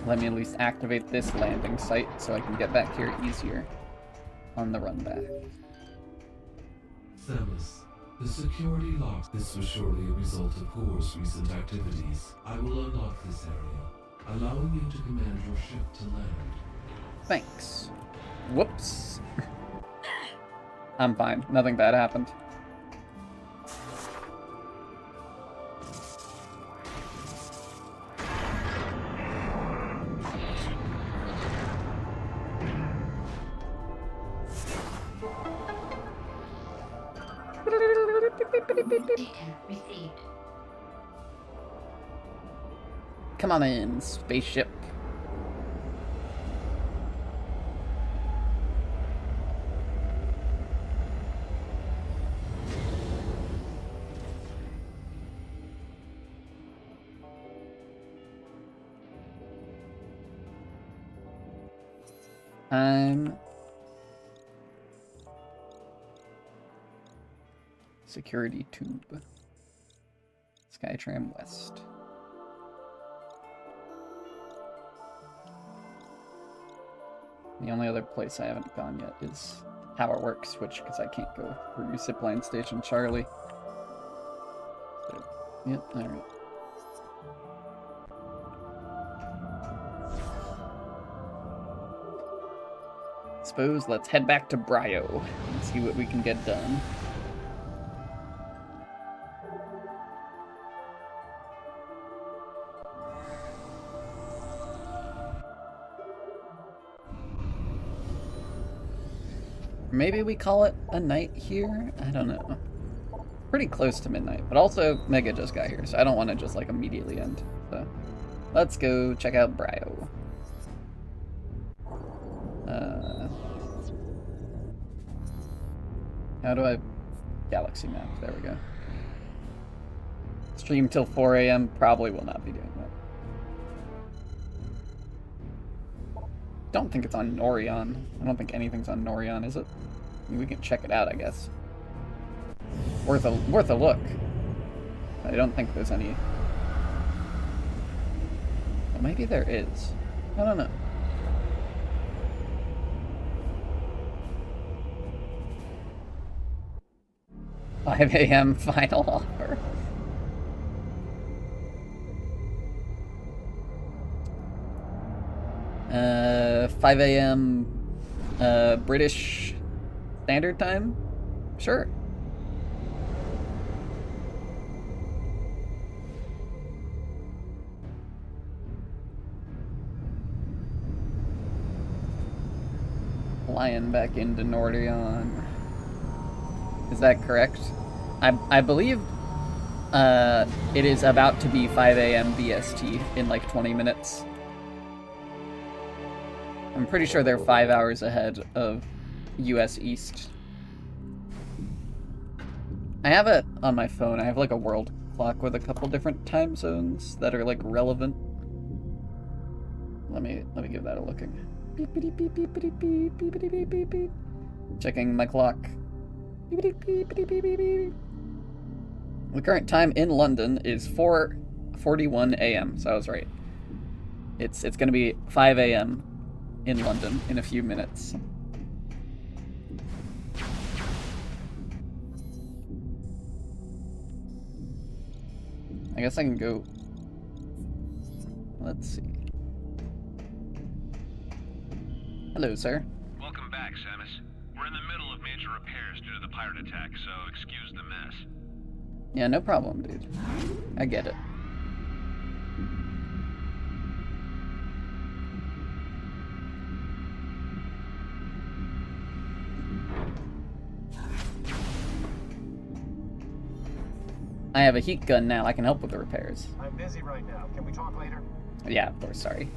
let me at least activate this landing site so I can get back here easier on the run back. Samus, the security lock. This was surely a result of Gore's recent activities. I will unlock this area, allowing you to command your ship to land. Thanks. Whoops. I'm fine. Nothing bad happened. Come on in, spaceship. Security tube. Skytram West. The only other place I haven't gone yet is Power Works, which, because I can't go through Zipline Station Charlie. So, yep, alright. Suppose let's head back to Brio and see what we can get done. Maybe we call it a night here? I don't know. Pretty close to midnight, but also Mega just got here, so I don't want to just like immediately end. So let's go check out Brio. How do I galaxy map? There we go. Stream till 4 a.m. Probably will not be doing that. Don't think it's on Norion. I don't think anything's on Norion, is it? I mean, we can check it out, I guess. Worth a look. I don't think there's any. Well, maybe there is. I don't know. $5 a.m. final offer. 5 a.m. British Standard Time? Sure. Flying back into Nordion. Is that correct? I believe it is about to be 5 a.m. BST in like 20 minutes. I'm pretty sure they're 5 hours ahead of US East. I have it on my phone. I have like a world clock with a couple different time zones that are like relevant. Let me give that a looking. Beep beep beep beep beep beep beep beep beep beep beep. Checking my clock. Beep beep beep beep beep beep beep. The current time in London is 4:41 a.m. So I was right. It's gonna be 5 a.m. in London in a few minutes. I guess I can go. Let's see. Hello, sir. Welcome back, Samus. We're in the middle of major repairs due to the pirate attack, so excuse the mess. Yeah, no problem, dude. I get it. I have a heat gun now. I can help with the repairs. I'm busy right now. Can we talk later? Yeah, of course. Sorry.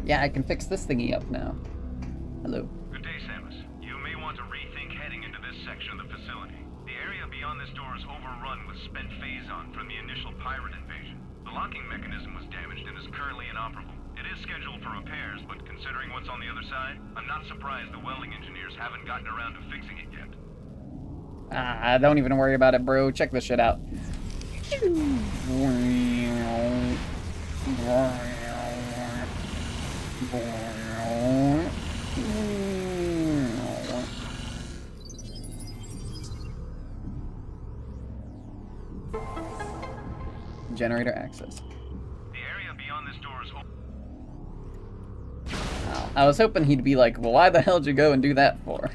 Yeah, I can fix this thingy up now. Hello. Good day, Samus. You may want to rethink heading into this section of the facility. The area beyond this door is overrun with spent phazon from the initial pirate invasion. The locking mechanism was damaged and is currently inoperable. It It is scheduled for repairs, but considering what's on the other side, I'm not surprised the welding engineers haven't gotten around to fixing it yet. Ah, don't even worry about it, bro. Check this shit out. Generator access. The area beyond this door is Wow. I was hoping he'd be like, well, why the hell did you go and do that for?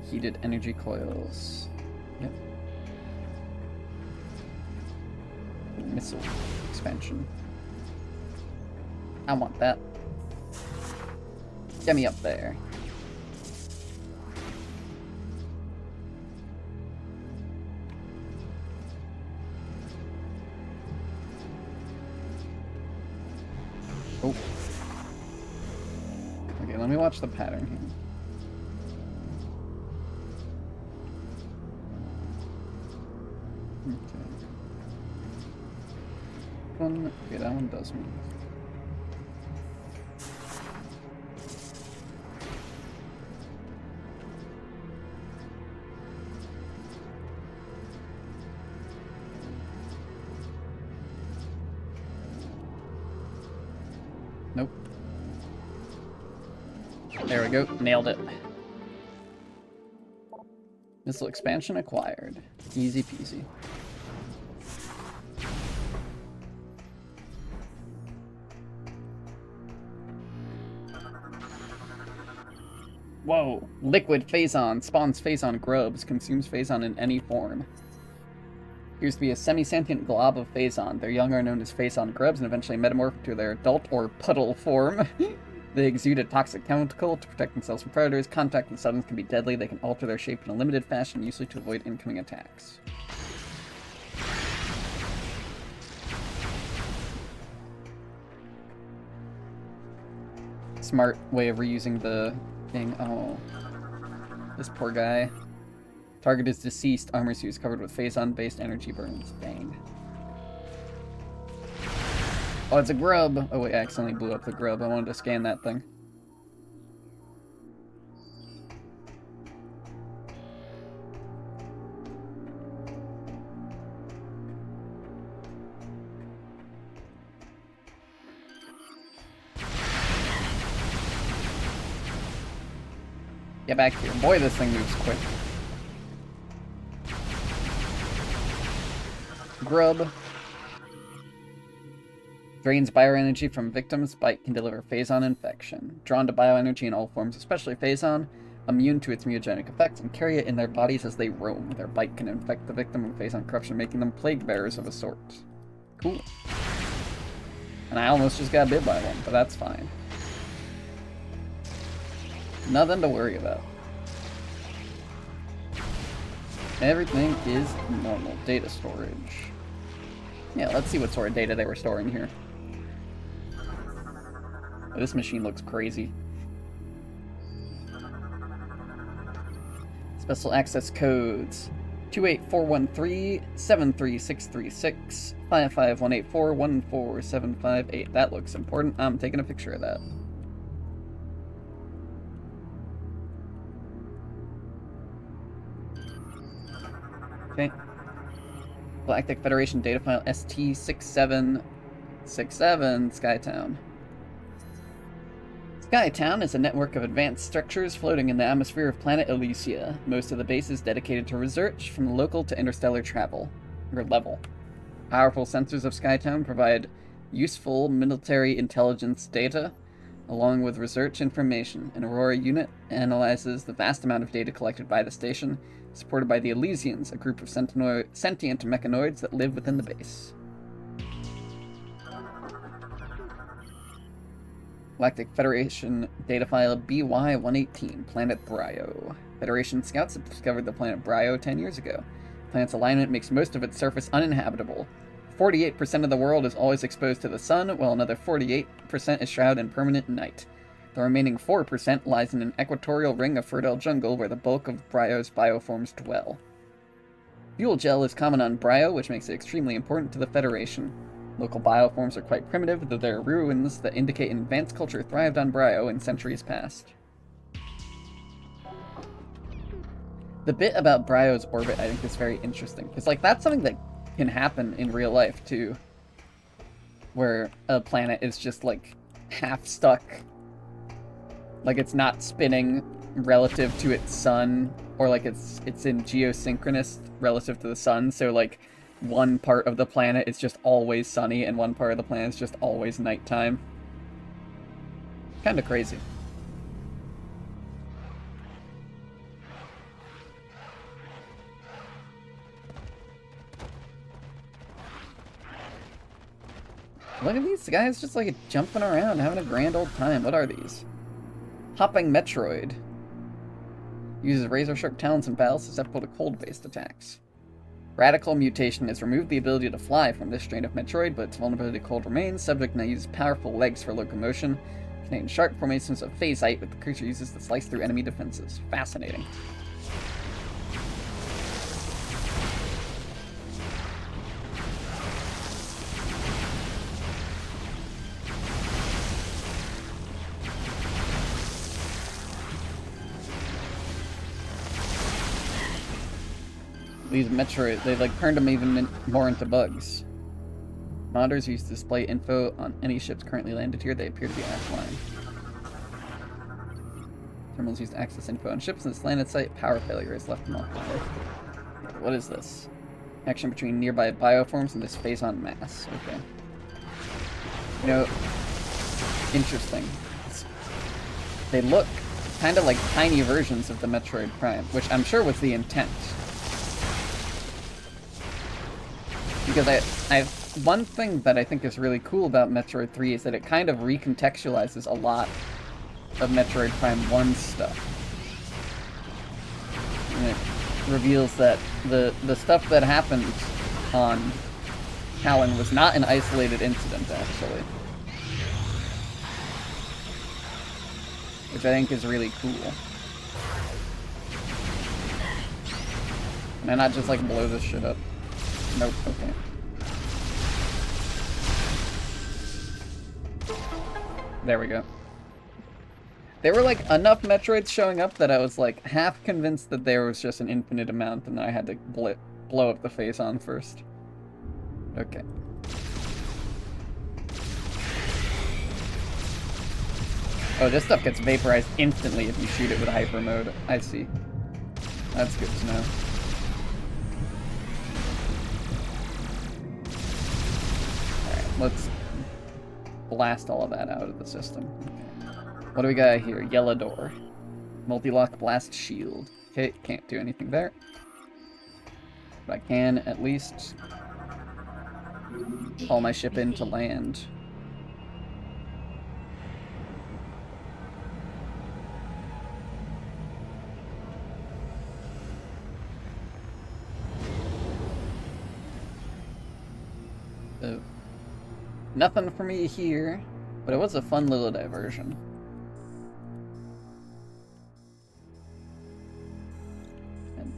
Heated energy coils. Yep. Missile expansion. I want that. Get me up there. Oh. Okay, let me watch the pattern here. Okay. Okay, that one does move. Nope. There we go. Nailed it. Missile expansion acquired. Easy peasy. Whoa. Liquid Phazon spawns Phazon grubs, consumes Phazon in any form. Appears to be a semi-sentient glob of Phazon. Their young are known as Phazon grubs and eventually metamorph to their adult or puddle form. They exude a toxic chemical to protect themselves from predators. Contact with Suddens can be deadly. They can alter their shape in a limited fashion, usually to avoid incoming attacks. Smart way of reusing the thing. Oh. This poor guy. Target is deceased. Armor suit is covered with Phazon-based energy burns. Dang. Oh, it's a grub! Oh wait, I accidentally blew up the grub. I wanted to scan that thing. Get back here. Boy, this thing moves quick. Grub. Drains bioenergy from victims. Bite can deliver Phazon infection. Drawn to bioenergy in all forms, especially Phazon, immune to its mutagenic effects, and carry it in their bodies as they roam. Their bite can infect the victim with Phazon corruption, making them plague bearers of a sort. Cool. And I almost just got bit by one, but that's fine. Nothing to worry about. Everything is normal. Data storage. Yeah, let's see what sort of data they were storing here. Oh, this machine looks crazy. Special access codes. 28413 73636 55184 14758. That looks important. I'm taking a picture of that. Okay. Galactic Federation data file ST6767 Skytown. Skytown is a network of advanced structures floating in the atmosphere of planet Elysia. Most of the base is dedicated to research, from local to interstellar travel, or level. Powerful sensors of Skytown provide useful military intelligence data, along with research information. An Aurora unit analyzes the vast amount of data collected by the station, supported by the Elysians, a group of sentient mechanoids that live within the base. Galactic Federation data file BY-118, Planet Bryo. Federation scouts have discovered the planet Bryo 10 years ago. The planet's alignment makes most of its surface uninhabitable. 48% of the world is always exposed to the sun, while another 48% is shrouded in permanent night. The remaining 4% lies in an equatorial ring of fertile jungle where the bulk of Bryo's bioforms dwell. Fuel gel is common on Brio, which makes it extremely important to the Federation. Local bioforms are quite primitive, though there are ruins that indicate an advanced culture thrived on Brio in centuries past. The bit about Brio's orbit, I think, is very interesting. Because, like, that's something that can happen in real life, too. Where a planet is just, like, half stuck. Like, it's not spinning relative to its sun, or, like, it's in geosynchronous relative to the sun, so, like, one part of the planet is just always sunny, and one part of the planet is just always nighttime. Kinda crazy. Look at these guys just, like, jumping around, having a grand old time. What are these? Hopping Metroid. Uses razor-sharp talons and battle susceptible to cold-based attacks. Radical mutation has removed the ability to fly from this strain of Metroid, but its vulnerability to cold remains. Subject now uses powerful legs for locomotion. Contain sharp formations of phasite, but the creature uses to slice through enemy defenses. Fascinating. These Metroid, they've like turned them even more into bugs. Monitors used to display info on any ships currently landed here. They appear to be offline. Terminals used to access info on ships in this landed site. Power failure has left them offline. What is this? Action between nearby bioforms and this phase-on mass. Okay. You know, interesting. They look kind of like tiny versions of the Metroid Prime, which I'm sure was the intent. Because one thing that I think is really cool about Metroid 3 is that it kind of recontextualizes a lot of Metroid Prime 1's stuff. And it reveals that the stuff that happened on Talon was not an isolated incident, actually. Which I think is really cool. Can I not just, like, blow this shit up? Nope, okay. There we go. There were, like, enough Metroids showing up that I was, like, half convinced that there was just an infinite amount and I had to blow up the face-on first. Okay. Oh, this stuff gets vaporized instantly if you shoot it with hyper mode. I see. That's good to know. Let's blast all of that out of the system. Okay. What do we got here? Yellow door. Multi-lock blast shield. Okay, can't do anything there. But I can at least haul my ship in to land. So, nothing for me here, but it was a fun little diversion. And,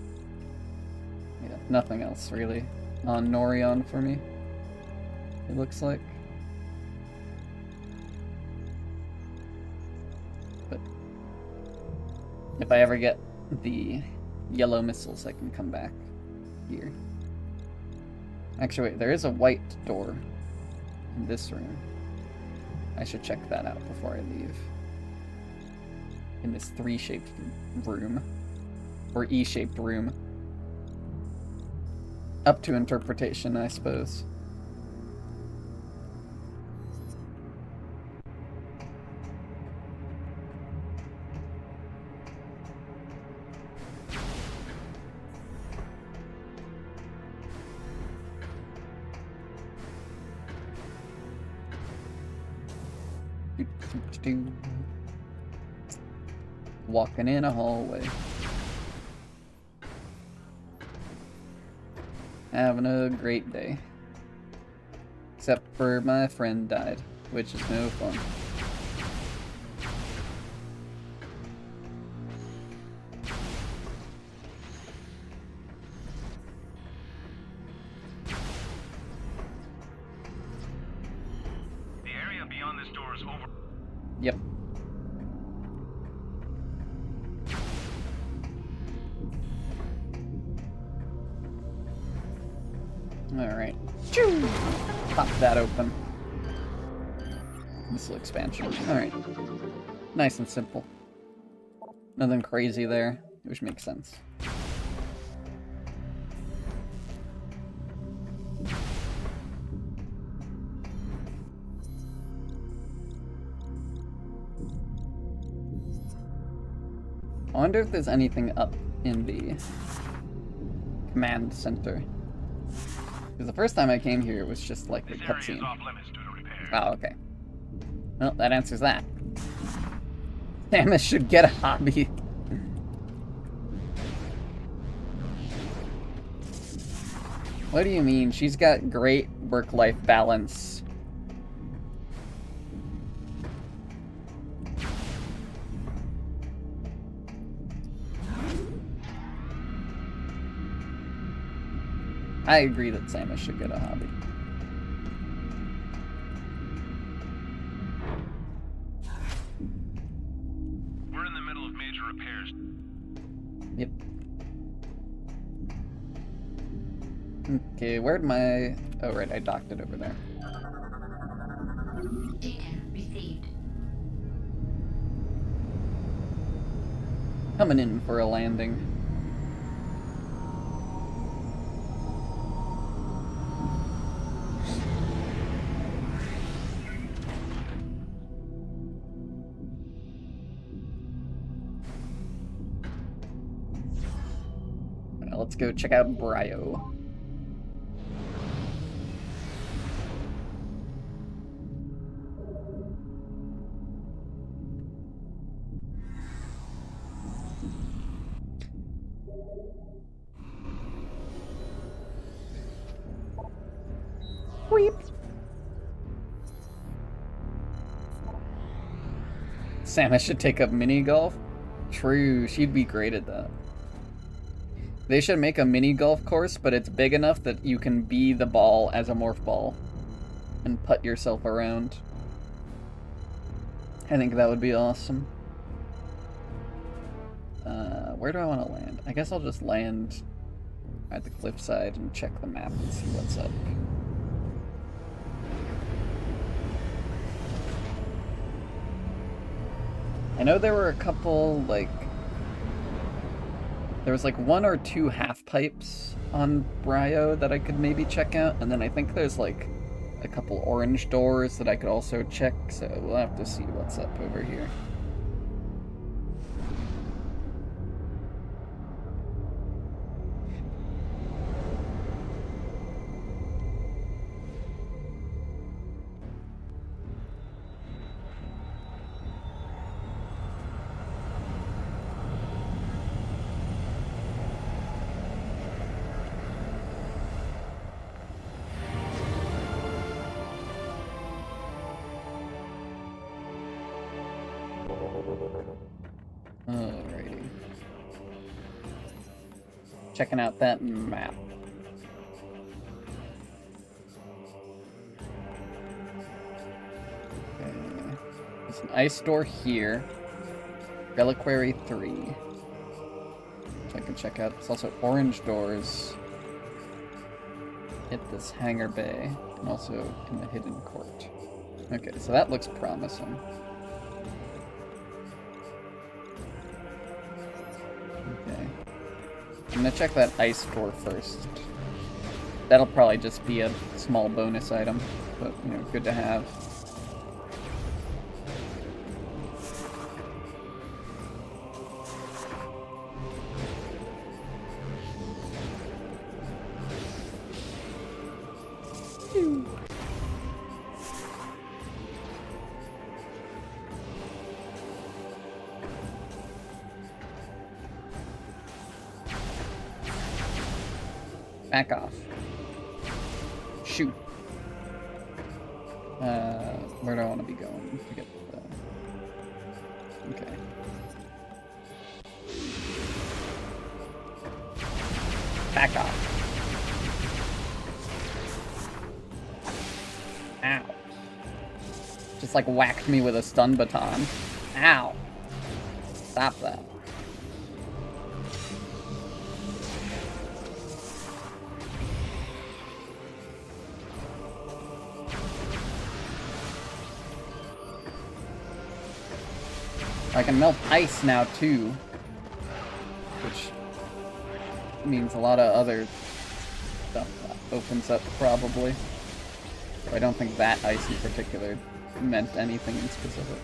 yeah, nothing else really on Norion for me, it looks like. But if I ever get the yellow missiles, I can come back here. Actually, wait, there is a white door in this room. I should check that out before I leave. In this 3-shaped room. Or E-shaped room. Up to interpretation, I suppose. Walking in a hallway. Having a great day. Except for my friend died, which is no fun. Yep. Alright. Pop that open. Missile expansion. Alright. Nice and simple. Nothing crazy there, which makes sense. I wonder if there's anything up in the command center. Because the first time I came here, it was just like the cutscene. Oh, okay. Well, that answers that. Samus should get a hobby. What do you mean? She's got great work-life balance. I agree that Samus should get a hobby. We're in the middle of major repairs. Yep. Okay, where'd my... Oh, right, I docked it over there. Data received. Coming in for a landing. Let's go check out Brio. Weep. Samus should take up mini golf. True, she'd be great at that. They should make a mini golf course, but it's big enough that you can be the ball as a morph ball and putt yourself around. I think that would be awesome. Where do I want to land? I guess I'll just land at the cliffside and check the map and see what's up. I know there were a couple, like... There was like 1 or 2 half pipes on Brio that I could maybe check out, and then I think there's like a couple orange doors that I could also check, so we'll have to see what's up over here. Alrighty. Checking out that map. Okay. There's an ice door here. Reliquary 3. Which I can check out. There's also orange doors at this hangar bay, and also in the hidden court. Okay, so that looks promising. Okay. I'm gonna check that ice door first. That'll probably just be a small bonus item, but, you know, good to have. Back off. Shoot. Where do I want to be going to get the... Okay. Back off. Ow. Just like whacked me with a stun baton. Ow. Stop that. I can melt ice now too, which means a lot of other stuff opens up probably. But I don't think that ice in particular meant anything in specific.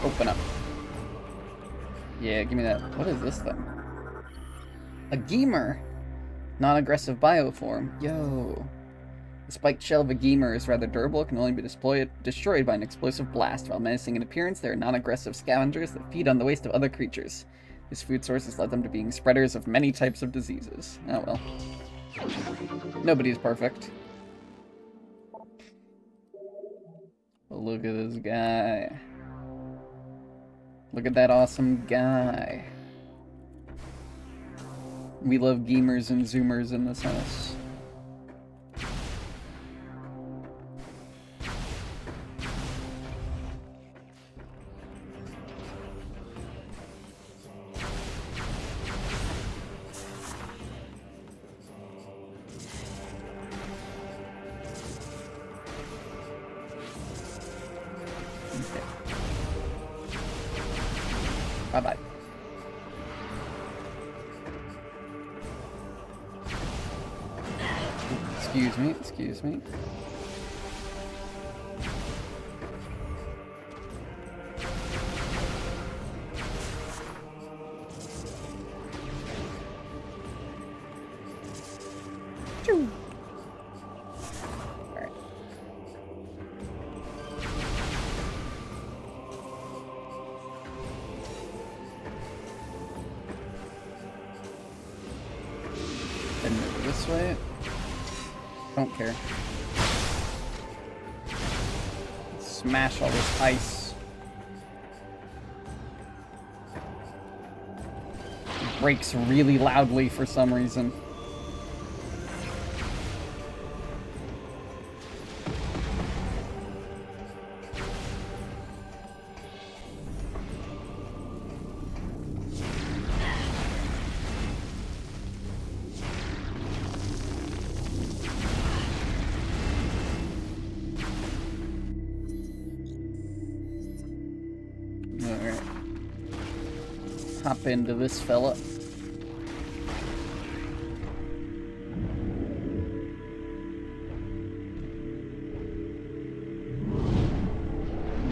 Open up. Yeah, give me that. What is this thing? A Geemer! Non-aggressive bioform. Yo. The spiked shell of a Geemer is rather durable, can only be destroyed by an explosive blast. While menacing in appearance, they are non-aggressive scavengers that feed on the waste of other creatures. This food source has led them to being spreaders of many types of diseases. Oh well. Nobody's perfect. Look at this guy. Look at that awesome guy. We love Geemers and Zoomers in this house. Okay. Bye-bye. Excuse me. Choo. All right. Then move this way. Don't care. Smash all this ice. It breaks really loudly for some reason. Hop into this fella.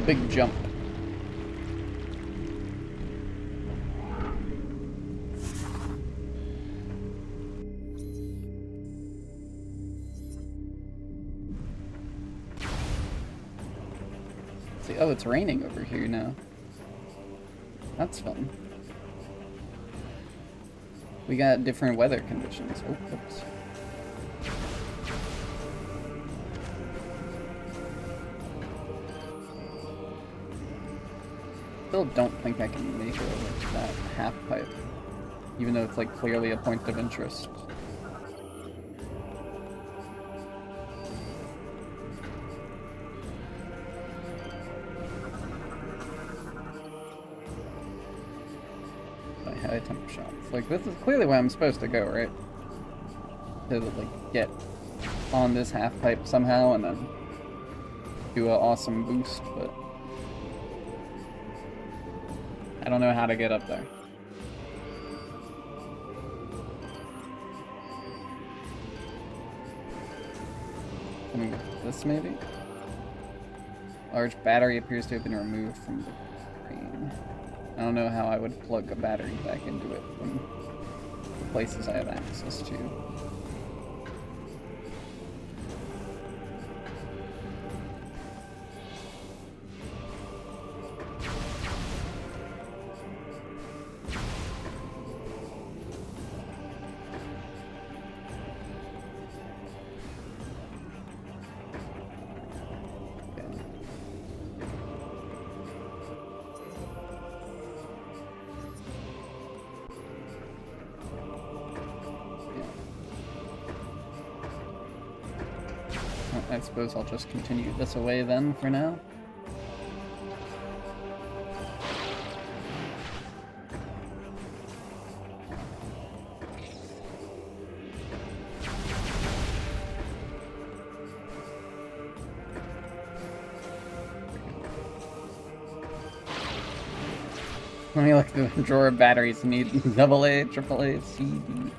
Big jump. See, oh, it's raining over here now. That's fun. We got different weather conditions. Oh, oops. Still don't think I can make it over to that half pipe, even though it's like clearly a point of interest. High temp shots. Like, this is clearly where I'm supposed to go, right? To, like, get on this half pipe somehow and then do an awesome boost, but I don't know how to get up there. I mean, this maybe? Large battery appears to have been removed from the screen. I don't know how I would plug a battery back into it from the places I have access to. I suppose I'll just continue this away then for now. Let me look at the drawer of batteries. Need AA, AAA, CD.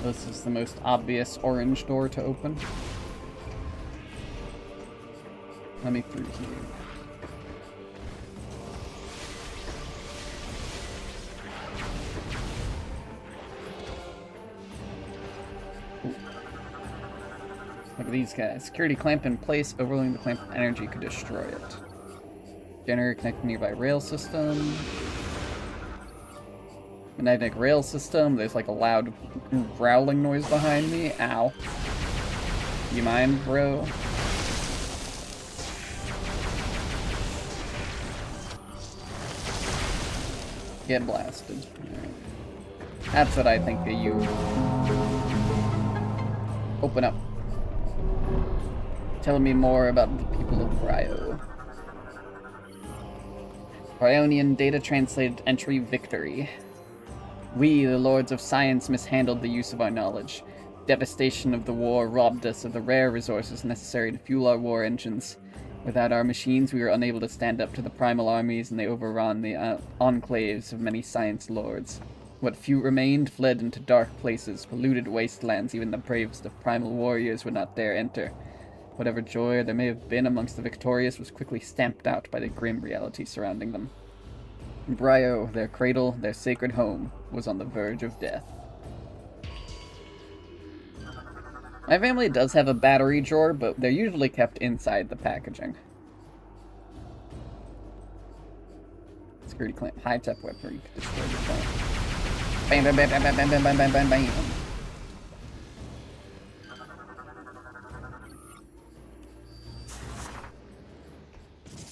This is the most obvious orange door to open. Let me through here. Ooh. Look at these guys. Security clamp in place. Overloading the clamp with energy could destroy it. Generator connected nearby rail system. Magnetic rail system. There's like a loud growling noise behind me. Ow. You mind, bro? Get blasted. Right. That's what I think of you. Open up. Tell me more about the people of Bryo. Bryonian data translated entry victory. We, the Lords of Science, mishandled the use of our knowledge. Devastation of the war robbed us of the rare resources necessary to fuel our war engines. Without our machines, we were unable to stand up to the primal armies, and they overran the enclaves of many science lords. What few remained fled into dark places, polluted wastelands even the bravest of primal warriors would not dare enter. Whatever joy there may have been amongst the victorious was quickly stamped out by the grim reality surrounding them. Bryo, their cradle, their sacred home, was on the verge of death. My family does have a battery drawer, but they're usually kept inside the packaging. Security clamp, high-tech weapon, you can destroy the clamp. Bam, bam, bam, bam, bam, bam, bam, bam, bam, bam.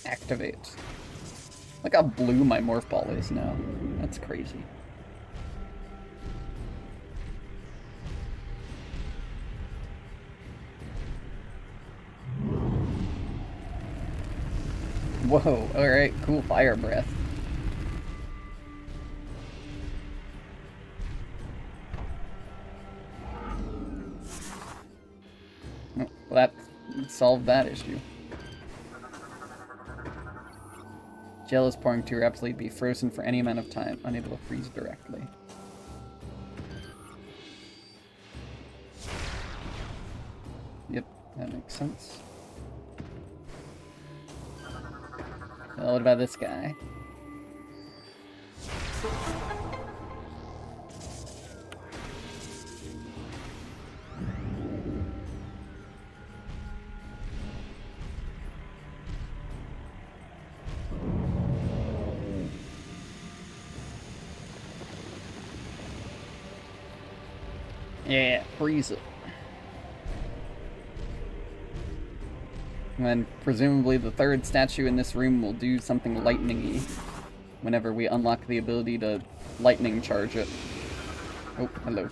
Activate. Look how blue my morph ball is now. That's crazy. Whoa, alright, cool fire breath. Oh, well, that solved that issue. Gel is pouring too rapidly to be frozen for any amount of time, unable to freeze directly. Yep, that makes sense. Well, what about this guy? Yeah, freeze it. And then, presumably, the third statue in this room will do something lightning-y whenever we unlock the ability to lightning charge it. Oh, hello.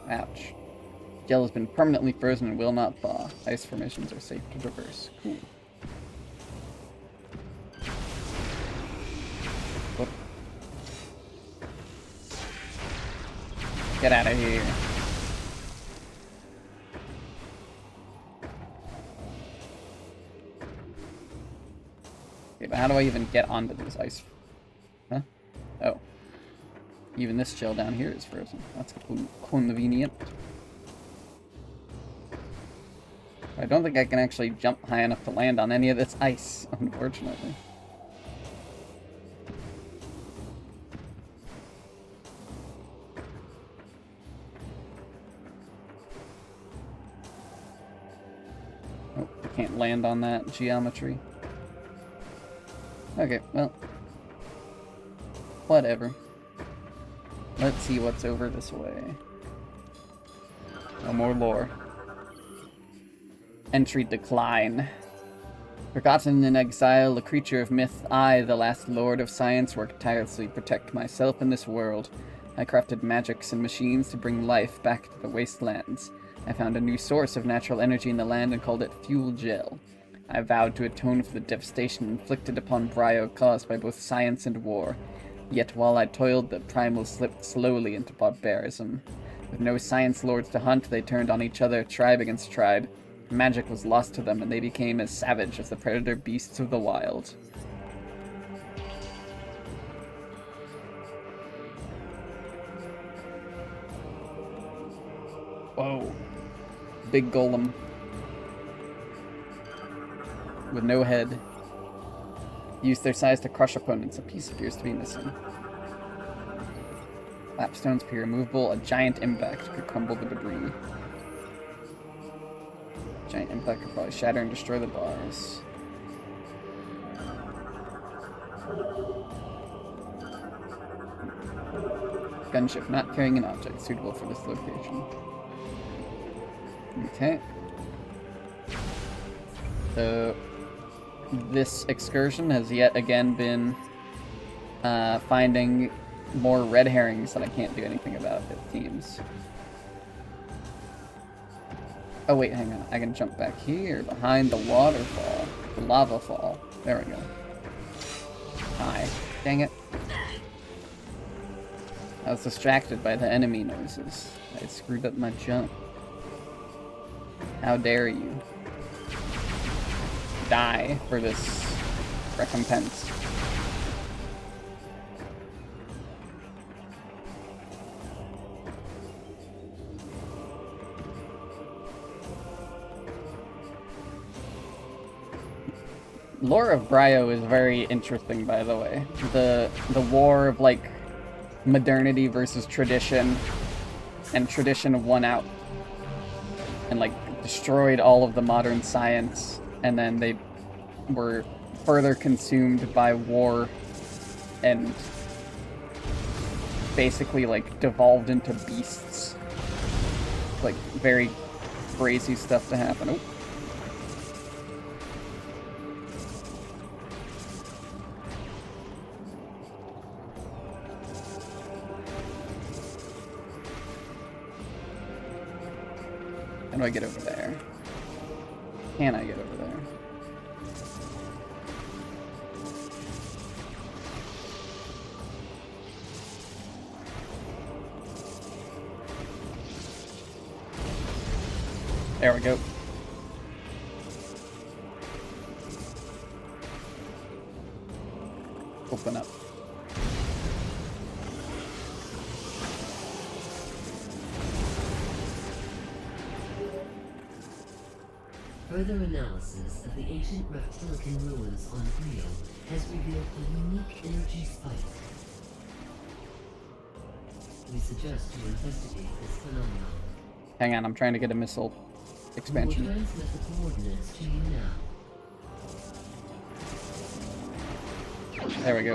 Ouch. Gel has been permanently frozen and will not thaw. Ice formations are safe to traverse. Cool. Whoop. Get out of here. Okay, but how do I even get onto this ice? Huh? Oh. Even this gel down here is frozen. That's convenient. I don't think I can actually jump high enough to land on any of this ice, unfortunately. Oh, I can't land on that geometry. Okay, well. Whatever. Let's see what's over this way. No more lore. Entry decline. Forgotten in exile, a creature of myth, I, the last lord of science, worked tirelessly to protect myself in this world. I crafted magics and machines to bring life back to the wastelands. I found a new source of natural energy in the land and called it fuel gel. I vowed to atone for the devastation inflicted upon Brio caused by both science and war. Yet while I toiled, the primal slipped slowly into barbarism. With no science lords to hunt, they turned on each other, tribe against tribe. Magic was lost to them, and they became as savage as the predator beasts of the wild. Whoa. Big golem. With no head. Use their size to crush opponents. A piece appears to be missing. Lapstones appear immovable. A giant impact could crumble the debris. Giant impact could probably shatter and destroy the bars. Gunship not carrying an object suitable for this location. Okay. So this excursion has yet again been finding more red herrings that I can't do anything about, it seems. Oh wait, hang on. I can jump back here behind the waterfall. The lava fall. There we go. Hi. Dang it. I was distracted by the enemy noises. I screwed up my jump. How dare you die for this recompense. Lore of Brio is very interesting, by the way. The war of, like, modernity versus tradition, and tradition won out and, like, destroyed all of the modern science, and then they were further consumed by war and basically, like, devolved into beasts. Like, very crazy stuff to happen. Oh. How do I get over there? Can I get over there? There we go. Open up. Further analysis of the ancient reptilian ruins on Brio has revealed a unique energy spike. We suggest you investigate this phenomenon. Hang on, I'm trying to get a missile expansion. We'll transmit the coordinates to you now. There we go.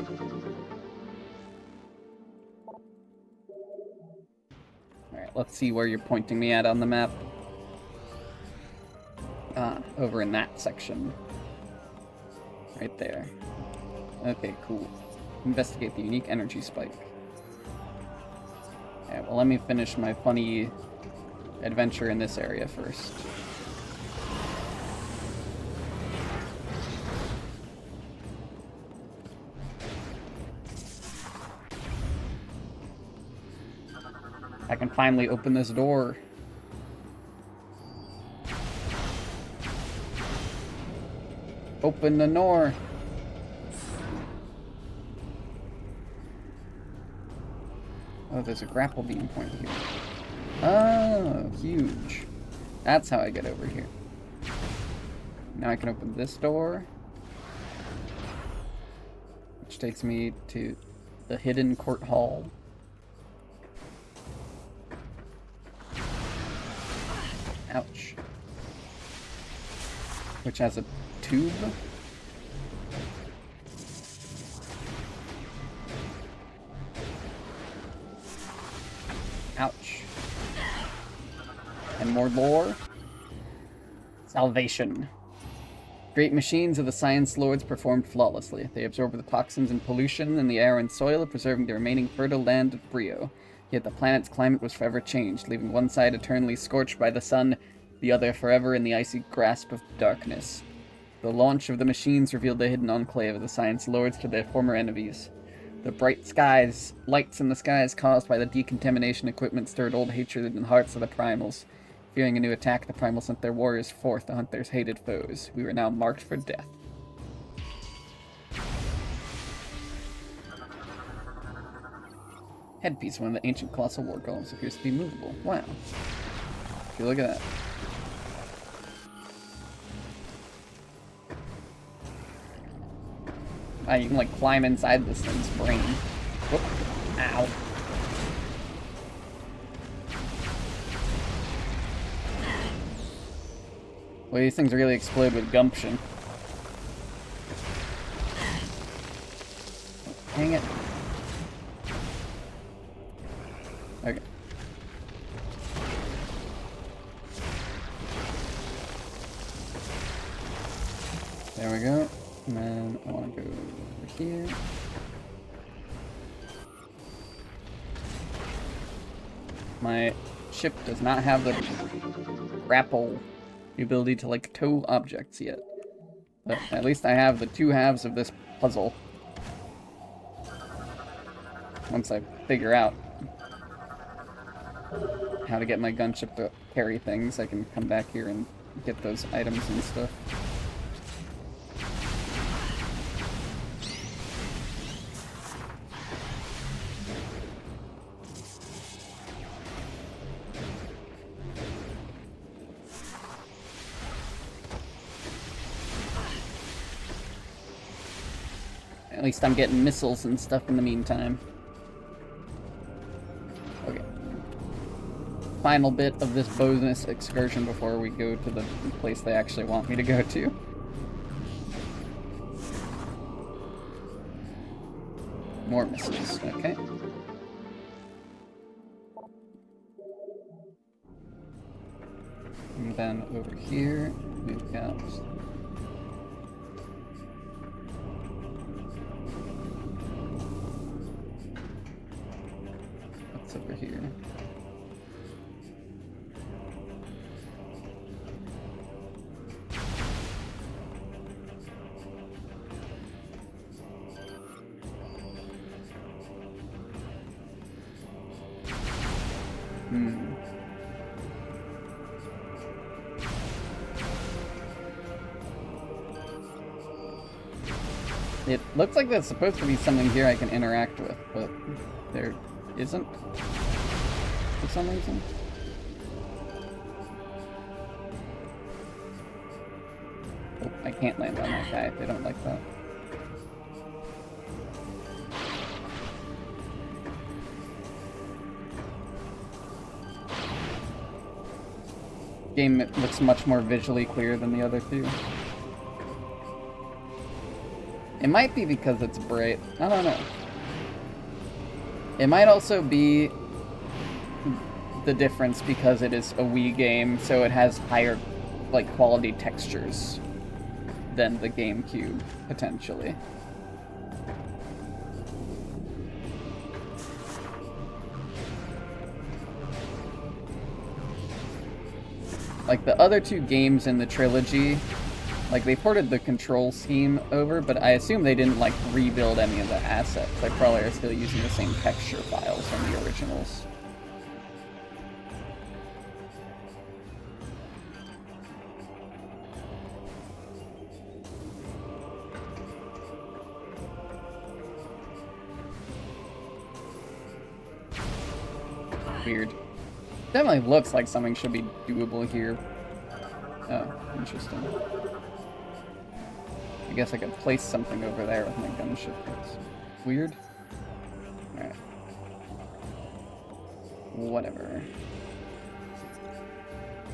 Alright, let's see where you're pointing me at on the map. Ah, over in that section. Right there. Okay, cool. Investigate the unique energy spike. Yeah, well, let me finish my funny adventure in this area first. I can finally open this door. Open the door. Oh, there's a grapple beam point here. Oh, huge. That's how I get over here. Now I can open this door, which takes me to the hidden court hall. Ouch. Which has a tube. Ouch. And more lore. Salvation. Great machines of the Science Lords performed flawlessly. They absorbed the toxins and pollution in the air and soil, preserving the remaining fertile land of Brio. Yet the planet's climate was forever changed, leaving one side eternally scorched by the sun, the other forever in the icy grasp of darkness. The launch of the machines revealed the hidden enclave of the Science Lords to their former enemies. The bright skies, lights in the skies caused by the decontamination equipment stirred old hatred in the hearts of the Primals. Fearing a new attack, the Primals sent their warriors forth to hunt their hated foes. We were now marked for death. Headpiece, one of the ancient colossal war golems, appears to be movable. Wow. Okay, look at that. You can, like, climb inside this thing's brain. Whoop. Ow. Well, these things really explode with gumption. Dang it. Okay. There we go. And then I want to go over here. My ship does not have the grapple, the ability to, like, tow objects yet. But at least I have the two halves of this puzzle. Once I figure out how to get my gunship to carry things, I can come back here and get those items and stuff. At least I'm getting missiles and stuff in the meantime. Okay. Final bit of this bonus excursion before we go to the place they actually want me to go to. More missiles, okay. And then over here, we've got... over here. It looks like there's supposed to be something here I can interact with, but there isn't for some reason. Oh, I can't land on that guy. They don't like that. Game looks much more visually clear than the other two. It might be because it's bright. I don't know. It might also be the difference because it is a Wii game, so it has higher, like, quality textures than the GameCube, potentially. Like, the other two games in the trilogy, like, they ported the control scheme over, but I assume they didn't, like, rebuild any of the assets. They probably are still using the same texture files from the originals. Weird. Definitely looks like something should be doable here. Oh, interesting. I guess I could place something over there with my gunship. It's weird. Alright. Whatever.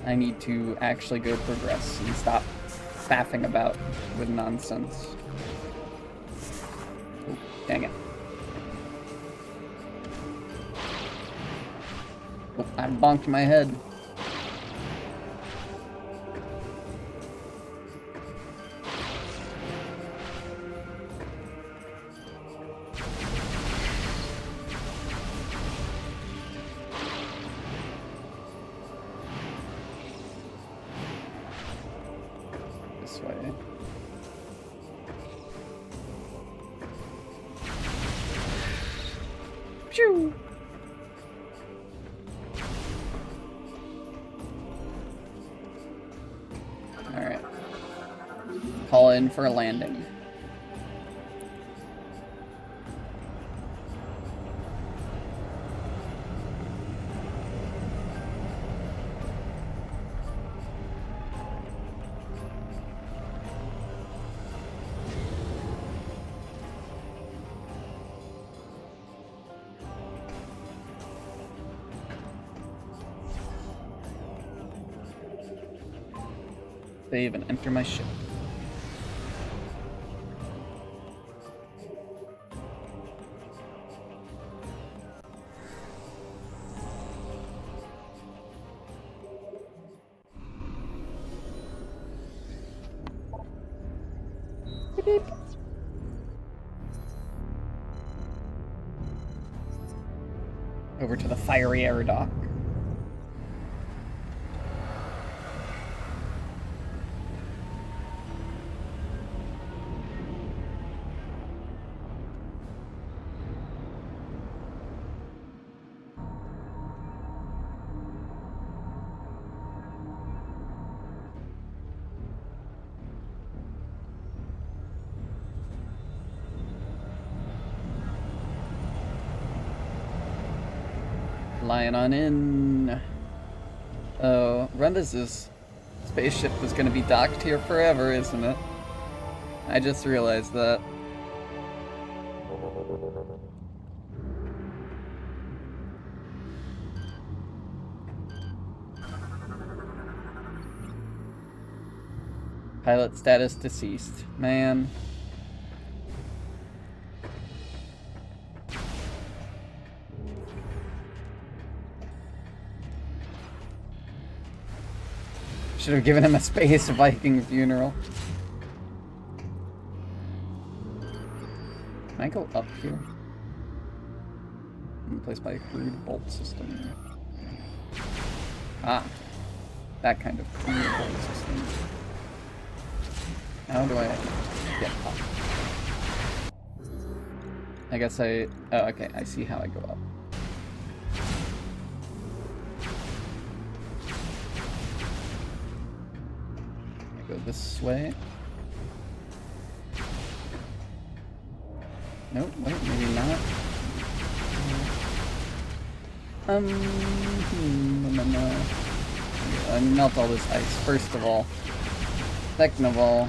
I need to actually go progress and stop faffing about with nonsense. Oh, dang it. Oh, I bonked my head. This way. Phew! Alright. Call in for a landing. Save and enter my ship. Beep. Over to the fiery air dock. Flying on in. Oh, Rendez's spaceship is gonna be docked here forever, isn't it? I just realized that. Pilot status deceased. Man. Should have given him a space Viking funeral. Can I go up here? Replaced by a crude bolt system. Ah. That kind of crude bolt system. How do I get up? I guess I... Oh, okay. I see how I go up. Go this way. Nope, wait, maybe not. I melt all this ice, first of all. Second of all,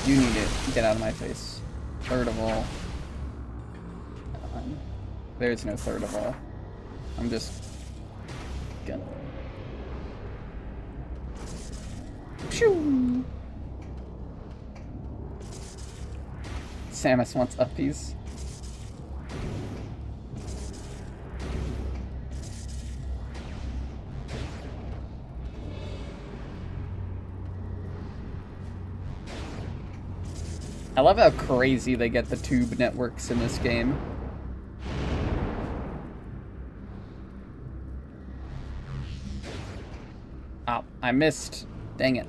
you need it. Get out of my face. Third of all, there's no third of all. I'm just gonna... Shoo! Samus wants uppies. I love how crazy they get the tube networks in this game. Oh, I missed. Dang it.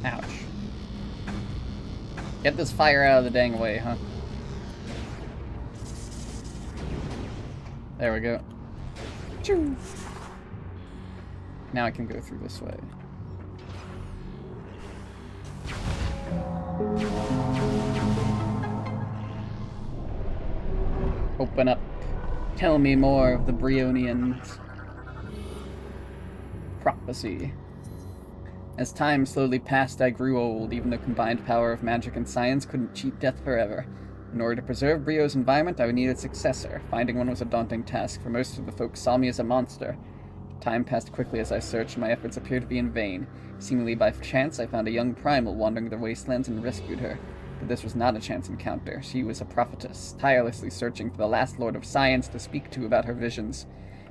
Ouch. Get this fire out of the dang way, huh? There we go. Choo. Now I can go through this way. Open up. Tell me more of the Brionian prophecy. As time slowly passed, I grew old. Even the combined power of magic and science couldn't cheat death forever. In order to preserve Brio's environment, I would need a successor. Finding one was a daunting task, for most of the folks saw me as a monster. Time passed quickly as I searched, and my efforts appeared to be in vain. Seemingly by chance, I found a young primal wandering the wastelands and rescued her. But this was not a chance encounter. She was a prophetess, tirelessly searching for the last Lord of Science to speak to about her visions.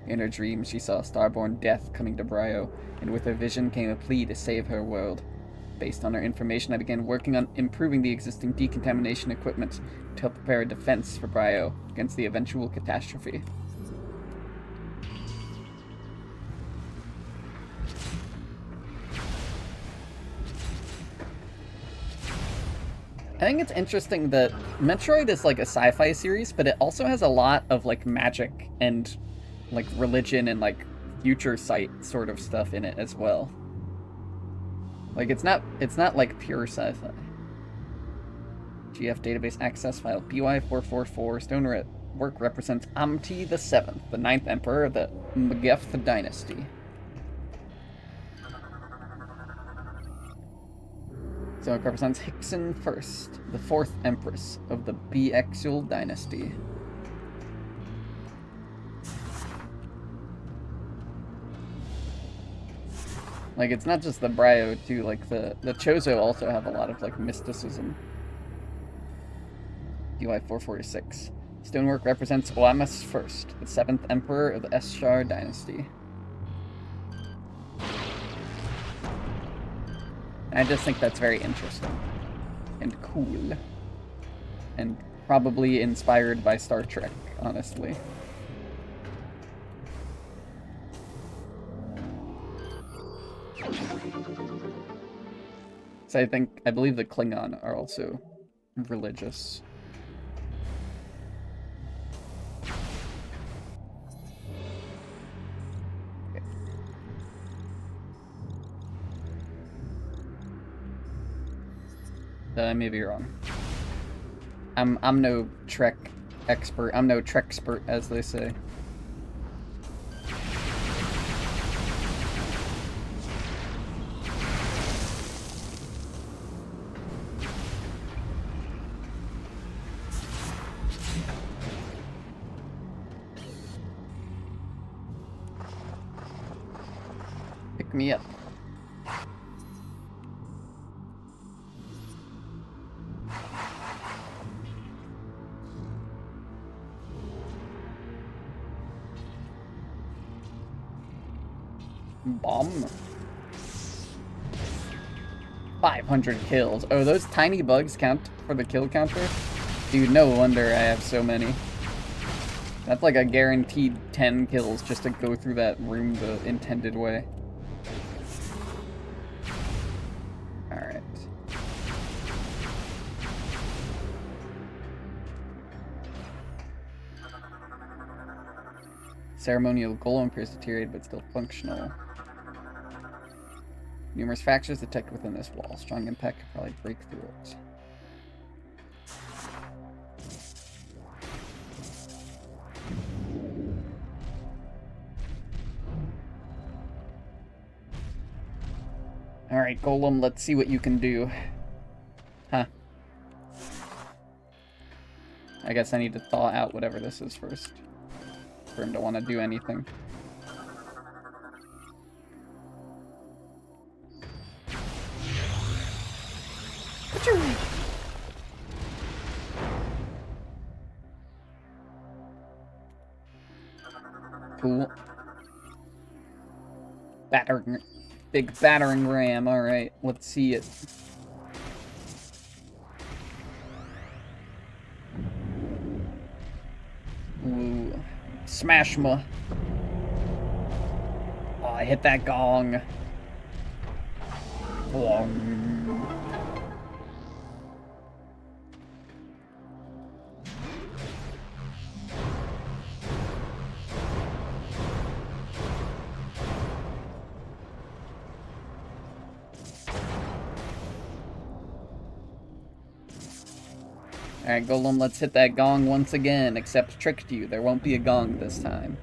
In her dreams, she saw starborn death coming to Brio, and with her vision came a plea to save her world. Based on her information, I began working on improving the existing decontamination equipment to help prepare a defense for Brio against the eventual catastrophe. I think it's interesting that Metroid is like a sci-fi series, but it also has a lot of like magic and like religion and like future sight sort of stuff in it as well. Like it's not like pure sci-fi. GF database access file BY444 stonework represents Amti the Seventh, the 9th emperor of the Megeth dynasty. So it represents Hixen First, the 4th empress of the Biexul dynasty. Like, it's not just the Brio, too. Like, the Chozo also have a lot of, like, mysticism. UI 446. Stonework represents Oamus First, the 7th emperor of the Eschar dynasty. I just think that's very interesting. And cool. And probably inspired by Star Trek, honestly. So I believe the Klingon are also religious. Okay. I may be wrong. I'm no Trek expert. I'm no Trek-spert, as they say. Pick me up. Bomb. 500 kills. Oh, those tiny bugs count for the kill counter? Dude, no wonder I have so many. That's like a guaranteed 10 kills just to go through that room the intended way. Alright. Ceremonial golem appears deteriorated but still functional. Numerous fractures detected within this wall. Strong impact could probably break through it. Alright, Golem, let's see what you can do. Huh. I guess I need to thaw out whatever this is first, for him to want to do anything. Cool. Big battering ram, alright, let's see it. Ooh. Smash ma. Oh, I hit that gong. Gong. Alright, Golem, let's hit that gong once again, except tricked you. There won't be a gong this time.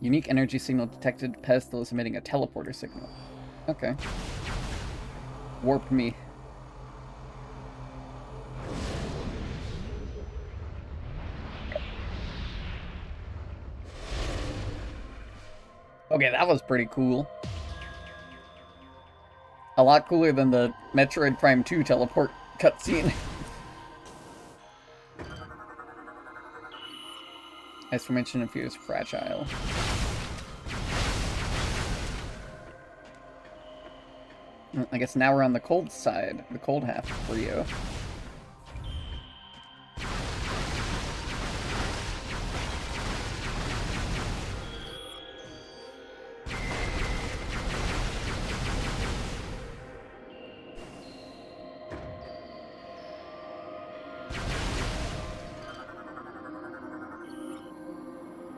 Unique energy signal detected. Pedestal is emitting a teleporter signal. Okay. Warp me. Okay, that was pretty cool. A lot cooler than the Metroid Prime 2 teleport cutscene. As for mention, if he was fragile. I guess now we're on the cold side, the cold half of Rio.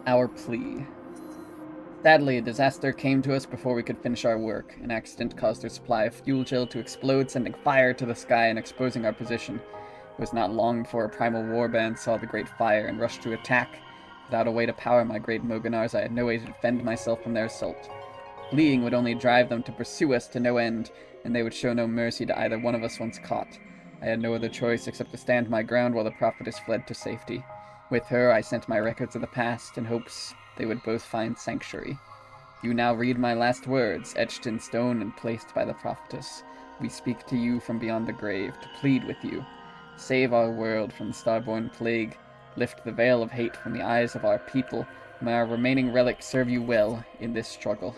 Our plea. Sadly, a disaster came to us before we could finish our work. An accident caused our supply of fuel gel to explode, sending fire to the sky and exposing our position. It was not long before a primal warband saw the great fire and rushed to attack. Without a way to power my great Moganars, I had no way to defend myself from their assault. Fleeing would only drive them to pursue us to no end, and they would show no mercy to either one of us once caught. I had no other choice except to stand my ground while the prophetess fled to safety. With her, I sent my records of the past in hopes they would both find sanctuary. You now read my last words, etched in stone and placed by the prophetess. We speak to you from beyond the grave, to plead with you. Save our world from the starborn plague. Lift the veil of hate from the eyes of our people. May our remaining relics serve you well in this struggle.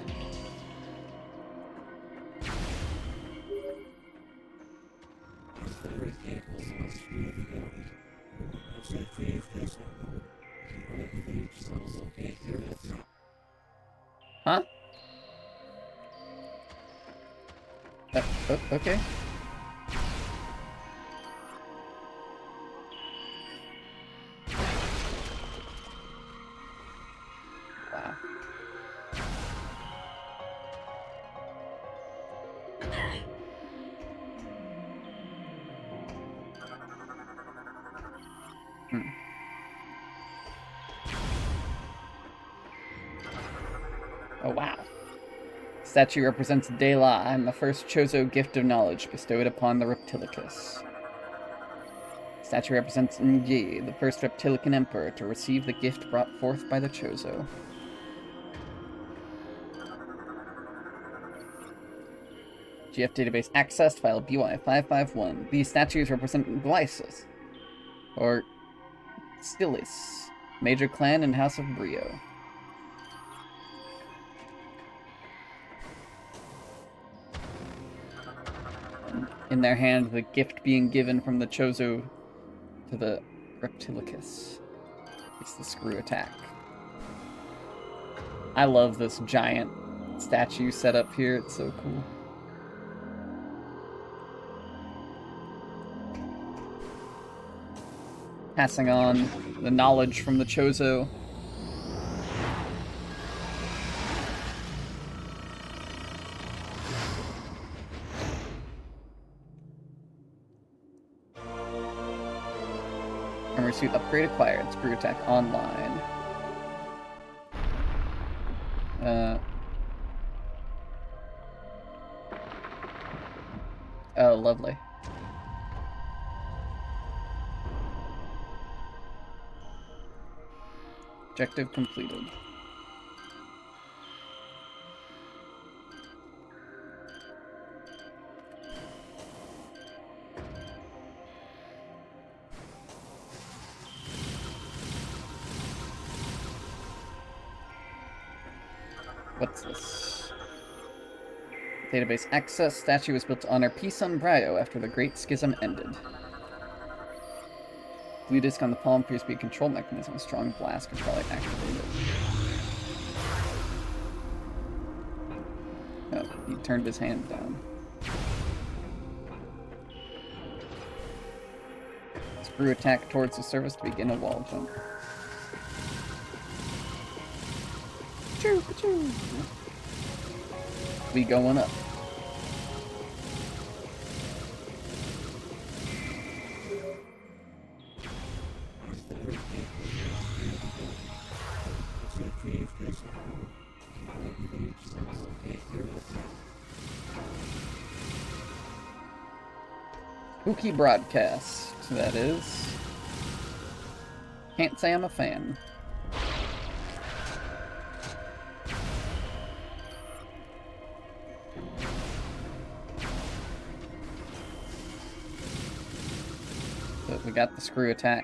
Huh? Okay. Wow. Oh, wow. Statue represents De La and the first Chozo gift of knowledge bestowed upon the Reptilicus. Statue represents Ngi, the first Reptilican emperor to receive the gift brought forth by the Chozo. GF database accessed, file BY551. These statues represent Glycis, or Stilis, major clan and House of Brio. In their hand, the gift being given from the Chozo to the Reptilicus. It's the screw attack. I love this giant statue set up here, it's so cool. Passing on the knowledge from the Chozo. Armor suit upgrade acquired. Screw attack online. Oh, lovely. Objective completed. What's this? Database access. Statue was built to honor peace on Brio after the Great Schism ended. Blue disc on the palm appears to be a control mechanism. A strong blast could probably activate it. Oh, he turned his hand down. Screw attack towards the surface to begin a wall jump. We going up. Spooky broadcast, that is. Can't say I'm a fan. But we got the screw attack.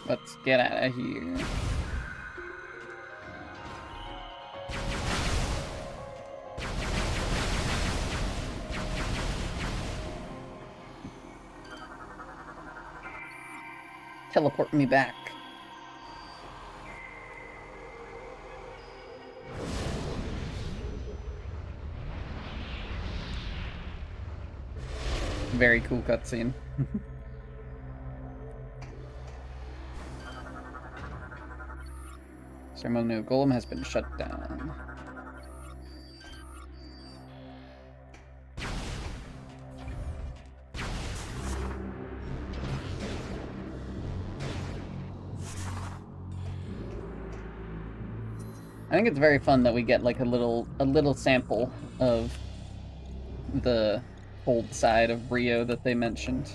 Let's get out of here. Teleport me back. Very cool cutscene. Ceremonial Golem has been shut down. I think it's very fun that we get like a little sample of the old side of Rio that they mentioned.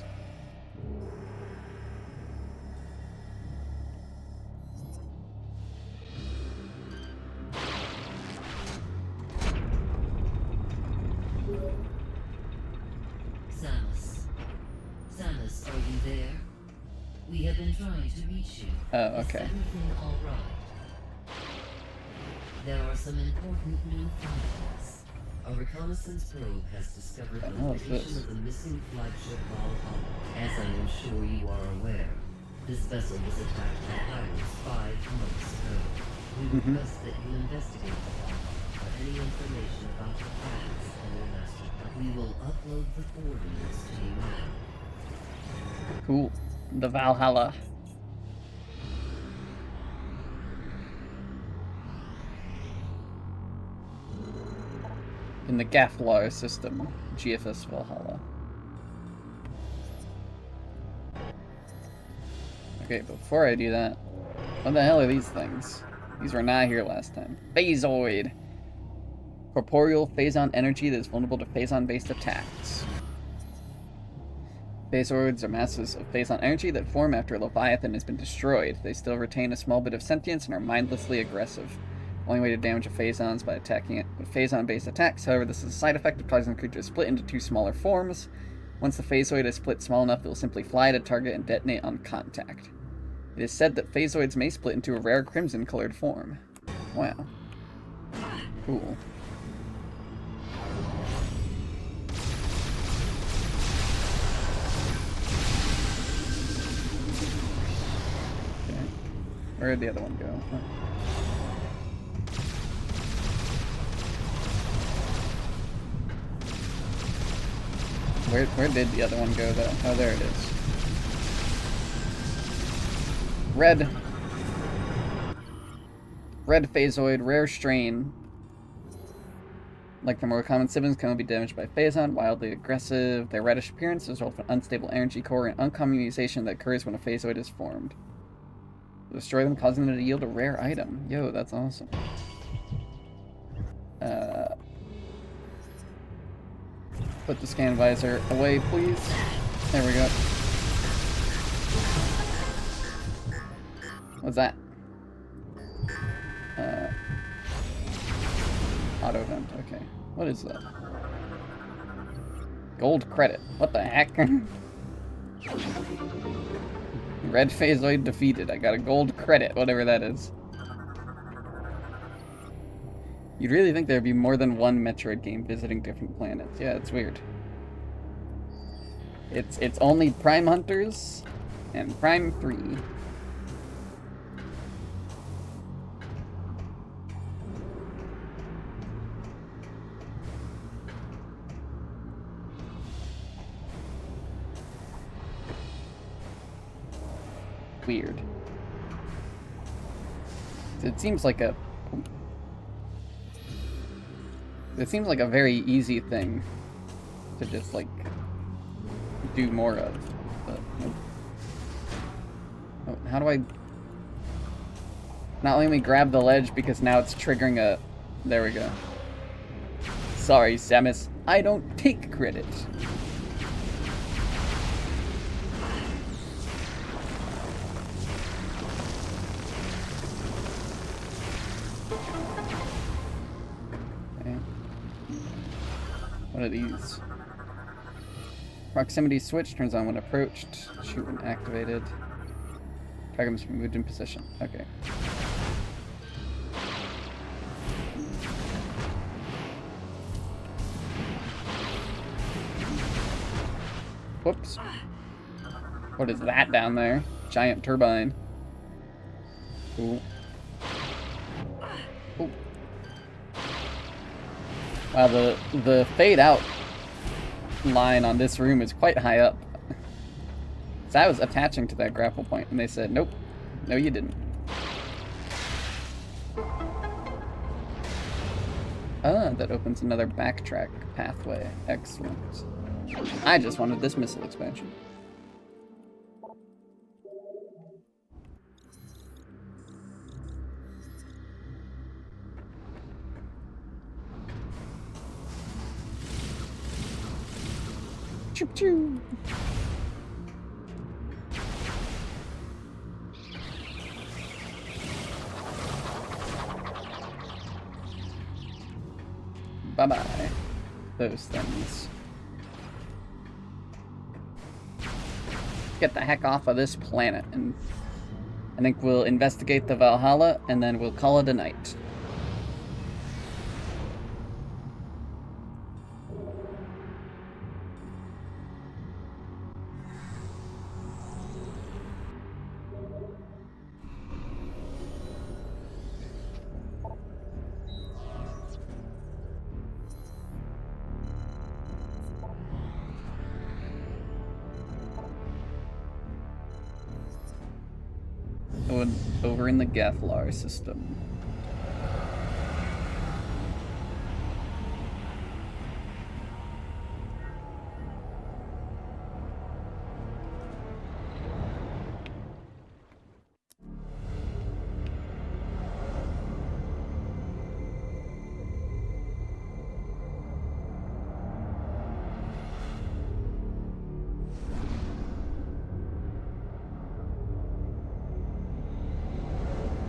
Samus, are you there? We have been trying to reach you. Oh, okay. Is everything all right? There are some important new findings. A reconnaissance probe has discovered the location of the missing flagship Valhalla. As I am sure you are aware, this vessel was attacked by pirates 5 months ago. We request that you investigate the Valhalla for any information about the pirates and their master. We will upload the coordinates to you now. Cool. The Valhalla. In the Gafflar system, GFS Valhalla. Okay, before I do that, what the hell are these things? These were not here last time. Phasoid. Corporeal phazon energy that is vulnerable to phazon-based attacks. Phasoids are masses of phazon energy that form after a Leviathan has been destroyed. They still retain a small bit of sentience and are mindlessly aggressive. Only way to damage a phazon is by attacking it with phazon-based attacks. However, this is a side effect of causing the creature to split into 2 smaller forms. Once the phasoid is split small enough, it will simply fly at a target and detonate on contact. It is said that phasoids may split into a rare crimson-colored form. Wow. Cool. Okay. Where did the other one go? Huh. Where did the other one go, though? Oh, there it is. Red phasoid, rare strain. Like the more common siblings, can only be damaged by phazon, wildly aggressive. Their reddish appearance is a result of an unstable energy core and uncommunization that occurs when a phasoid is formed. Destroy them, causing them to yield a rare item. Yo, that's awesome. Put the scan visor away, please. There we go. What's that? Auto vent, okay. What is that? Gold credit. What the heck? Red phasoid defeated. I got a gold credit, whatever that is. You'd really think there'd be more than one Metroid game visiting different planets. Yeah, it's weird. It's only Prime Hunters and Prime 3. Weird. It seems like a It seems like a very easy thing to just, like, do more of. But, nope. Oh, how do I... Not letting me grab the ledge because now it's triggering a... There we go. Sorry, Samus. I don't take credit. Okay. What are these? Proximity switch turns on when approached. Shoot when activated. Target must be moved in position. Okay. Whoops. What is that down there? Giant turbine. Cool. Ooh. Wow, the fade out line on this room is quite high up. So I was attaching to that grapple point and they said, nope, no you didn't. Ah, that opens another backtrack pathway. Excellent. I just wanted this missile expansion. Choo choo. Bye-bye. Those things. Get the heck off of this planet, and I think we'll investigate the Valhalla, and then we'll call it a night. Over in the Gathlar system.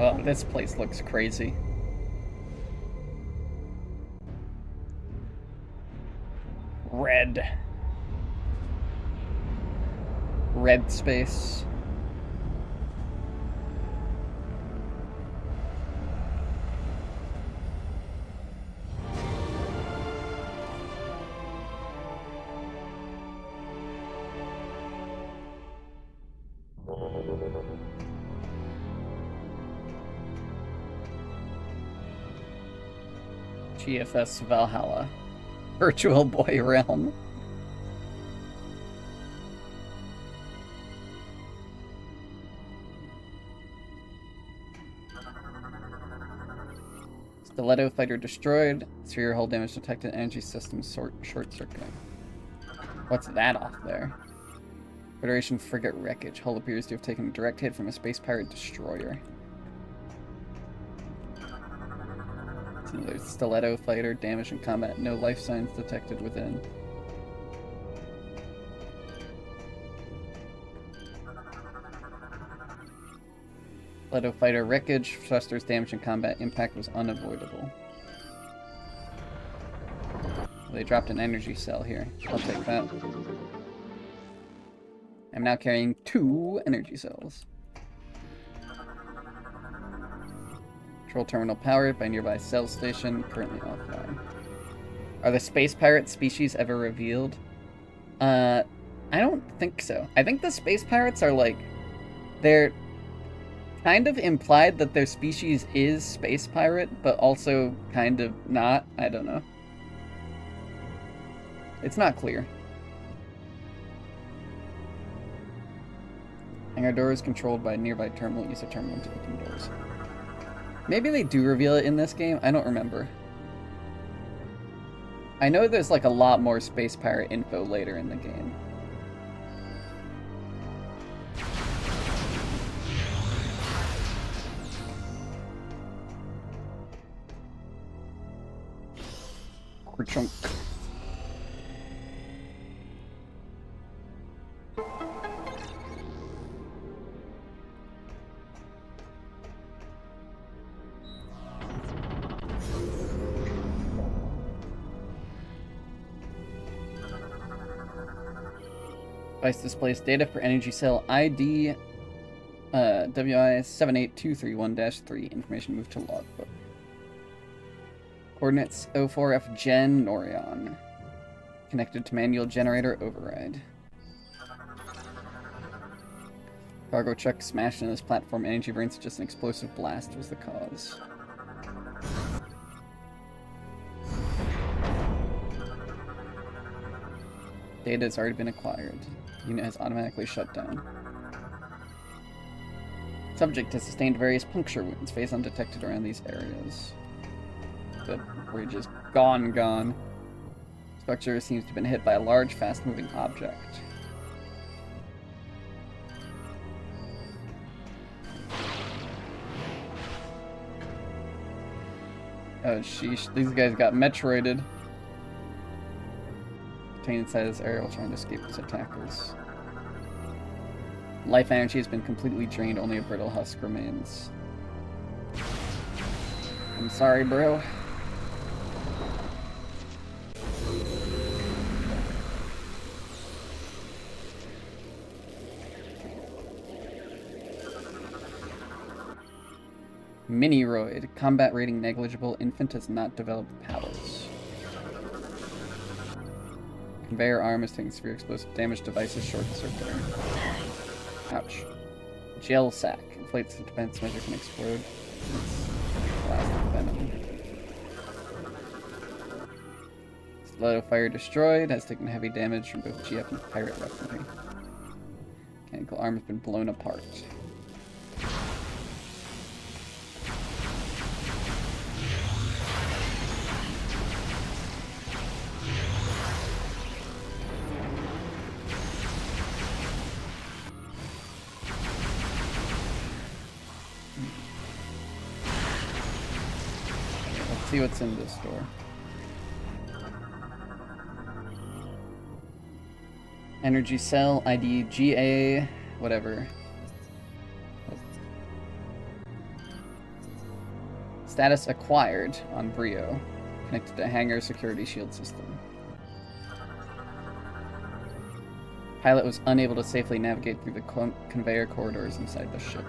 Oh, this place looks crazy. Red. Red space. GFS Valhalla. Virtual Boy Realm. Stiletto fighter destroyed. Sphere hull damage detected. Energy system short circuiting. What's that off there? Federation frigate wreckage. Hull appears to have taken a direct hit from a space pirate destroyer. Another stiletto fighter, damage in combat, no life signs detected within. Stiletto fighter wreckage, thrusters damage in combat, impact was unavoidable. They dropped an energy cell here. I'll take that. I'm now carrying 2 energy cells. Control terminal powered by nearby cell station, currently offline. Are the space pirate species ever revealed? I don't think so. I think the space pirates are like, they're kind of implied that their species is space pirate, but also kind of not. I don't know. It's not clear. Hangar door is controlled by a nearby terminal. Use a terminal to open doors. Maybe they do reveal it in this game. I don't remember. I know there's like a lot more Space Pirate info later in the game. Chunk. Device displays data for energy cell ID WI 78231-3. Information moved to logbook. Coordinates 04F Gen Norion. Connected to manual generator override. Cargo truck smashed into this platform. Energy burn suggests an explosive blast was the cause. Data has already been acquired. Unit has automatically shut down. Subject has sustained various puncture wounds. Phase undetected around these areas. The bridge is gone. Structure seems to have been hit by a large, fast-moving object. Oh, sheesh. These guys got metroided. Contained inside this area while trying to escape its attackers. Life energy has been completely drained. Only a brittle husk remains. I'm sorry, bro. Miniroid. Combat rating negligible. Infant has not developed powers. Conveyor arm is taking severe explosive damage. Devices short circuit. Ouch. Gel sack. Inflates the defense measure can explode. Plastic venom. Stiletto fire destroyed. Has taken heavy damage from both GF and pirate weaponry. Mechanical arm has been blown apart. See what's in this door. Energy cell, ID GA, whatever. Status acquired on Brio. Connected to hangar security shield system. Pilot was unable to safely navigate through the conveyor corridors inside the ship.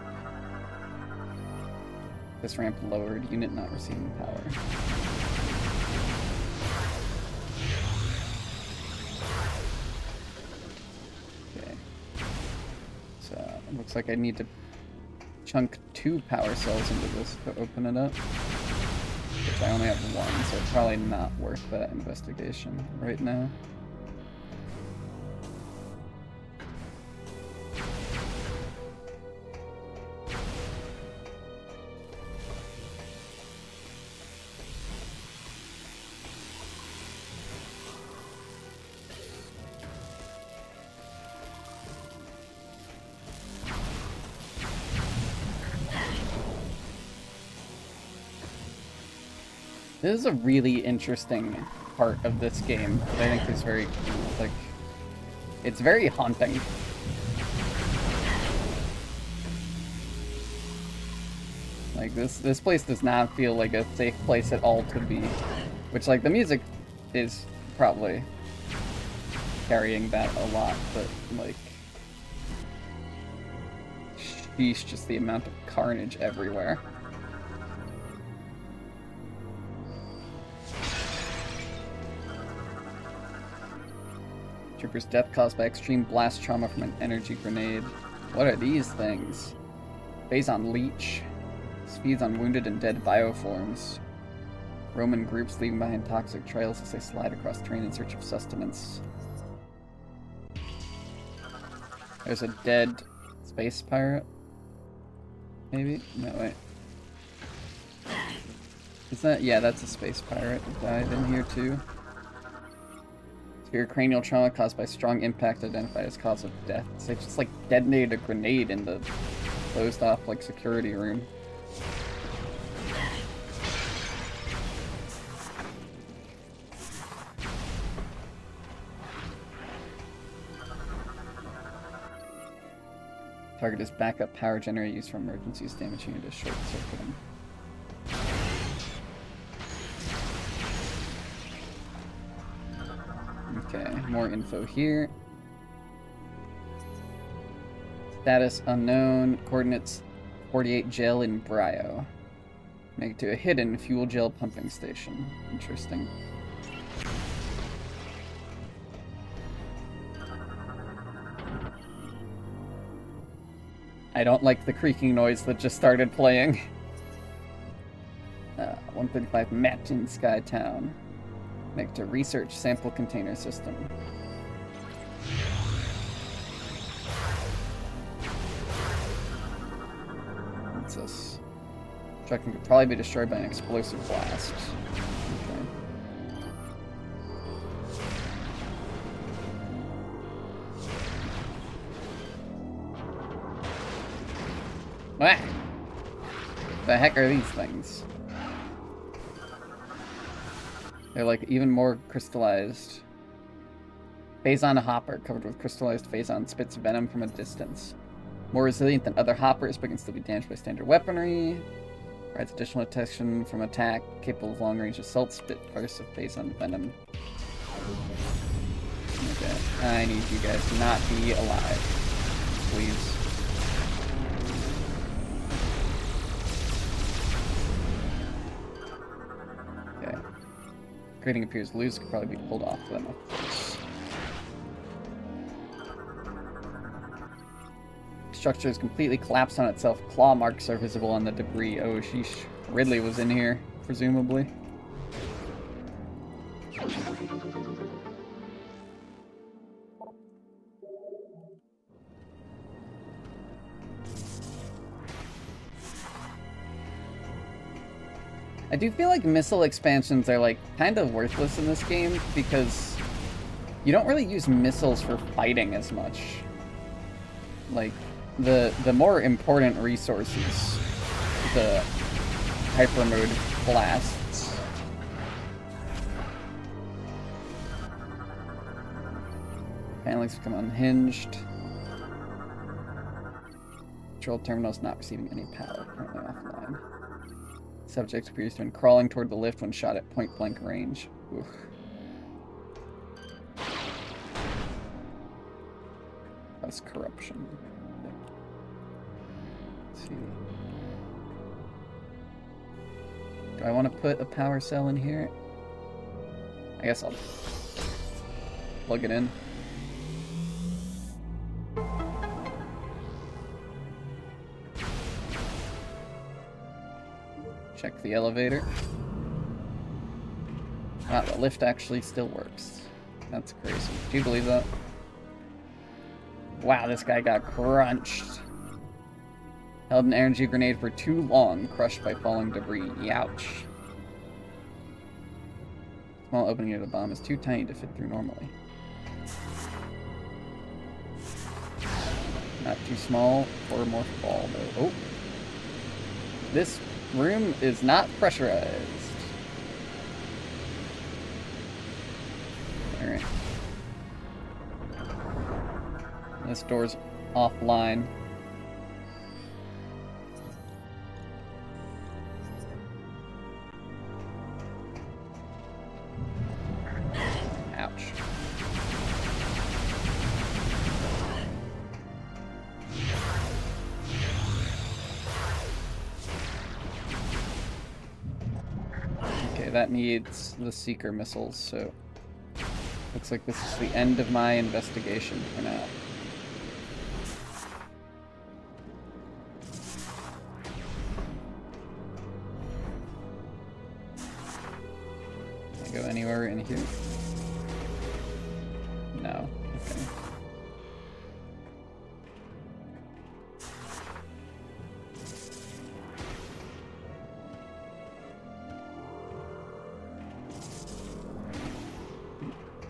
This ramp lowered. Unit not receiving power. Okay. So, it looks like I need to chunk 2 power cells into this to open it up. Which I only have 1, so it's probably not worth that investigation right now. This is a really interesting part of this game that I think is very cool. Like, it's very haunting. Like, this place does not feel like a safe place at all to be. Which, like, the music is probably carrying that a lot, but, like, sheesh, just the amount of carnage everywhere. Trooper's death caused by extreme blast trauma from an energy grenade. What are these things? Phase on leech. Speeds on wounded and dead bioforms. Roman groups leaving behind toxic trails as they slide across terrain in search of sustenance. There's a dead space pirate. Maybe? No, wait. Is that? Yeah, that's a space pirate. Died in here too. Severe cranial trauma caused by strong impact identified as cause of death. So they just like detonated a grenade in the closed off like security room. Target is backup power generator used for emergencies, damaging it to short circuit him. Okay, more info here. Status unknown, coordinates 48 gel in Brio. Make it to a hidden fuel gel pumping station. Interesting. I don't like the creaking noise that just started playing. 135 Met in Skytown. Make to research sample container system. What's this? Truck could probably be destroyed by an explosive blast. Okay. Ah! The heck are these things? They're like even more crystallized. Phazon hopper covered with crystallized phazon spits venom from a distance. More resilient than other hoppers, but can still be damaged by standard weaponry. Provides additional protection from attack, capable of long-range assault, spit bursts of phazon venom. Okay, I need you guys to not be alive, please. Grading appears loose, could probably be pulled off with enough force. Structure is completely collapsed on itself. Claw marks are visible on the debris. Oh, sheesh. Ridley was in here, presumably. I do feel like missile expansions are like kind of worthless in this game because you don't really use missiles for fighting as much. Like the more important resources, the hyper mode blasts. Panelings become unhinged. Control terminals not receiving any power, currently offline. Subject appears to have been crawling toward the lift when shot at point-blank range. Oof. That's corruption. Let's see. Do I want to put a power cell in here? I guess I'll plug it in. Check the elevator. Wow, the lift actually still works. That's crazy. Do you believe that? Wow, this guy got crunched. Held an energy grenade for too long, crushed by falling debris. Youch. Small opening of the bomb is too tiny to fit through normally. Not too small for a morph ball, though. Oh. This room is not pressurized. Alright. This door's offline. Ouch. Okay, that needs the Seeker missiles, so looks like this is the end of my investigation for now. Can I go anywhere in here? No. Okay.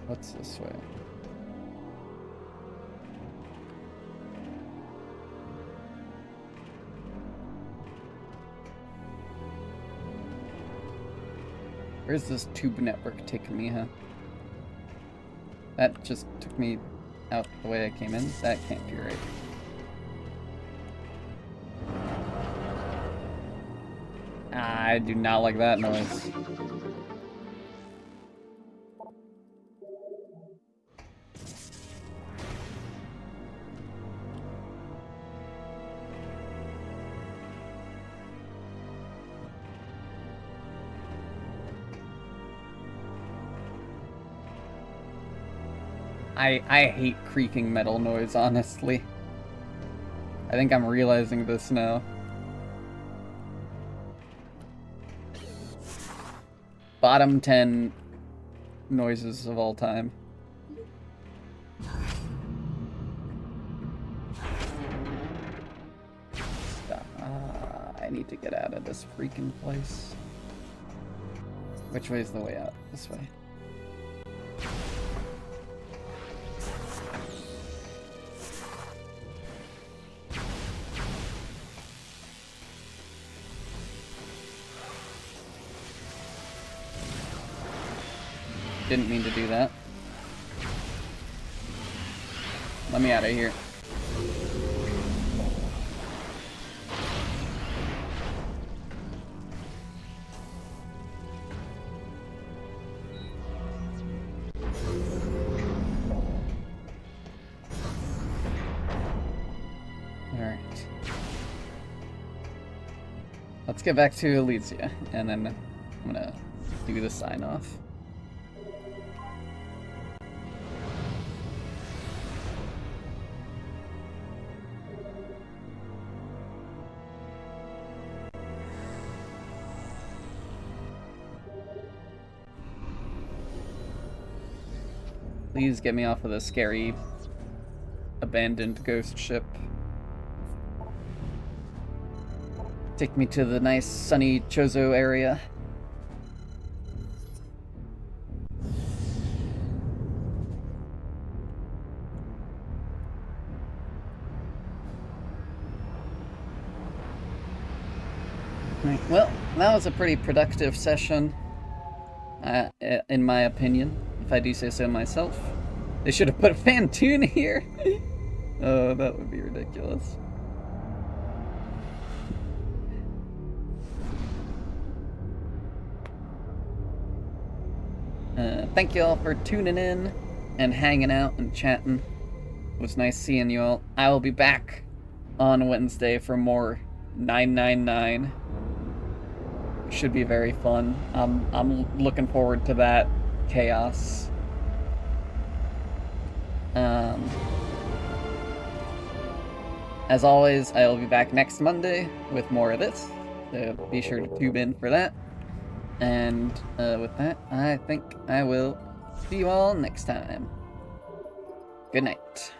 What's this way? Where's this tube network taking me, huh? That just took me out the way I came in? That can't be right. I do not like that noise. I hate creaking metal noise, honestly. I think I'm realizing this now. Bottom 10 noises of all time. Stop. I need to get out of this freaking place. Which way is the way out? This way. Didn't mean to do that. Let me out of here. Alright. Let's get back to Elysia, and then I'm gonna do the sign off. Please get me off of the scary, abandoned ghost ship. Take me to the nice, sunny Chozo area. Right, well, that was a pretty productive session, in my opinion. If I do say so myself. They should have put a Fantoon here. Oh, that would be ridiculous. Thank you all for tuning in and hanging out and chatting. It was nice seeing you all. I will be back on Wednesday for more 999. Should be very fun. I'm looking forward to that chaos. As always, I will be back next Monday with more of this, so be sure to tune in for that. And with that, I think I will see you all next time. Good night.